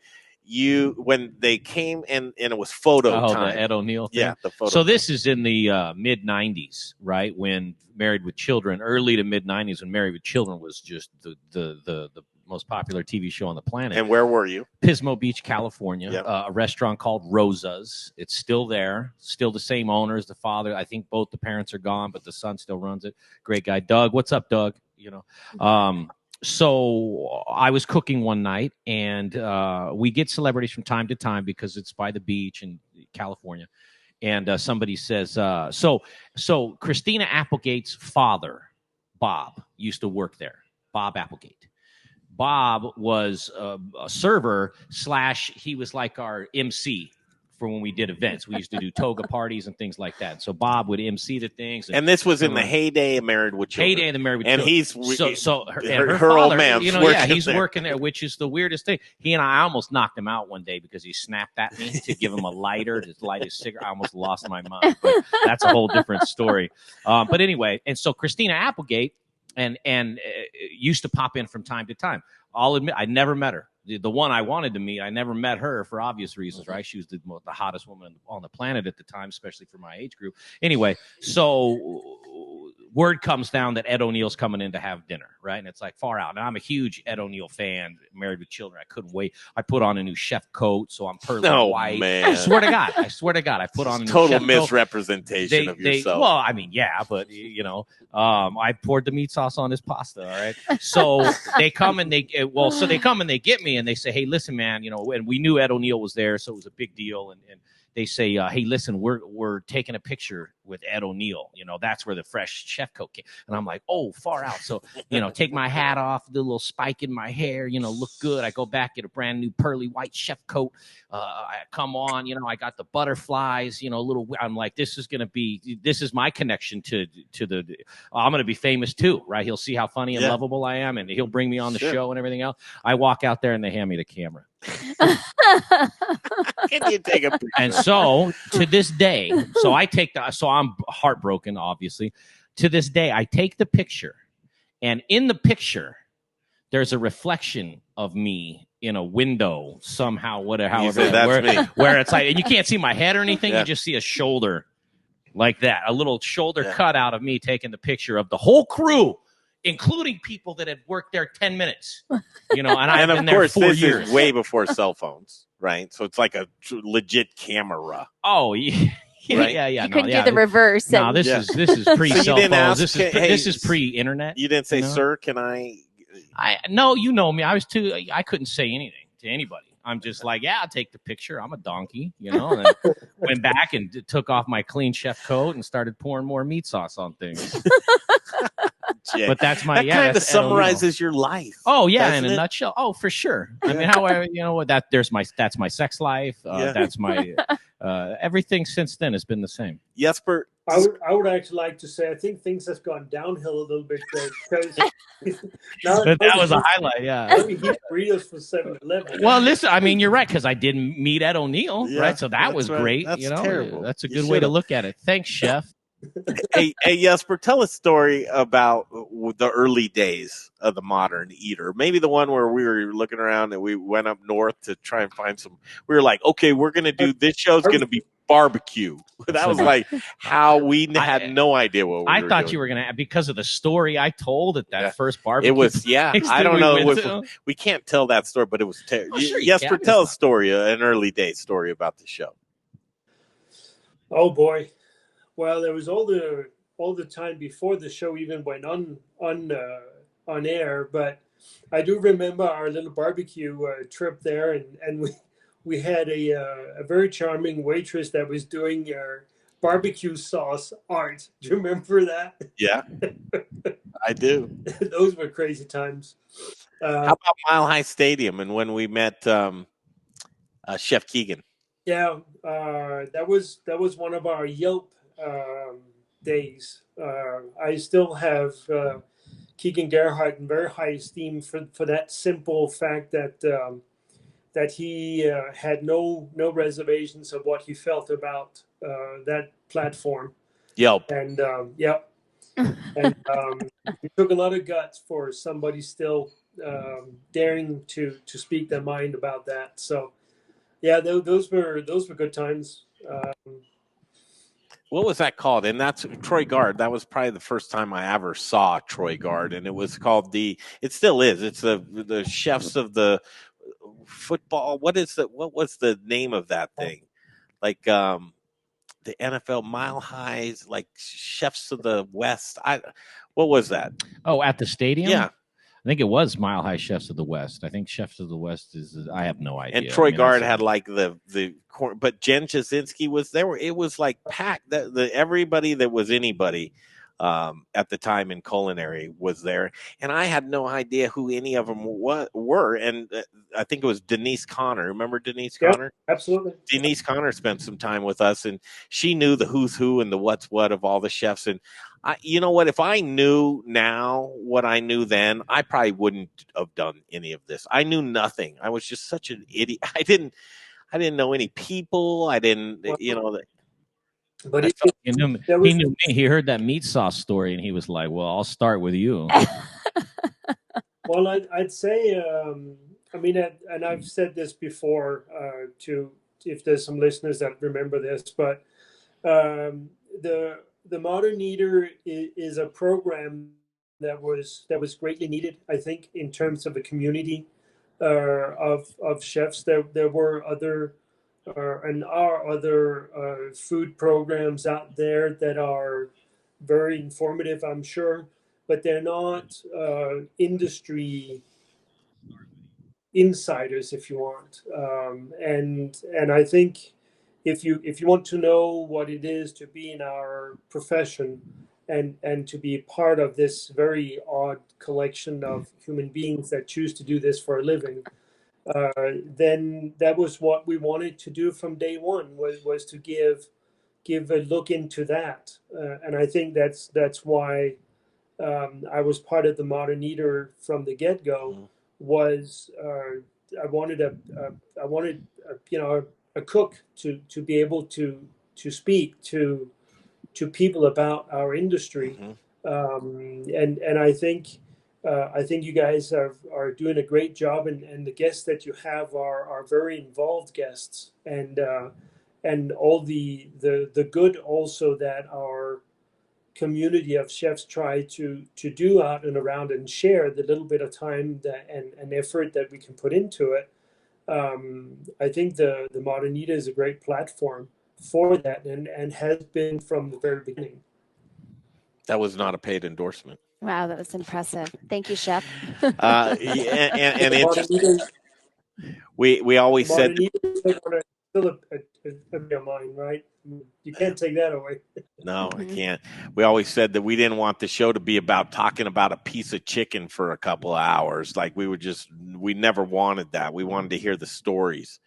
they came and it was photo time. The Ed O'Neill thing? Yeah, the photo. So this is in the mid 90s, right? When Married with Children, early to mid 90s, when Married with Children was just the most popular TV show on the planet. And where were you? Pismo Beach, California. Yep. A restaurant called Rosa's. It's still there. Still the same owners. The father, I think both the parents are gone, but the son still runs it. Great guy, Doug. What's up, Doug? So I was cooking one night, and we get celebrities from time to time because it's by the beach in California. And somebody says, so Christina Applegate's father, Bob, used to work there. Bob Applegate. Bob was a server / he was like our MC for when we did events. We used to do toga parties and things like that. So Bob would MC the things. And this was in the heyday of Married with Children. Heyday of the Married with Children. And he's her father, old man. He's working there, which is the weirdest thing. He and I almost knocked him out one day because he snapped at me to give him a lighter to light his cigarette. I almost lost my mind. But that's a whole different story. But anyway, and so Christina Applegate and used to pop in from time to time. I'll admit, I never met her. The one I wanted to meet, I never met her for obvious reasons, right? She was the hottest woman on the planet at the time, especially for my age group. Anyway, so word comes down that Ed O'Neill's coming in to have dinner, right? And it's like far out. And I'm a huge Ed O'Neill fan, married with children. I couldn't wait. I put on a new chef coat, so I'm pearly white. Man. I swear to God, I put on a new total chef misrepresentation coat. of yourself. Well, I mean, yeah, but I poured the meat sauce on his pasta. All right. So they come and they get me and they say, hey, listen, man, and we knew Ed O'Neill was there, so it was a big deal. And they say, hey, listen, we're taking a picture with Ed O'Neill. That's where the fresh chef coat came. And I'm like, oh, far out. So, take my hat off, do a little spike in my hair, look good. I go back, get a brand new pearly white chef coat. I come on, I got the butterflies, I'm like, this is my connection to I'm going to be famous too, right? He'll see how funny and lovable I am, and he'll bring me on the show and everything else. I walk out there and they hand me the camera. Can you take a picture? And so to this day, I'm heartbroken, obviously. To this day, I take the picture, and in the picture, there's a reflection of me in a window somehow, where it's like, and you can't see my head or anything. You just see a shoulder like that, a little shoulder cut out of me taking the picture of the whole crew, including people that had worked there 10 minutes, and I've been there 4 years. Is way before cell phones, right? So it's like a legit camera. Oh, yeah. Right? Yeah. You couldn't do the reverse. No, this is pre-cell phones. This is pre-internet. You didn't say, sir, can I? No, you know me. I couldn't say anything to anybody. I'm just like, yeah, I'll take the picture. I'm a donkey, and then went back and took off my clean chef coat and started pouring more meat sauce on things. But that's my kind of summarizes your life. Oh yeah, in a nutshell. Oh, for sure. I mean, however, that's my sex life. That's my everything since then has been the same. Jesper, I would actually like to say I think things have gone downhill a little bit because that was a highlight. Yeah, let me eat burritos for 7-Eleven. Well, listen, I mean, you're right because I didn't meet Ed O'Neill, right? So that was great. That's terrible. That's a good way to look at it. Thanks, chef. Hey, Jesper, tell a story about the early days of the Modern Eater. Maybe the one where we were looking around and we went up north to try and find some. We were like, okay, we're going to do this show's going to be barbecue. That was like how we had no idea what we were doing. I thought you were going to, because of the story I told at that first barbecue. It was, I don't know. We can't tell that story, but it was terrible. Jesper, tell a story, an early day story about the show. Oh, boy. Well, there was all the time before the show even went on air, but I do remember our little barbecue trip there, and we had a very charming waitress that was doing barbecue sauce art. Do you remember that? Yeah, I do. Those were crazy times. How about Mile High Stadium and when we met Chef Keegan? Yeah, that was one of our Yelp days. I still have Keegan Gerhardt in very high esteem for that simple fact that he had no reservations of what he felt about that platform. Yelp. And and it took a lot of guts for somebody still daring to speak their mind about that. So yeah, those were good times. What was that called? And that's Troy Guard. That was probably the first time I ever saw Troy Guard, and it was called it still is. It's the chefs of the football. What was the name of that thing? Like the NFL Mile Highs, like chefs of the West. What was that? Oh, at the stadium? Yeah. I think it was Mile High Chefs of the West. I think Chefs of the West is I have no idea. And Troy Guard had like the but Jen Jasinski was there. It was like packed. Everybody that was anybody at the time in Culinary was there, and I had no idea who any of them were. And I think it was Denise Connor. Remember Denise Connor? Absolutely. Denise Connor spent some time with us, and she knew the who's who and the what's what of all the chefs. And you know what? If I knew now what I knew then, I probably wouldn't have done any of this. I knew nothing. I was just such an idiot. I didn't know any people. I didn't, But he knew me. He heard that meat sauce story, and he was like, "Well, I'll start with you." Well, I'd say, I mean, and I've said this before to if there's some listeners that remember this, but the Modern Eater is a program that was greatly needed, I think, in terms of a community of chefs. There were other and are other food programs out there that are very informative, I'm sure, but they're not industry insiders, if you want. And I think if you want to know what it is to be in our profession and to be part of this very odd collection of human beings that choose to do this for a living, then that was what we wanted to do from day one, was to give a look into that. And I think that's why I was part of the Modern Eater from the get-go. Was I wanted a cook to be able to speak to people about our industry. And I think you guys are doing a great job, and the guests that you have are very involved guests, and all the good also that our community of chefs try to do out and around and share the little bit of time and effort that we can put into it. I think the Modern Eater is a great platform for that, and has been from the very beginning. That was not a paid endorsement. Wow, that was impressive. Thank you, Chef. And interesting. We always said still a mine, right? You can't take that away. No, I can't. We always said that we didn't want the show to be about talking about a piece of chicken for a couple of hours. Like we never wanted that. We wanted to hear the stories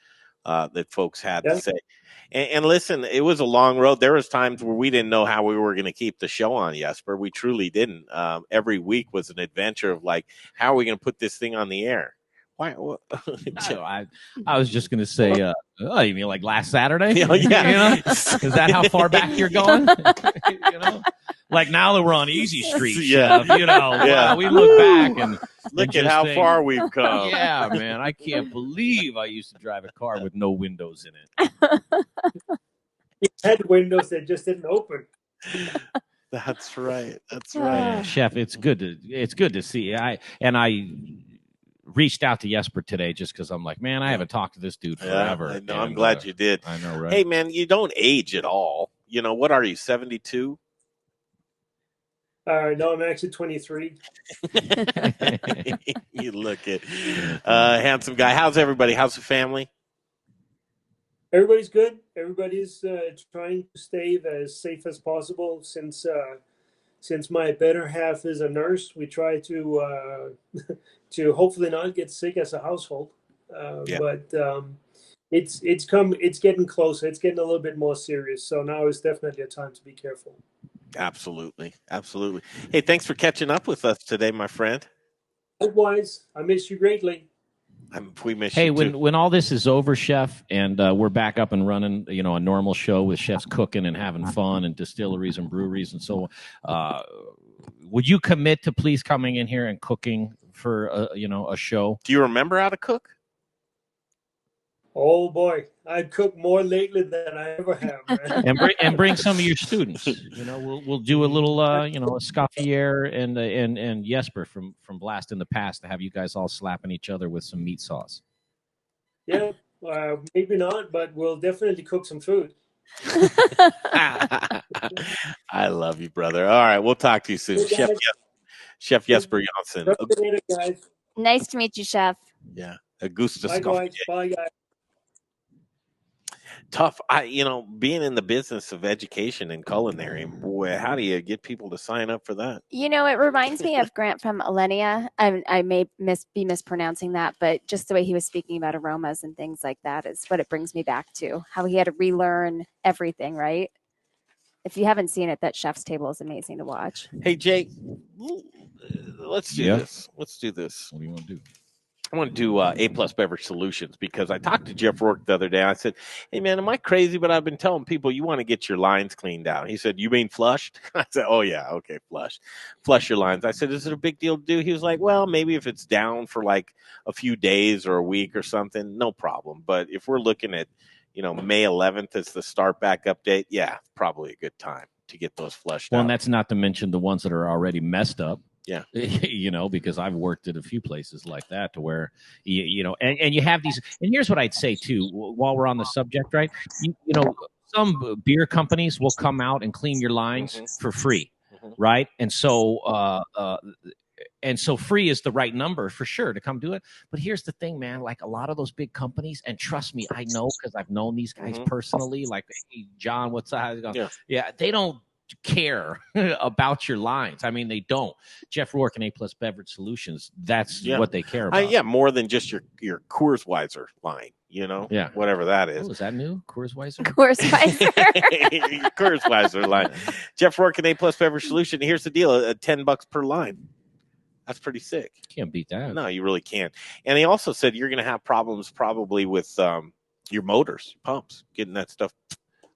that folks had to say. And listen, it was a long road. There was times where we didn't know how we were going to keep the show on, Jesper. We truly didn't. Every week was an adventure of like, how are we going to put this thing on the air? Why? I was just going to say, you mean like last Saturday? Yeah. You know? Is that how far back you're going? You know? Like now that we're on Easy Street, Chef, wow, we look back and look at how far we've come. Yeah, man, I can't believe I used to drive a car with no windows in it. It had windows that just didn't open. That's right. That's right, Chef. It's good to see. I reached out to Jesper today just because I'm like, man, I haven't talked to this dude forever. I know. I'm glad you did. I know, right? Hey, man, you don't age at all. You know, what are you, 72? No, I'm actually 23. You look at handsome guy. How's everybody? How's the family? Everybody's good. Everybody's trying to stay as safe as possible. Since my better half is a nurse, we try to to hopefully not get sick as a household. But it's getting closer. It's getting a little bit more serious. So now is definitely a time to be careful. Absolutely. Hey, thanks for catching up with us today, my friend. Likewise, I miss you greatly. We miss you too. When all this is over, Chef, and we're back up and running, a normal show with chefs cooking and having fun and distilleries and breweries and so on, would you commit to please coming in here and cooking for a show? Do you remember how to cook? Oh boy, I've cooked more lately than I ever have. Man. and bring some of your students. We'll do a little a Scoffier and Jesper from Blast in the Past to have you guys all slapping each other with some meat sauce. Yeah, maybe not, but we'll definitely cook some food. I love you, brother. All right, we'll talk to you soon, Chef Jesper Janssen. Guys. Nice to meet you, Chef. Yeah, Augusta Scoffier. Bye, guys. Tough. Being in the business of education and culinary, boy, how do you get people to sign up for that? It reminds me of Grant from Alenia. I may be mispronouncing that, but just the way he was speaking about aromas and things like that is what it brings me back to, how he had to relearn everything, right? If you haven't seen it, that Chef's Table is amazing to watch. Hey, Jake, let's do this. Let's do this. What do you want to do? I want to do A+ Beverage Solutions because I talked to Jeff Rourke the other day. I said, hey, man, am I crazy? But I've been telling people you want to get your lines cleaned out. He said, you mean flushed? I said, oh, yeah. Okay, flush your lines. I said, is it a big deal to do? He was like, well, maybe if it's down for like a few days or a week or something, no problem. But if we're looking at, May 11th as the start back update, yeah, probably a good time to get those flushed out. Well, and that's not to mention the ones that are already messed up. Yeah. Because I've worked at a few places like that to where, and you have these, and here's what I'd say too, while we're on the subject, right? Some beer companies will come out and clean your lines for free, right? And so free is the right number for sure to come do it. But here's the thing, man, like a lot of those big companies, and trust me, I know, because I've known these guys personally, like, hey, John, what's that? Yeah, they don't care about your lines. I mean, they don't. Jeff Rourke and A+ Beverage Solutions, that's what they care about. More than just your Coors Weiser line, whatever that is. Oh, is that new? Coors Weiser? Coors Weiser. Your Coors Weiser line. Jeff Rourke and A+ Beverage Solution. Here's the deal, $10 per line. That's pretty sick. Can't beat that. No, you really can't. And he also said you're going to have problems probably with your motors, pumps, getting that stuff.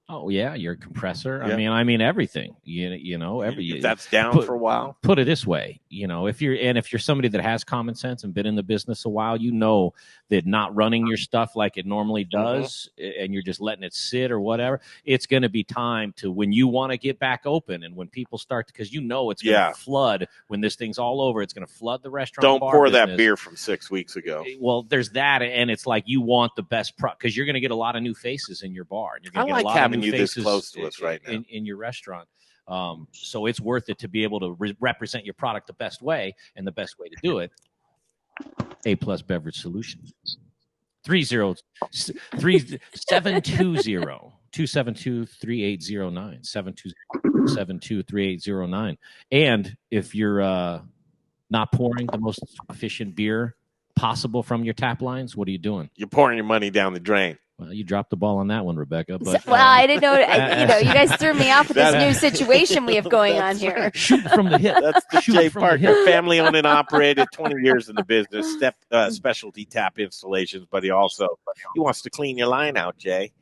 Oh yeah, your compressor. Yeah. I mean everything. If that's down for a while. Put it this way, if you're somebody that has common sense and been in the business a while, that not running your stuff like it normally does, and you're just letting it sit or whatever, it's going to be time to when you want to get back open and when people start, because it's going to flood when this thing's all over. It's going to flood the restaurant. Don't bar pour business. that beer from 6 weeks ago. Well, there's that, and it's like you want the best because you're going to get a lot of new faces in your bar. And you're going to get a lot of new faces this close to us right now in your restaurant. So it's worth it to be able to represent your product the best way, and the best way to do it, A+ Beverage Solutions. 720-272-3809 720-272-3809. And if you're not pouring the most efficient beer possible from your tap lines, what are you doing? You're pouring your money down the drain. Well, you dropped the ball on that one, Rebecca. But I didn't know. You guys threw me off with this new situation we have going on here. Shoot from the hip. That's the Jay Parker, family owned and operated, 20 years in the business, specialty tap installations. But he wants to clean your line out, Jay.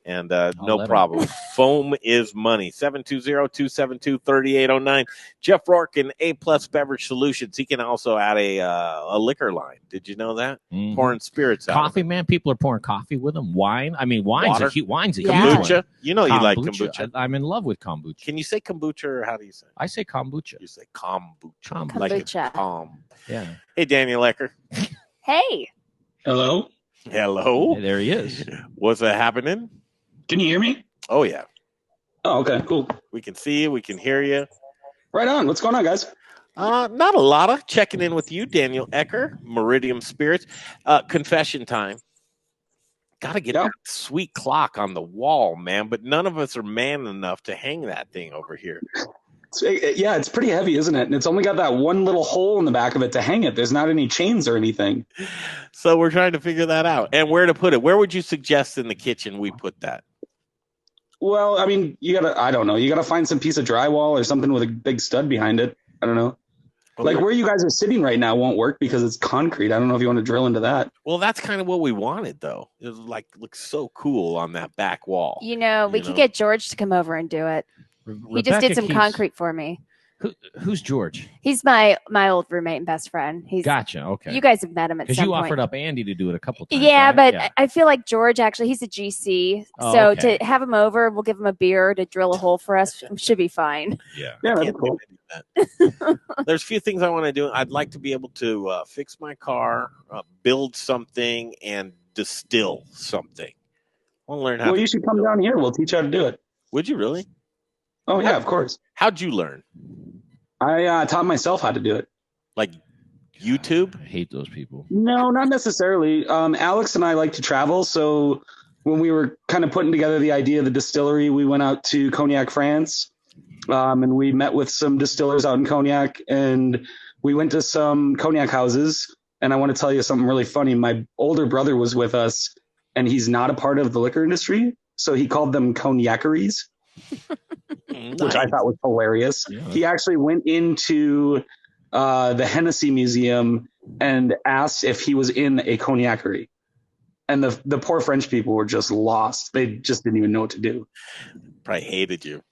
And no problem. Foam is money. 720-272-3809. Jeff Rourke and A+ Beverage Solutions. He can also add a liquor line. Did you know that? Mm-hmm. Pouring spirits out. Coffee, man. People are pouring coffee with them. Wine. I mean, wine's a huge one. Kombucha. You like kombucha. I'm in love with kombucha. Can you say kombucha or how do you say it? I say kombucha. You say kombucha. Kombucha. Like it's calm. Yeah. Hey, Daniel Ekker. Hey. Hello. Hey, there he is. What's happening? Can you hear me? Oh, yeah. Oh, okay, cool. We can see you. We can hear you. Right on. What's going on, guys? Not a lot of checking in with you, Daniel Ekker, Meridiem Spirits. Confession time. Got to get that sweet clock on the wall, man, but none of us are man enough to hang that thing over here. It's pretty heavy, isn't it? And it's only got that one little hole in the back of it to hang it. There's not any chains or anything. So we're trying to figure that out. And where to put it. Where would you suggest in the kitchen we put that? Well, I mean, you gotta find some piece of drywall or something with a big stud behind it. I don't know. Okay. Like where you guys are sitting right now won't work because it's concrete. I don't know if you want to drill into that. Well, that's kind of what we wanted, though. It was looks so cool on that back wall. We could get George to come over and do it. He just did some concrete for me. Who's George? He's my old roommate and best friend. Gotcha. Okay. You guys have met him at some point. Because you offered up Andy to do it a couple times. Yeah, right? but I feel like George he's a GC. So to have him over, we'll give him a beer to drill a hole for us. Should be fine. Yeah, that's cool. There's a few things I want to do. I'd like to be able to fix my car, build something, and distill something. I want to learn how. Well, you should come down here. We'll teach you how to do it. Would you really? Oh, yeah, of course. How'd you learn? I taught myself how to do it. Like YouTube? I hate those people. No, not necessarily. Alex and I like to travel. So when we were kind of putting together the idea of the distillery, we went out to Cognac, France. And we met with some distillers out in Cognac. And we went to some Cognac houses. And I want to tell you something really funny. My older brother was with us, and he's not a part of the liquor industry. So he called them cognaceries. Nice. Which I thought was hilarious. Yeah. He actually went into the Hennessy Museum and asked if he was in a cognacery. And the poor French people were just lost. They just didn't even know what to do. Probably hated you.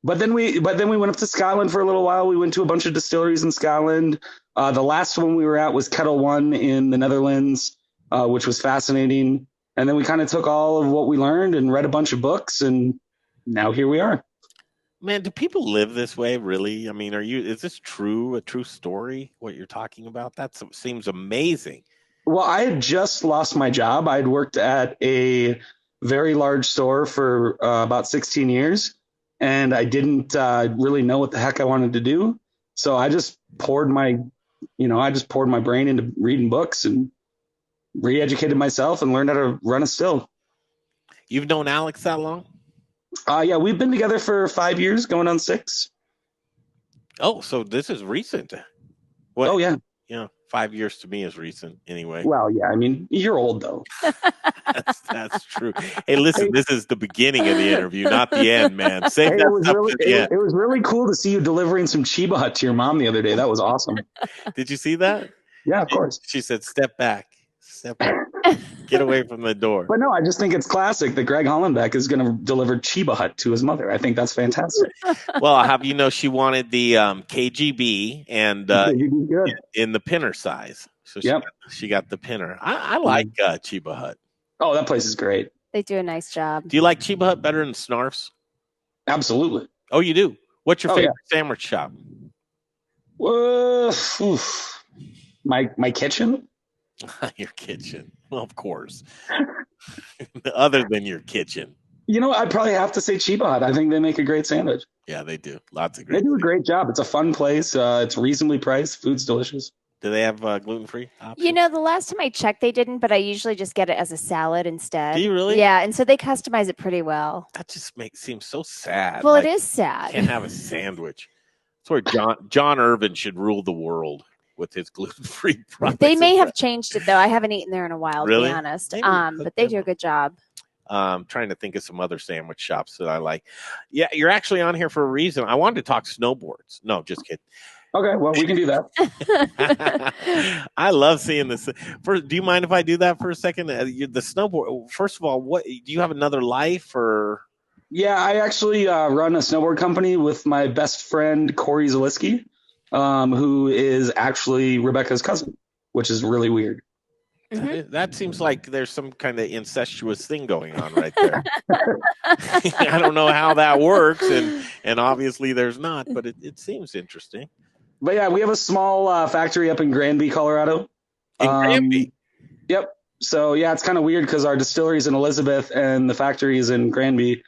But then we went up to Scotland for a little while. We went to a bunch of distilleries in Scotland. The last one we were at was Kettle One in the Netherlands, which was fascinating. And then we kind of took all of what we learned and read a bunch of books, and now here we are. Man, do people live this way, really? I mean, is this a true story, what you're talking about? That seems amazing. Well, I had just lost my job. I had worked at a very large store for about 16 years, and I didn't really know what the heck I wanted to do. So I just poured my brain into reading books and re-educated myself and learned how to run a still. You've known Alex that long? Yeah, we've been together for 5 years, going on 6. Oh, so this is recent. What? Oh, yeah. Yeah, 5 years to me is recent anyway. Well, yeah, I mean, you're old, though. That's true. Hey, listen, this is the beginning of the interview, not the end, man. Save that stuff for the end. It was really cool to see you delivering some Chiba Hut to your mom the other day. That was awesome. Did you see that? Yeah, of course. She said, step back. Get away from the door. But no, I just think it's classic that Greg Hollenbeck is going to deliver Chiba Hut to his mother. I think that's fantastic. Well, I'll have you know, she wanted the KGB and in the pinner size. So she got the pinner. I like Chiba Hut. Oh, that place is great. They do a nice job. Do you like Chiba Hut better than Snarf's? Absolutely. Oh, you do? What's your favorite sandwich shop? My kitchen? Your kitchen. Well, of course. Other than your kitchen. You know, I'd probably have to say Chiba Hut. I think they make a great sandwich. Yeah, they do. Lots of great. They do a great job. It's a fun place. It's reasonably priced. Food's delicious. Do they have gluten-free options? You know, the last time I checked, they didn't, but I usually just get it as a salad instead. Do you really? Yeah, and so they customize it pretty well. That just seems so sad. Well, it is sad. Can't have a sandwich. That's where John Irvin should rule the world with his gluten-free products. They may have changed it, though. I haven't eaten there in a while, really? To be honest. But they do a good job. Trying to think of some other sandwich shops that I like. Yeah, you're actually on here for a reason. I wanted to talk snowboards. No, just kidding. Okay, well, we can do that. I love seeing this. Do you mind if I do that for a second? The snowboard. First of all, what do you have another life or? Yeah, I actually run a snowboard company with my best friend Corey Zaliski, who is actually Rebecca's cousin, which is really weird. Mm-hmm. That seems like there's some kind of incestuous thing going on right there. I don't know how that works, and obviously there's not, but it seems interesting. But yeah, we have a small factory up in Granby, Colorado. In Granby? Yep. So yeah, it's kind of weird because our distillery is in Elizabeth and the factory is in Granby,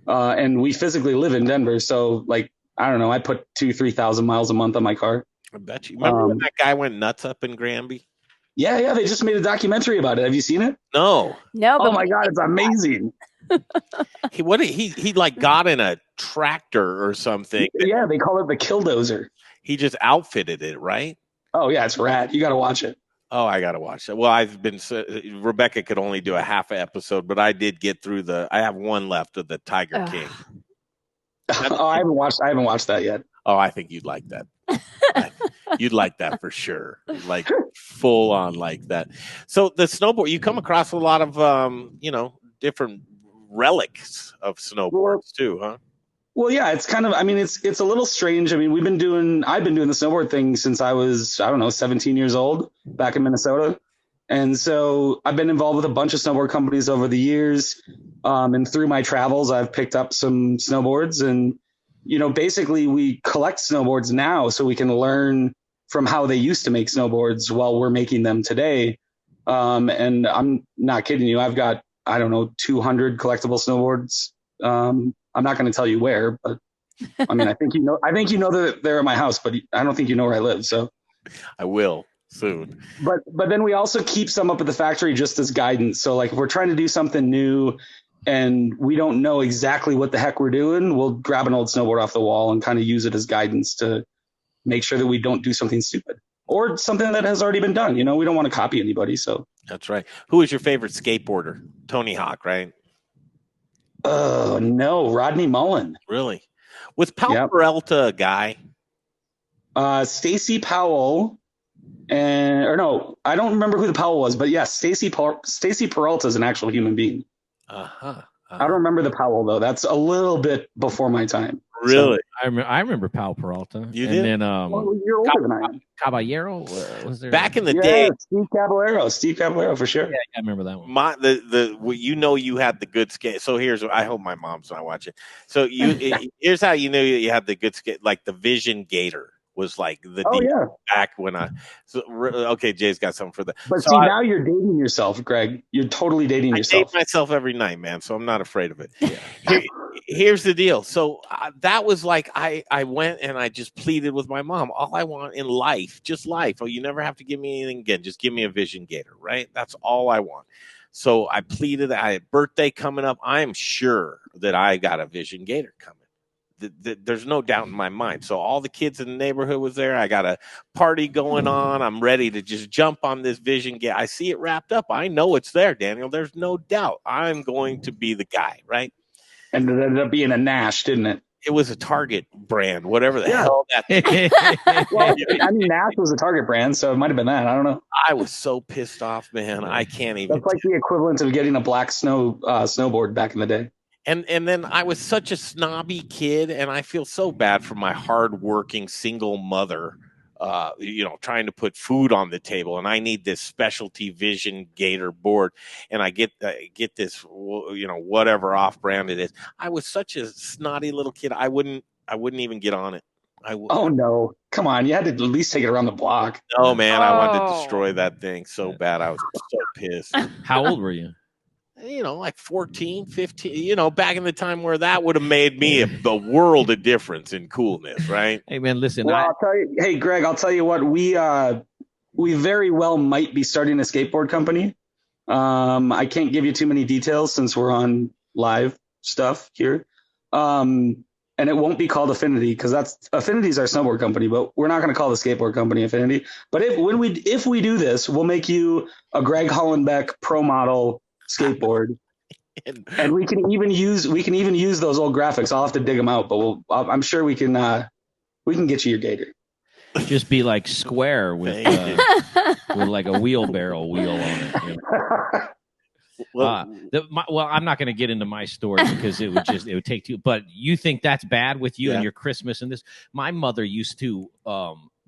and we physically live in Denver. So like, I don't know, I put 2,000-3,000 miles a month on my car. I bet you. Remember when that guy went nuts up in Granby? Yeah, they just made a documentary about it. Have you seen it? No. Oh my God, it's amazing. He like got in a tractor or something. Yeah, they call it the Killdozer. He just outfitted it, right? Oh yeah, it's rad. You got to watch it. Oh, I got to watch it. Well, Rebecca could only do a half episode, but I did get through I have one left of the Tiger King. Oh, I haven't watched that yet. Oh, I think you'd like that. You'd like that for sure. Like full on like that. So the snowboard, you come across a lot of, different relics of snowboards too, huh? Well, yeah, it's kind of, I mean, it's a little strange. I mean, I've been doing the snowboard thing since I was, 17 years old back in Minnesota. And so I've been involved with a bunch of snowboard companies over the years. And through my travels, I've picked up some snowboards and, basically we collect snowboards now so we can learn from how they used to make snowboards while we're making them today. And I'm not kidding you. I've got, 200 collectible snowboards. I'm not going to tell you where, but I mean, I think you know that they're at my house, but I don't think you know where I live. So I will soon. But then we also keep some up at the factory just as guidance. So like if we're trying to do something new and we don't know exactly what the heck we're doing, we'll grab an old snowboard off the wall and kind of use it as guidance to make sure that we don't do something stupid or something that has already been done. We don't want to copy anybody. So that's right. Who is your favorite skateboarder? Tony Hawk, right? Oh, no. Rodney Mullen. Really? Was Powell Peralta a guy? Stacy Powell or no, I don't remember who the Powell was, but yes, Stacy Peralta is an actual human being. I don't remember the Powell though. That's a little bit before my time. Really? So, I remember Powell Peralta. You did? And then you're older than I am. Caballero was there back in the day. Steve Caballero for sure. Yeah, I remember that one. You had the good skate. So I hope my mom's not watching. So here's how you knew you had the good skate, like the Vision Gator was like the back when okay, Jay's got something for that. But now you're dating yourself, Greg. You're totally dating yourself. I date myself every night, man, so I'm not afraid of it. Yeah. Here's the deal. So that was like I went and I just pleaded with my mom. All I want in life, just life. Oh, you never have to give me anything again. Just give me a Vision Gator, right? That's all I want. So I pleaded. I had birthday coming up. I'm sure that I got a Vision Gator coming. There's no doubt in my mind. So all the kids in the neighborhood was there. I got a party going on. I'm ready to just jump on this Vision Gator. I see it wrapped up. I know it's there, Daniel. There's no doubt. I'm going to be the guy, right? And it ended up being a Nash, didn't it? It was a Target brand, whatever the hell that. Well, I mean, Nash was a Target brand, so it might have been that. I don't know. I was so pissed off, man. I can't even. That's like the equivalent of getting a black snowboard back in the day. And then I was such a snobby kid, and I feel so bad for my hardworking single mother, trying to put food on the table, and I need this specialty Vision Gator board, and I get this, whatever off-brand it is. I was such a snotty little kid. I wouldn't even get on it. Oh no! Come on, you had to at least take it around the block. No, man, I wanted to destroy that thing so bad. I was so pissed. How old were you? Like 14, 15, back in the time where that would have made me a world of difference in coolness, right? Hey, man, listen. Well, I'll tell you, hey, Greg, I'll tell you what, we very well might be starting a skateboard company. I can't give you too many details since we're on live stuff here. And it won't be called Affinity because Affinity's our snowboard company, but we're not going to call the skateboard company Affinity. But if we do this, we'll make you a Greg Hollenbeck pro model skateboard, and we can even use those old graphics. I'll have to dig them out, but I'm sure we can get you your Gator. Just be like square with like a wheelbarrow wheel on it. Well, I'm not going to get into my story because it would take too. But you think that's bad with you and your Christmas and this? My mother used to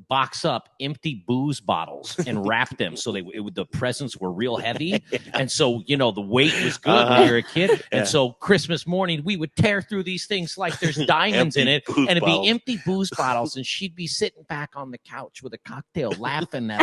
box up empty booze bottles and wrap them so the presents were real heavy, and so the weight was good when you were a kid. And so Christmas morning we would tear through these things like there's diamonds in it, and it'd be empty booze bottles, and she'd be sitting back on the couch with a cocktail laughing at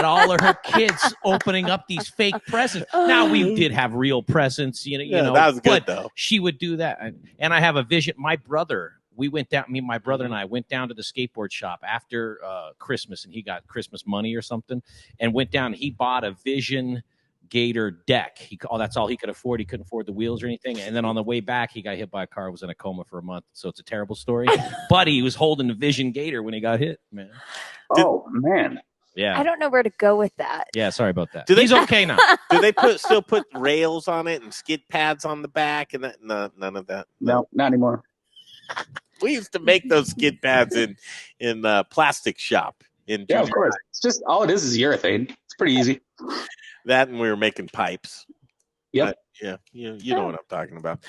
all of her kids opening up these fake presents. Now we did have real presents, that was good though. She would do that, and I have a vision. My brother. My brother and I went down to the skateboard shop after Christmas, and he got Christmas money or something, and went down. He bought a Vision Gator deck. That's all he could afford. He couldn't afford the wheels or anything. And then on the way back, he got hit by a car. Was in a coma for a month. So it's a terrible story. But he was holding the Vision Gator when he got hit, man. Oh man. Yeah. I don't know where to go with that. Yeah, sorry about that. He's okay now. Do they still put rails on it and skid pads on the back and that? No, none of that. No, not anymore. We used to make those skid pads in plastic shop. Yeah, of course. It's just all it is urethane. It's pretty easy. That, and we were making pipes. Yep. You know what I'm talking about.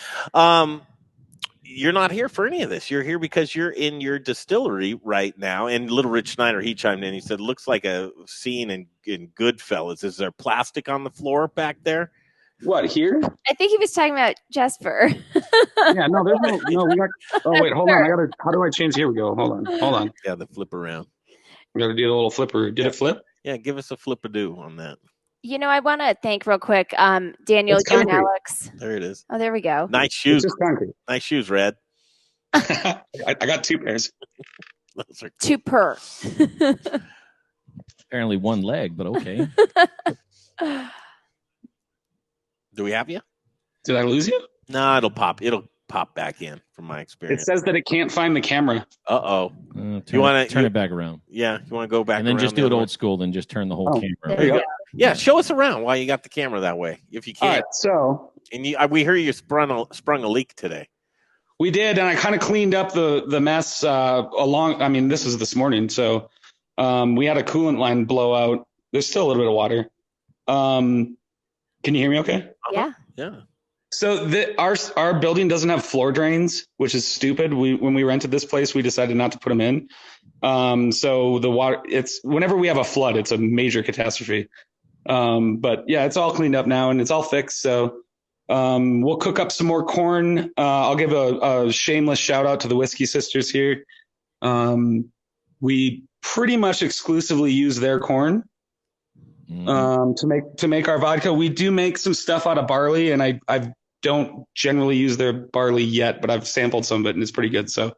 You're not here for any of this. You're here because you're in your distillery right now. And Little Rich Schneider, he chimed in. He said, "Looks like a scene in Goodfellas. Is there plastic on the floor back there?" What, here? I think he was talking about Jesper. Yeah, no, there's no. We got. Oh wait, hold on. How do I change? Here we go. Hold on. Yeah, the flip around. We got to do the little flipper. Did it flip? Yeah, give us a flip-a-do on that. I want to thank real quick, Daniel, you and Alex. There it is. Oh, there we go. Nice shoes. It's just concrete. Nice shoes, Red. I got 2 pairs. Those are cool. 2 per. Apparently 1 leg, but okay. Do we have you? Did I lose you? No, it'll pop back in from my experience. It says that it can't find the camera. Uh-oh. You want to turn it back around? Yeah, you want to go back and then around just do it old school, then just turn the whole camera. There you go. Yeah, show us around while you got the camera that way, if you can. All right, so and we hear you sprung a leak today. We did, and I kind of cleaned up the mess along. I mean, this was this morning, so We had a coolant line blowout. There's still a little bit of water. Can you hear me okay? Yeah. Yeah. So our building doesn't have floor drains, which is stupid. When we rented this place, we decided not to put them in. So the water, whenever we have a flood, it's a major catastrophe. But yeah, it's all cleaned up now and it's all fixed. So we'll cook up some more corn. I'll give a shameless shout out to the Whiskey Sisters here. We pretty much exclusively use their corn to make our vodka. We do make some stuff out of barley, and I don't generally use their barley yet, but I've sampled some of it and it's pretty good. So,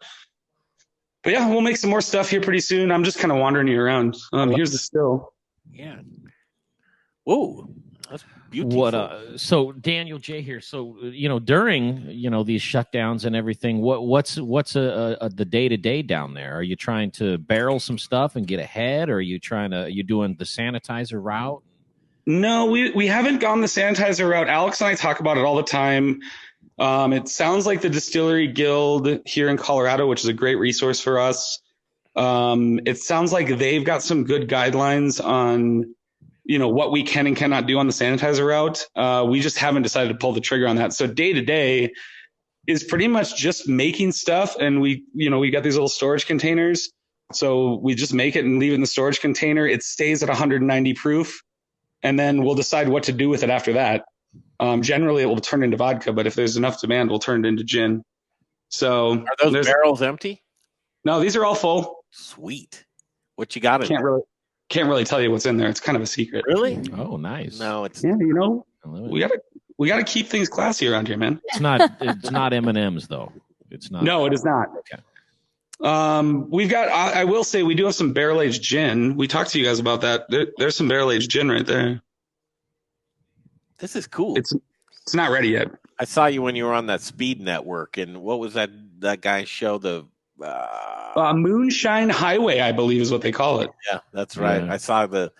but yeah, we'll make some more stuff here pretty soon. I'm just kind of wandering you around. Here's the still. Yeah. Whoa, that's beautiful. So Daniel J here. So during these shutdowns and everything, what's the day to day down there? Are you trying to barrel some stuff and get ahead, or are you doing the sanitizer route? No, we haven't gone the sanitizer route. Alex and I talk about it all the time. It sounds like the Distillery Guild here in Colorado, which is a great resource for us. It sounds like they've got some good guidelines on what we can and cannot do on the sanitizer route. We just haven't decided to pull the trigger on that. So day to day is pretty much just making stuff. And we got these little storage containers. So we just make it and leave it in the storage container. It stays at 190 proof. And then we'll decide what to do with it after that. Generally it will turn into vodka, but if there's enough demand, we'll turn it into gin. So are those barrels empty? No, these are all full. Sweet. What you got? Can't really tell you what's in there. It's kind of a secret. Really? Oh, nice. No, it's we gotta keep things classy around here, man. It's not M&Ms though. It's not. No, it is not. Okay. We've got. I will say we do have some barrel aged gin. We talked to you guys about that. There's some barrel aged gin right there. This is cool. It's not ready yet. I saw you when you were on that Speed Network, and what was that guy's show? The Moonshine Highway, I believe, is what they call it. Yeah, that's right. Yeah. I saw the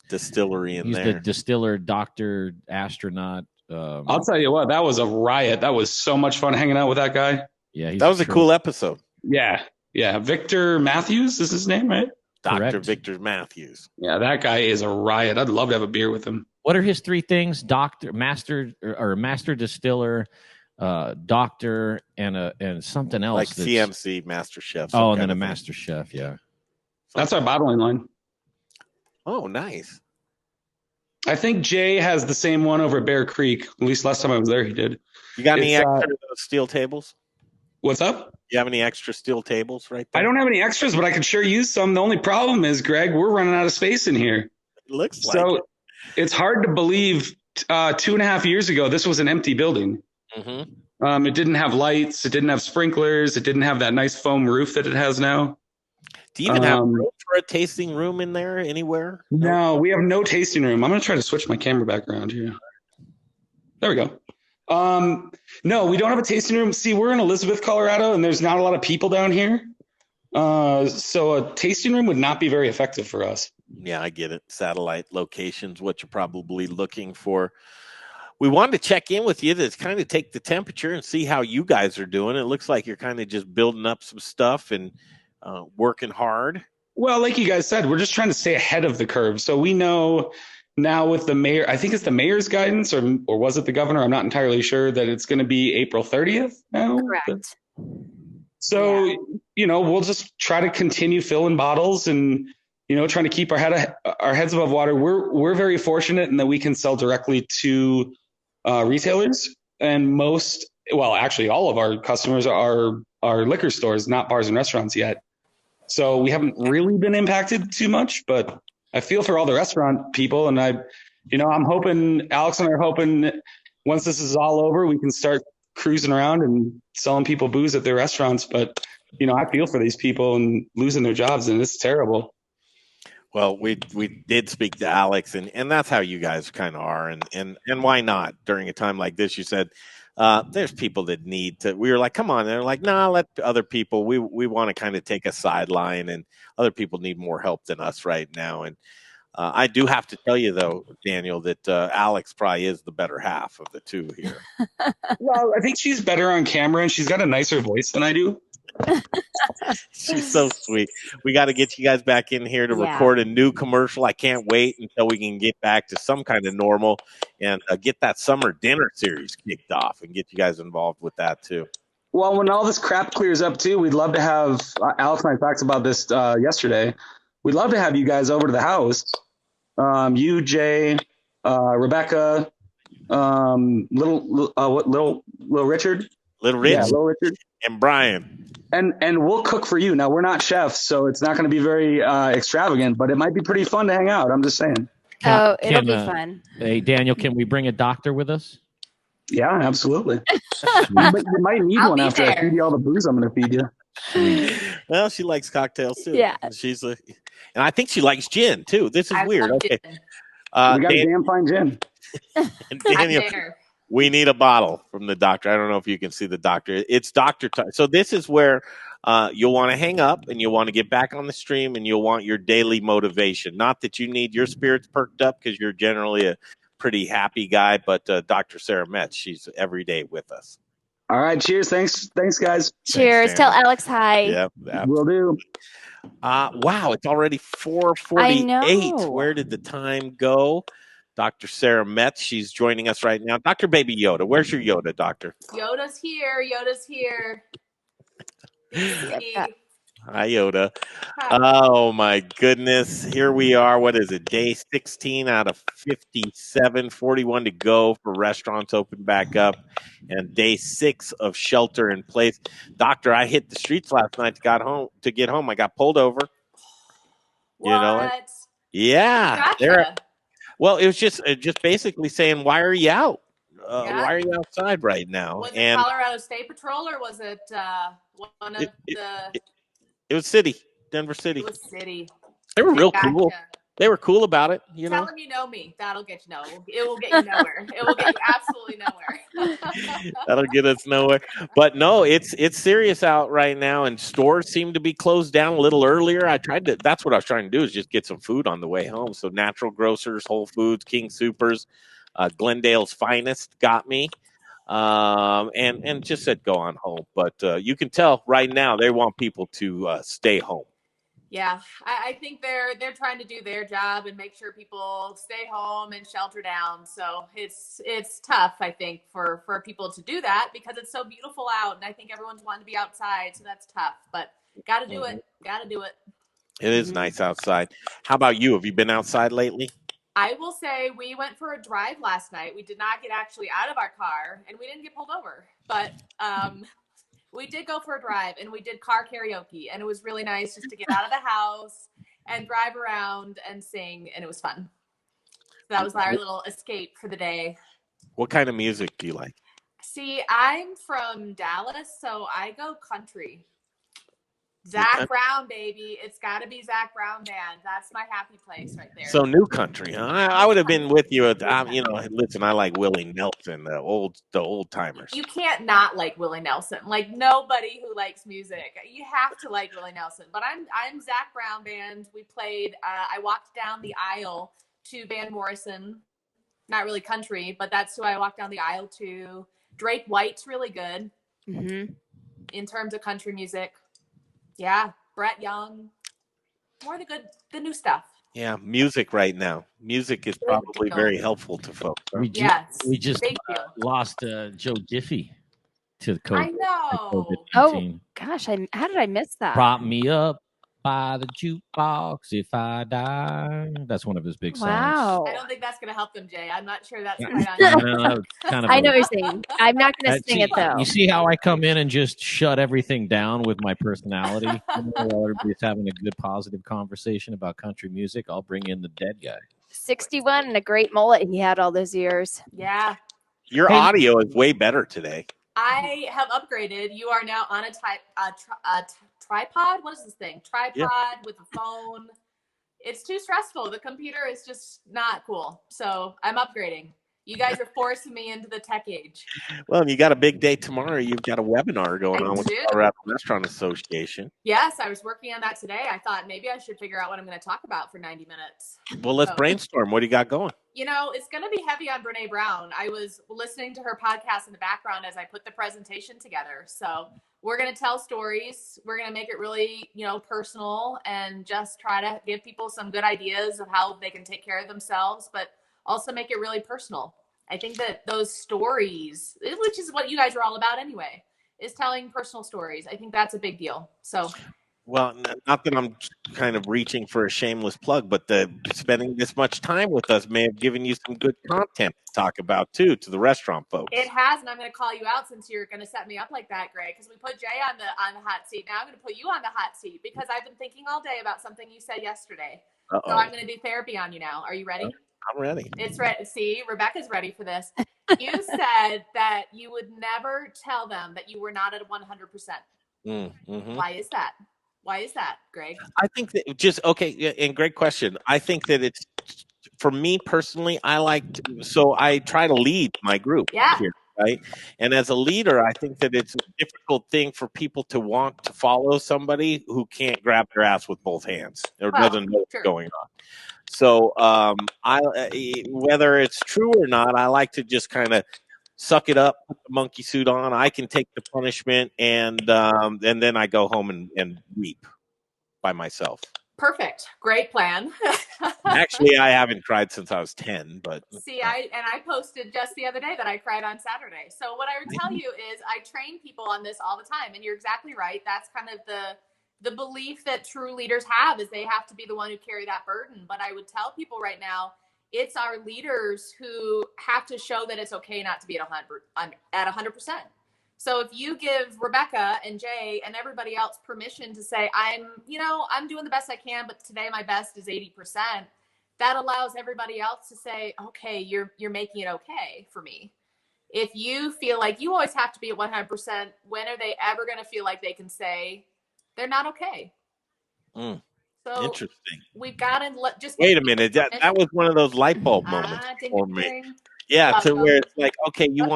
distillery in He's there. the distiller, doctor, astronaut. I'll tell you what, that was a riot. That was so much fun hanging out with that guy. Yeah, that was a cool episode. Yeah. Victor Matthews is his name, right? Dr. Correct. Victor Matthews. Yeah, that guy is a riot. I'd love to have a beer with him. What are his three things? Doctor, master distiller, doctor, and something else. Like CMC, master chef. Oh, and then a master chef. Yeah. That's our bottling line. Oh, nice. I think Jay has the same one over at Bear Creek. At least last time I was there, he did. You got any extra steel tables? What's up? You have any extra steel tables right there? I don't have any extras, but I could sure use some. The only problem is, Greg, we're running out of space in here. It looks like so. It. It's hard to believe 2.5 years ago, this was an empty building. Mm-hmm. It didn't have lights. It didn't have sprinklers. It didn't have that nice foam roof that it has now. Do you even have room for a tasting room in there anywhere? No, we have no tasting room. I'm going to try to switch my camera back around here. There we go. No, we don't have a tasting room. See, we're in Elizabeth, Colorado, and there's not a lot of people down here. So a tasting room would not be very effective for us. Yeah, I get it. Satellite locations, what you're probably looking for. We wanted to check in with you to kind of take the temperature and see how you guys are doing. It looks like you're kind of just building up some stuff and working hard. Well, like you guys said, we're just trying to stay ahead of the curve. So we know now with the mayor, I think it's the mayor's guidance, or was it the governor? I'm not entirely sure, that it's going to be April 30th now. Correct. So, we'll just try to continue filling bottles and, trying to keep our heads above water. We're very fortunate in that we can sell directly to retailers, and actually all of our customers are liquor stores, not bars and restaurants yet. So we haven't really been impacted too much, but I feel for all the restaurant people. And I'm hoping, Alex and I are hoping once this is all over, we can start cruising around and selling people booze at their restaurants. But, I feel for these people and losing their jobs, and it's terrible. Well, we did speak to Alex, and that's how you guys kind of are. And why not during a time like this? You said there's people that need to. We were like, come on. They're like, nah, let other people. We want to kind of take a sideline, and other people need more help than us right now. And I do have to tell you, though, Daniel, that Alex probably is the better half of the two here. Well, I think she's better on camera, and she's got a nicer voice than I do. She's so sweet. We got to get you guys back in here to record a new commercial. I can't wait until we can get back to some kind of normal and get that summer dinner series kicked off and get you guys involved with that too. Well, when all this crap clears up too, we'd love to have Alex and I talked about this yesterday. We'd love to have you guys over to the house. You, Jay, Rebecca, little Richard, Little Rich, yeah, little Richard, and Brian. And we'll cook for you. Now, we're not chefs, so it's not going to be very extravagant, but it might be pretty fun to hang out. I'm just saying. It'll be fun. Hey, Daniel, can we bring a doctor with us? Yeah, absolutely. you might need one after I feed you all the booze I'm going to feed you. Well, she likes cocktails too. Yeah. And I think she likes gin too. This is weird. Okay. We got a damn fine gin. And Daniel, we need a bottle from the doctor. I don't know if you can see the doctor. It's doctor time. So this is where you'll want to hang up and you'll want to get back on the stream and you'll want your daily motivation. Not that you need your spirits perked up because you're generally a pretty happy guy, but Dr. Sara Metz, she's every day with us. All right. Cheers. Thanks, guys. Cheers. Tell Alex hi. Yep. Will do. Wow. It's already 4:48. I know. Where did the time go? Dr. Sara Metz, she's joining us right now. Dr. Baby Yoda, where's your Yoda, Doctor? Yoda's here. Hi, Yoda. Oh, my goodness. Here we are. What is it? Day 16 out of 57, 41 to go for restaurants open back up. And day 6 of shelter in place. Doctor, I hit the streets last night to get home. I got pulled over. What? You know? Yeah. Gotcha. Well, it was just basically saying, why are you out? Why are you outside right now? Was it Colorado State Patrol or was it one of the... It was City, Denver City. It was City. They were real cool. They were cool about it, you know. Tell them you know me. That'll get you nowhere. It will get you nowhere. It will get you absolutely nowhere. That'll get us nowhere. But no, it's serious out right now, and stores seem to be closed down a little earlier. That's what I was trying to do, is just get some food on the way home. So Natural Grocers, Whole Foods, King Soopers, Glendale's Finest got me. And just said go on home. But you can tell right now they want people to stay home. Yeah, I think they're trying to do their job and make sure people stay home and shelter down. So it's tough, I think, for people to do that because it's so beautiful out, and I think everyone's wanting to be outside, so that's tough. But got to do it. Got to do it. It is nice outside. How about you? Have you been outside lately? I will say we went for a drive last night. We did not get actually out of our car, and we didn't get pulled over. But we did go for a drive, and we did car karaoke, and it was really nice just to get out of the house and drive around and sing, and it was fun. So that was our little escape for the day. What kind of music do you like? See, I'm from Dallas, so I go country. Zach Brown, baby. It's got to be Zach Brown band. That's my happy place right there. So new country, huh? I would have been with you. Listen, I like Willie Nelson, the old timers. You can't not like Willie Nelson. Like nobody who likes music, you have to like Willie Nelson. But I'm Zach Brown band. We played. I walked down the aisle to Van Morrison. Not really country, but that's who I walked down the aisle to. Drake White's really good in terms of country music. Yeah, Brett Young, more of the new stuff. Yeah, music right now. Music is probably very helpful to folks. We just lost Joe Diffie to the COVID. I know. Oh gosh, how did I miss that? Prop me up by the jukebox if I die. That's one of his big songs. Wow. I don't think that's going to help them, Jay. I'm not sure that's right on. I know what you're saying. I'm not going to sing it though. You see how I come in and just shut everything down with my personality? While everybody's having a good, positive conversation about country music, I'll bring in the dead guy. 61 and a great mullet he had all those years. Yeah. Your audio is way better today. I have upgraded. You are now on a tripod. What is this thing? Tripod with a phone. It's too stressful. The computer is just not cool. So I'm upgrading. You guys are forcing me into the tech age. Well, you got a big day tomorrow. You've got a webinar going on with the Colorado Restaurant Association. Yes, I was working on that today. I thought maybe I should figure out what I'm going to talk about for 90 minutes. Well, let's brainstorm. What do you got going? You know, it's going to be heavy on Brene Brown. I was listening to her podcast in the background as I put the presentation together. So we're going to tell stories. We're going to make it really, personal and just try to give people some good ideas of how they can take care of themselves, but also make it really personal. I think that those stories, which is what you guys are all about anyway, is telling personal stories. I think that's a big deal. So, well, not that I'm kind of reaching for a shameless plug, but the spending this much time with us may have given you some good content to talk about too, to the restaurant folks. It has, and I'm going to call you out since you're going to set me up like that, Greg, because we put Jay on the hot seat. Now I'm going to put you on the hot seat because I've been thinking all day about something you said yesterday. So I'm going to do therapy on you now. Are you ready? I'm ready. It's ready. See, Rebecca's ready for this. You said that you would never tell them that you were not at 100%. Mm-hmm. Why is that? Why is that, Greg? I think that and great question. I think that it's, for me personally, so I try to lead my group here, right? And as a leader, I think that it's a difficult thing for people to want to follow somebody who can't grab their ass with both hands or doesn't know what's going on. So whether it's true or not, I like to just kind of suck it up, put the monkey suit on. I can take the punishment, and then I go home and weep by myself. Perfect. Great plan. Actually, I haven't cried since I was 10, but see, I posted just the other day that I cried on Saturday. So what I would tell you is I train people on this all the time, and you're exactly right. That's kind of the belief that true leaders have, is they have to be the one who carry that burden. But I would tell people right now, it's our leaders who have to show that it's okay not to be at 100%. So if you give Rebecca and Jay and everybody else permission to say, I'm doing the best I can, but today my best is 80%, that allows everybody else to say, okay, you're making it okay for me. If you feel like you always have to be at 100%, when are they ever going to feel like they can say they're not okay? So interesting. We've got to just wait a minute. That was one of those light bulb moments for me. Yeah, to where it's like, okay, you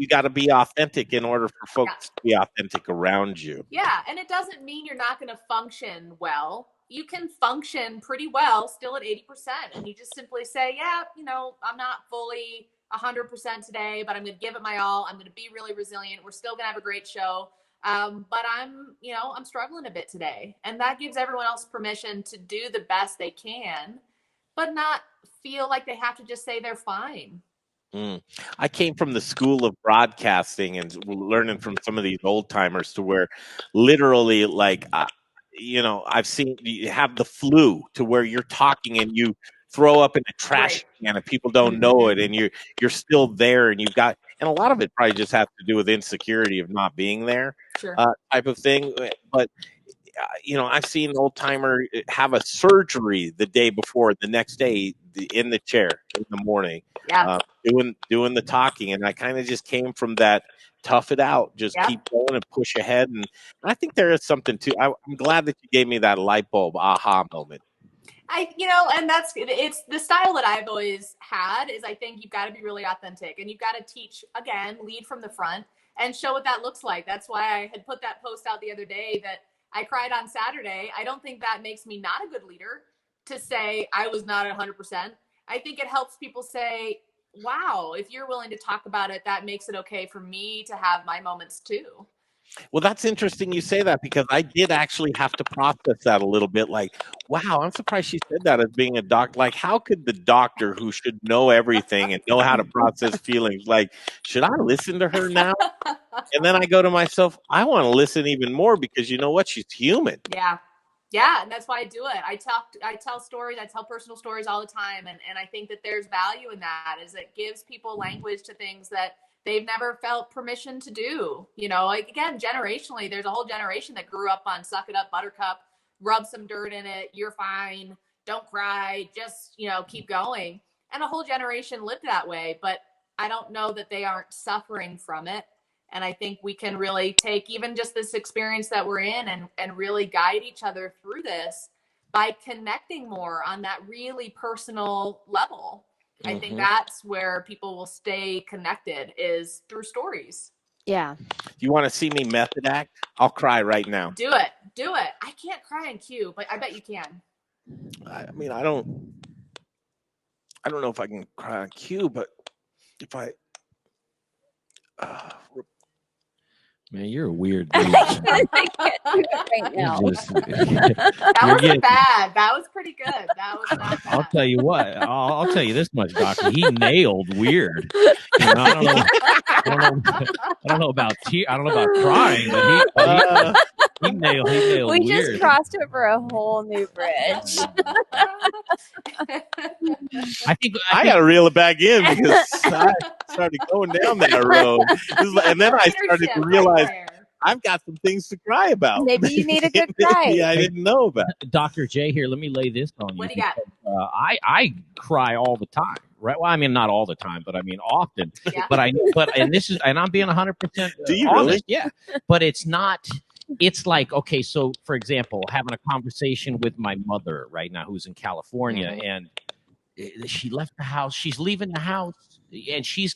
got to be authentic in order for folks to be authentic around you. Yeah, and it doesn't mean you're not going to function well. You can function pretty well still at 80%, and you just simply say, yeah, I'm not fully 100% today, but I'm going to give it my all. I'm going to be really resilient. We're still going to have a great show. But I'm struggling a bit today, and that gives everyone else permission to do the best they can, but not feel like they have to just say they're fine. I came from the school of broadcasting and learning from some of these old timers to where literally, like, I've seen you have the flu to where you're talking and you throw up in a trash can and people don't know it, and you're still there, and and a lot of it probably just has to do with insecurity of not being there, type of thing. But I've seen an old timer have a surgery the day before, the next day in the chair in the morning, doing the talking, and I kind of just came from that. Tough it out, just keep going and push ahead, and I think there is something to. I'm glad that you gave me that light bulb aha moment. And it's the style that I've always had, is I think you've got to be really authentic, and you've got to teach, again, lead from the front and show what that looks like. That's why I had put that post out the other day that I cried on Saturday. I don't think that makes me not a good leader to say I was not 100%. I think it helps people say, wow, if you're willing to talk about it, that makes it okay for me to have my moments too. Well, that's interesting you say that, because I did actually have to process that a little bit. Like, wow, I'm surprised she said that as being a doctor. Like, how could the doctor, who should know everything and know how to process feelings, like, should I listen to her now? And then I go to myself, I want to listen even more, because you know what? She's human. Yeah, and that's why I do it. I tell stories, I tell personal stories all the time, and I think that there's value in that, is it gives people language to things that they've never felt permission to do. Like, again, generationally, there's a whole generation that grew up on suck it up, buttercup, rub some dirt in it, you're fine, don't cry, just, keep going. And a whole generation lived that way, but I don't know that they aren't suffering from it. And I think we can really take even just this experience that we're in and really guide each other through this by connecting more on that really personal level. I think that's where people will stay connected, is through stories. Yeah. You want to see me method act? I'll cry right now. Do it. I can't cry on cue, but I bet you can. I mean, I don't know if I can cry on cue, but if I Man, you're a weird dude. I can't do it right now. That wasn't bad. That was pretty good. That was not bad. I'll tell you what. I'll tell you this much, Doctor. He nailed weird. You know, I don't know about crying, but he nailed We weird. just crossed over a whole new bridge. I think I got to reel it back in because I started going down that road. And then I started to realize I've got some things to cry about. Maybe you need a good cry. Maybe I didn't know about. Dr. J here, let me lay this on you. What do you got? I cry all the time, right? Well, I mean, not all the time, but I mean often. Yeah. But I'm being 100% Do you honest. really? Yeah. But it's not. It's like, okay, so for example, having a conversation with my mother right now, who's in California, and she left the house. She's leaving the house, and she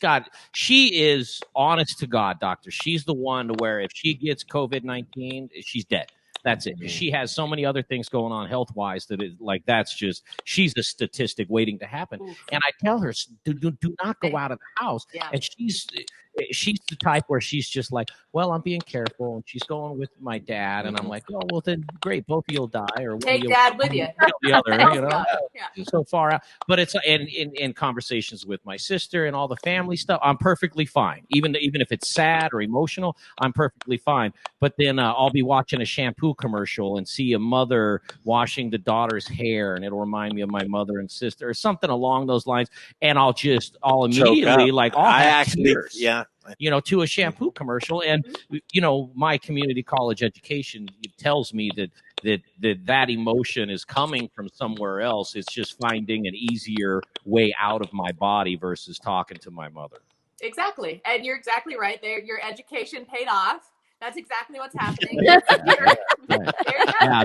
is honest to God, doctor. She's the one to where if she gets COVID-19, she's dead. That's it. She has so many other things going on health-wise that it, like that's just she's a statistic waiting to happen. Oof. And I tell her, do not go out of the house. Yeah. And she's the type where she's just like, well, I'm being careful, and she's going with my dad, and I'm like, oh, well, then great, both of you'll die, or take dad with you. The other, you know, so far out. But it's in conversations with my sister and all the family stuff, I'm perfectly fine. Even if it's sad or emotional, I'm perfectly fine. But then I'll be watching a shampoo commercial and see a mother washing the daughter's hair, and it'll remind me of my mother and sister, or something along those lines, and I'll immediately like tears. Yeah. You know, to a shampoo commercial. And, you know, my community college education tells me that emotion is coming from somewhere else. It's just finding an easier way out of my body versus talking to my mother. Exactly. And you're exactly right there. Your education paid off. That's exactly what's happening. Yeah,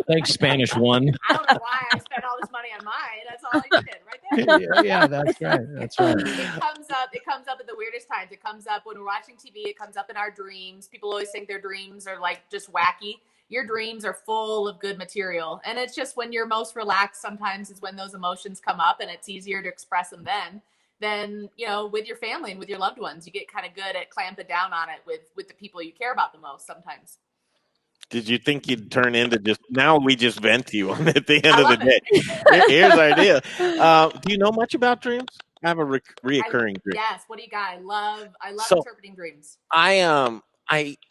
thanks, Spanish 1. I don't know why I spent all this money on mine. That's all I did right there. Yeah, that's right. That's right. It comes up at the weirdest times. It comes up when we're watching TV. It comes up in our dreams. People always think their dreams are like just wacky. Your dreams are full of good material. And it's just when you're most relaxed sometimes is when those emotions come up, and it's easier to express them then, you know, with your family and with your loved ones. You get kind of good at clamping down on it with the people you care about the most sometimes. Did you think you'd turn into now we just vent to you at the end of the day? Here's our deal. Do you know much about dreams? I have a reoccurring dream. Yes. What do you got? I love interpreting dreams. I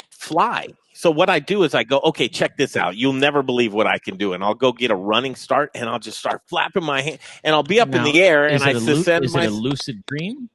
fly. So what I do is I go, okay, check this out. You'll never believe what I can do. And I'll go get a running start, and I'll just start flapping my hand, and I'll be up in the air, and Is it a lucid dream?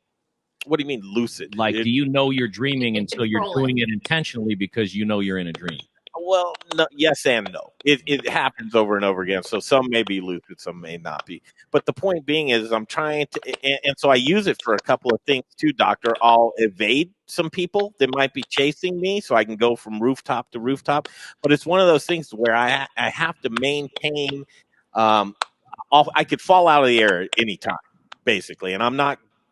What do you mean lucid? Like, do you know you're dreaming until you're doing it intentionally because you know you're in a dream? Well, no, yes and no. It happens over and over again. So some may be lucid, some may not be. But the point being is I'm trying to, and so I use it for a couple of things too, Doctor. I'll evade some people that might be chasing me so I can go from rooftop to rooftop. But it's one of those things where I have to maintain, I could fall out of the air at any time, basically. And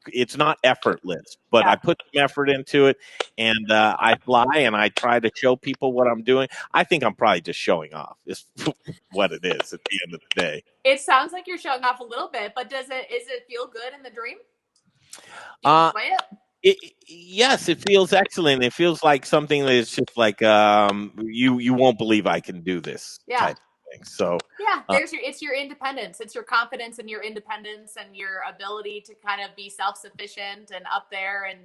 it's not effortless, but I put some effort into it, and I fly, and I try to show people what I'm doing. I think I'm probably just showing off. Is what it is at the end of the day. It sounds like you're showing off a little bit, but is it feel good in the dream? Yes, it feels excellent. It feels like something that is just like you won't believe I can do this. Yeah. So it's your independence. It's your confidence in your independence and your ability to kind of be self-sufficient and up there and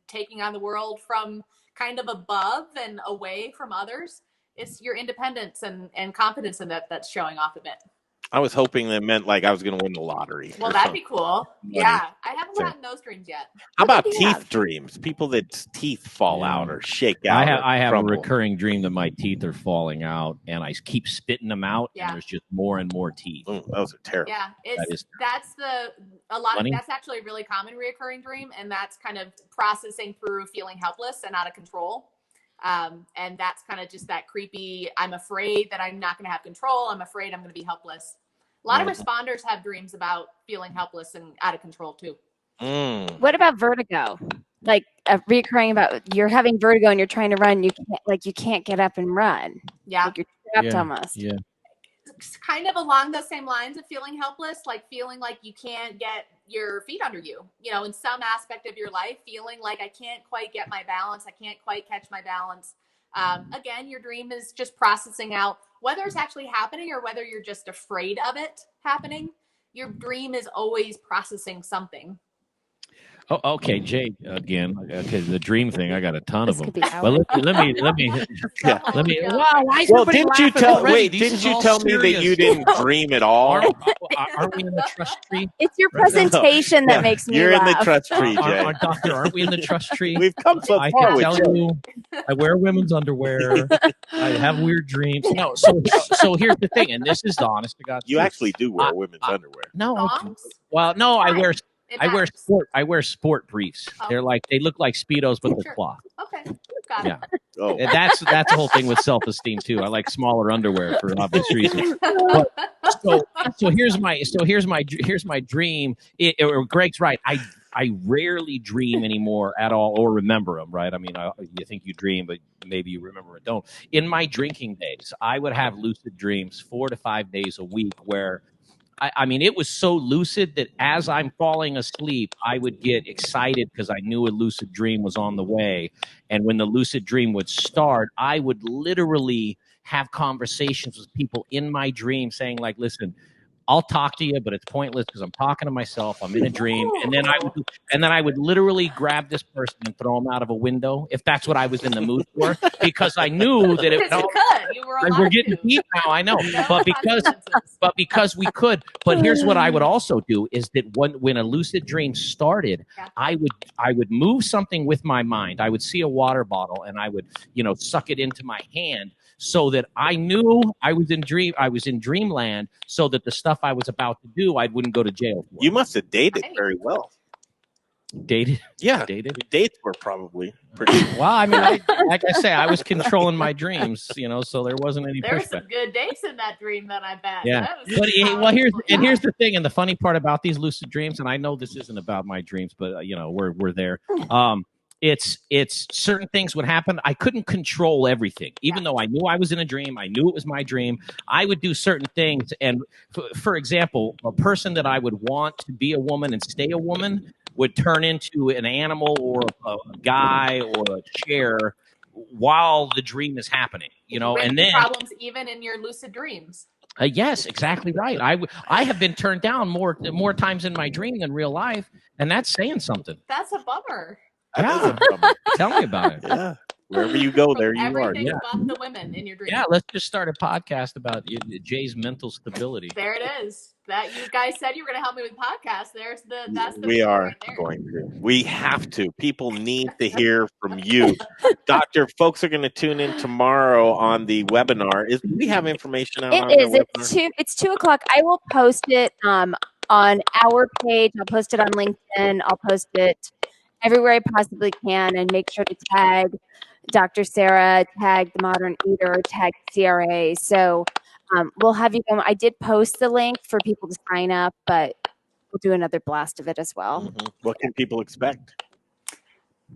taking on the world from kind of above and away from others. It's your independence and confidence in that's showing off a bit. I was hoping that meant like I was going to win the lottery. Well, that'd be cool. Yeah. I haven't gotten those dreams yet. How about teeth dreams? People that teeth fall out or shake out. I have a recurring dream that my teeth are falling out, and I keep spitting them out, and there's just more and more teeth. Those are terrible. Yeah, that's actually a really common reoccurring dream, and that's kind of processing through feeling helpless and out of control. And that's kind of just that creepy, I'm afraid that I'm not going to have control. I'm afraid I'm going to be helpless. A lot of responders have dreams about feeling helpless and out of control too. What about vertigo? Like reoccurring about you're having vertigo and you're trying to run. You can't get up and run. Yeah. Like you're trapped almost. Yeah. It's kind of along those same lines of feeling helpless, like feeling like you can't get your feet under you, you know, in some aspect of your life, feeling like I can't quite get my balance. I can't quite catch my balance. Again, your dream is just processing out whether it's actually happening or whether you're just afraid of it happening. Your dream is always processing something. Oh, okay, Jay. Again, okay, the dream thing. I got a ton This of them. could be Well, hours. let me. Wow, why is Well, everybody didn't you laughing tell? already? Wait, This didn't is you all tell me that you serious. didn't dream at all? Aren't we in the trust tree? It's your Right now? presentation that makes me You're in the laugh. trust tree, Jay. Doctor, aren't we in the trust tree? We've come so I far can with tell Jay. you, I wear women's underwear. I have weird dreams. No, so here's the thing, and this is the honest to God You truth. actually do wear women's underwear. No, I do. Thongs? Well, no, I wear It I wear sport briefs. Oh. They look like Speedos, but they're Sure. cloth. Okay, got Yeah. it. Oh, And that's the whole thing with self-esteem too. I like smaller underwear for obvious reasons. But, so here's my dream. Greg's right. I rarely dream anymore at all or remember them, right? I mean, you think you dream, but maybe you remember it don't. In my drinking days, I would have lucid dreams 4 to 5 days a week where I mean, it was so lucid that as I'm falling asleep, I would get excited because I knew a lucid dream was on the way. And when the lucid dream would start, I would literally have conversations with people in my dream saying, like, listen, I'll talk to you, but it's pointless because I'm talking to myself. I'm in a dream, and then I would literally grab this person and throw them out of a window if that's what I was in the mood for, because I knew that it. Because you could. You were allowed We're getting to. deep now, I know, No but because we could. But here's what I would also do is that when a lucid dream started, I would move something with my mind. I would see a water bottle and I would suck it into my hand, so that I knew I was in dreamland, so that the stuff I was about to do, I wouldn't go to jail for. you must have dated very well. Dated? Yeah, Dated? dates were probably pretty. Well, I mean, like I say, I was controlling my dreams, so there wasn't any There were pushback. some good dates in that dream, then I bet. Yeah, That was but here's the thing, and the funny part about these lucid dreams, and I know this isn't about my dreams, but we're there. It's certain things would happen. I couldn't control everything, even though I knew I was in a dream. I knew it was my dream. I would do certain things, and for example, a person that I would want to be a woman and stay a woman would turn into an animal or a guy or a chair while the dream is happening. And then problems even in your lucid dreams. Yes, exactly right. I have been turned down more times in my dream than real life, and that's saying something. That's a bummer. Yeah, tell me about it. Yeah, wherever you go, there you are. Everything Yeah. but the women in your dream. Yeah, let's just start a podcast about Jay's mental stability. There it is. That you guys said you were going to help me with podcasts. That's the We are right there. going to. We have to. People need to hear from you, Doctor. Folks are going to tune in tomorrow on the webinar. Do we have information out on It is. the webinar? It's 2:00. I will post it on our page. I'll post it on LinkedIn. I'll post it everywhere I possibly can, and make sure to tag Dr. Sara, tag the Modern Eater, tag CRA. So we'll have you go. I did post the link for people to sign up, but we'll do another blast of it as well. Mm-hmm. What can people expect?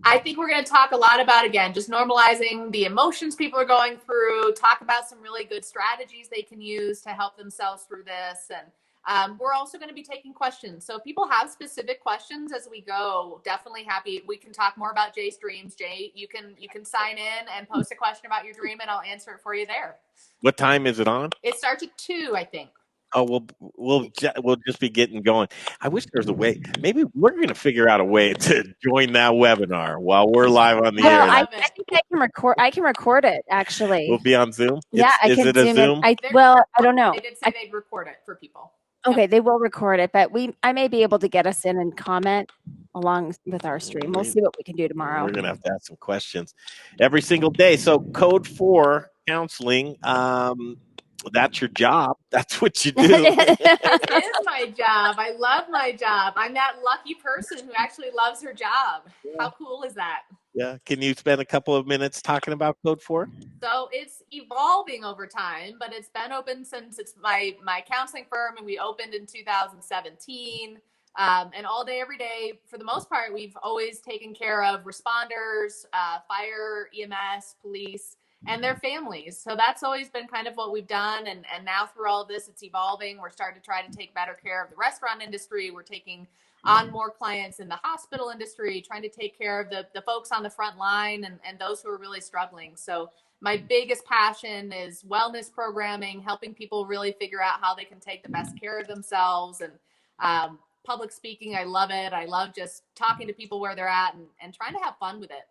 I think we're going to talk a lot about, again, just normalizing the emotions people are going through, talk about some really good strategies they can use to help themselves through this. And we're also going to be taking questions. So if people have specific questions as we go, definitely happy. We can talk more about Jay's dreams. Jay, you can sign in and post a question about your dream, and I'll answer it for you there. What time is it on? It starts at 2, I think. Oh, we'll just be getting going. I wish there was a way. Maybe we're going to figure out a way to join that webinar while we're live on the air. I think I can record. I can record it actually. We'll be on Zoom. Yeah, I can Is it a Zoom? I don't know. They did say they'd record it for people. Okay, they will record it, but I may be able to get us in and comment along with our stream. We'll see what we can do tomorrow. We're going to have to ask some questions every single day. So Code 4 counseling, that's your job. That's what you do. It is my job. I love my job. I'm that lucky person who actually loves her job. Yeah. How cool is that? Yeah. Can you spend a couple of minutes talking about Code 4? So it's evolving over time, but it's been open since it's my counseling firm, and we opened in 2017. And all day, every day, for the most part, we've always taken care of responders, fire, EMS, police. and their families. So that's always been kind of what we've done. And now through all of this, it's evolving. We're starting to try to take better care of the restaurant industry. We're taking on more clients in the hospital industry, trying to take care of the folks on the front line and those who are really struggling. So my biggest passion is wellness programming, helping people really figure out how they can take the best care of themselves. And public speaking, I love it. I love just talking to people where they're at and trying to have fun with it.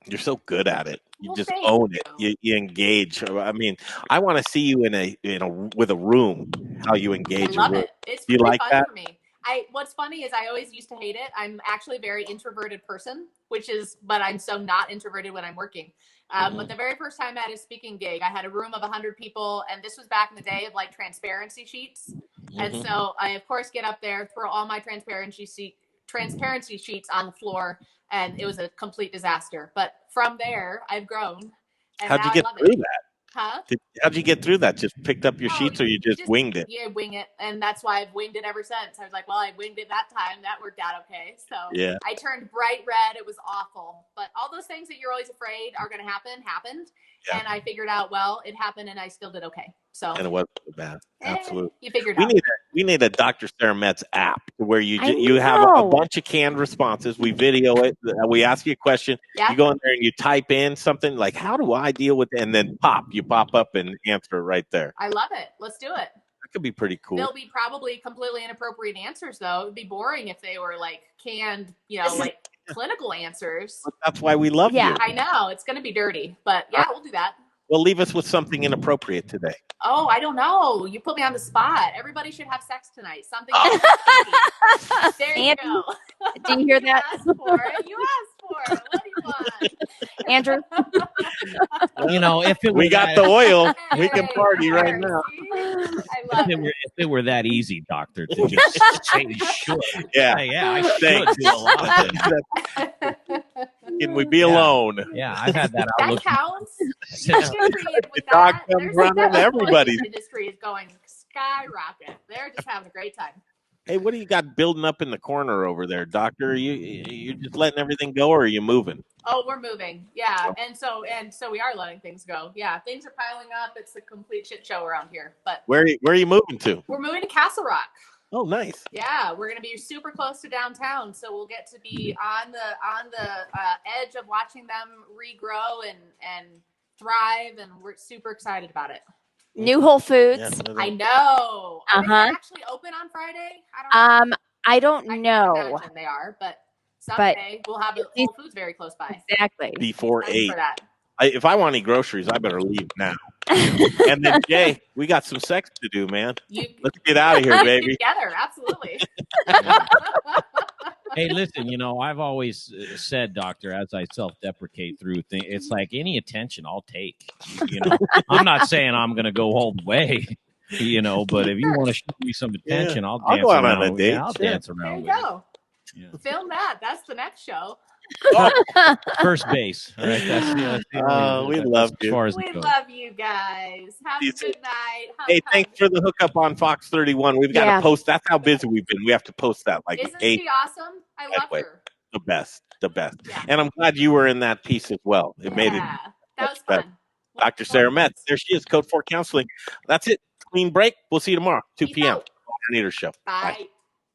You're so good at it. You just own it. You engage. I mean, I want to see you in a with a room. How you engage. I love it. It's really fun that? For me. What's funny is I always used to hate it. I'm actually a very introverted person, but I'm so not introverted when I'm working. But the very first time I had a speaking gig, I had a room of 100 people, and this was back in the day of like transparency sheets. And so I, of course, get up there, throw all my transparency sheets on the floor, and it was a complete disaster. But from there, I've grown. And how'd you get through that? Huh? How'd you get through that? Just picked up your sheets, or you just winged it? Yeah, wing it, and that's why I've winged it ever since. I was like, well, I winged it that time. That worked out okay. So yeah. I turned bright red. It was awful. But all those things that you're always afraid are going to happen happened. Yeah. And I figured out, well, it happened, and I still did okay. So and it wasn't so bad. Absolutely. You figured it out. We need a Dr. Sara Metz app where you have a bunch of canned responses. We video it. We ask you a question. Yeah. You go in there and you type in something like, how do I deal with it? And then you pop up and answer it right there. I love it. Let's do it. That could be pretty cool. They'll be probably completely inappropriate answers, though. It would be boring if they were like canned, like clinical answers. But that's why we love you. I know. It's going to be dirty. But yeah, we'll do that. Well, leave us with something inappropriate today. Oh, I don't know. You put me on the spot. Everybody should have sex tonight. Something. There you go. Do you hear that? You asked for it. What do you want? Andrew? If it were we got the oil, we can party right now. I love it. If it were that easy, doctor, to just say sure. Yeah, I should do a lot of it. Can we be alone? Yeah, I've had that outlook. That counts. The dog comes running. Everybody's industry is going skyrocket. They're just having a great time. Hey, what do you got building up in the corner over there, doctor? You just letting everything go, or are you moving? Oh, we're moving. Yeah, and so we are letting things go. Yeah, things are piling up. It's a complete shit show around here. But where are you moving to? We're moving to Castle Rock. Oh, nice. Yeah, we're gonna be super close to downtown, so we'll get to be on the edge of watching them regrow and thrive, and we're super excited about it. New Whole Foods. Yeah, I know. Are they actually open on Friday? I don't know. I imagine they are, but someday we'll have Whole Foods very close by. Exactly. Before 8. If I want any groceries, I better leave now. And then Jay, we got some sex to do, man. Let's get out of here, baby. Together, absolutely. Hey, listen, I've always said, doctor, as I self-deprecate through things, it's like any attention I'll take. I'm not saying I'm going to go all the way, but if you want to show me some attention, I'll dance go out around. on a date. I'll dance around. There you go. Yeah. Film that. That's the next show. First base. All right. We love you. We love you guys. Have a good night. Hey, thanks for the hookup on Fox 31. We've got to post. That's how busy we've been. We have to post that like Isn't she awesome? I love her. The best. Yeah. And I'm glad you were in that piece as well. It made it. That was fun. Dr. Sara Metz. There she is. Code 4 Counseling. That's it. Clean break. We'll see you tomorrow, 2 p.m. Leader Show. Bye.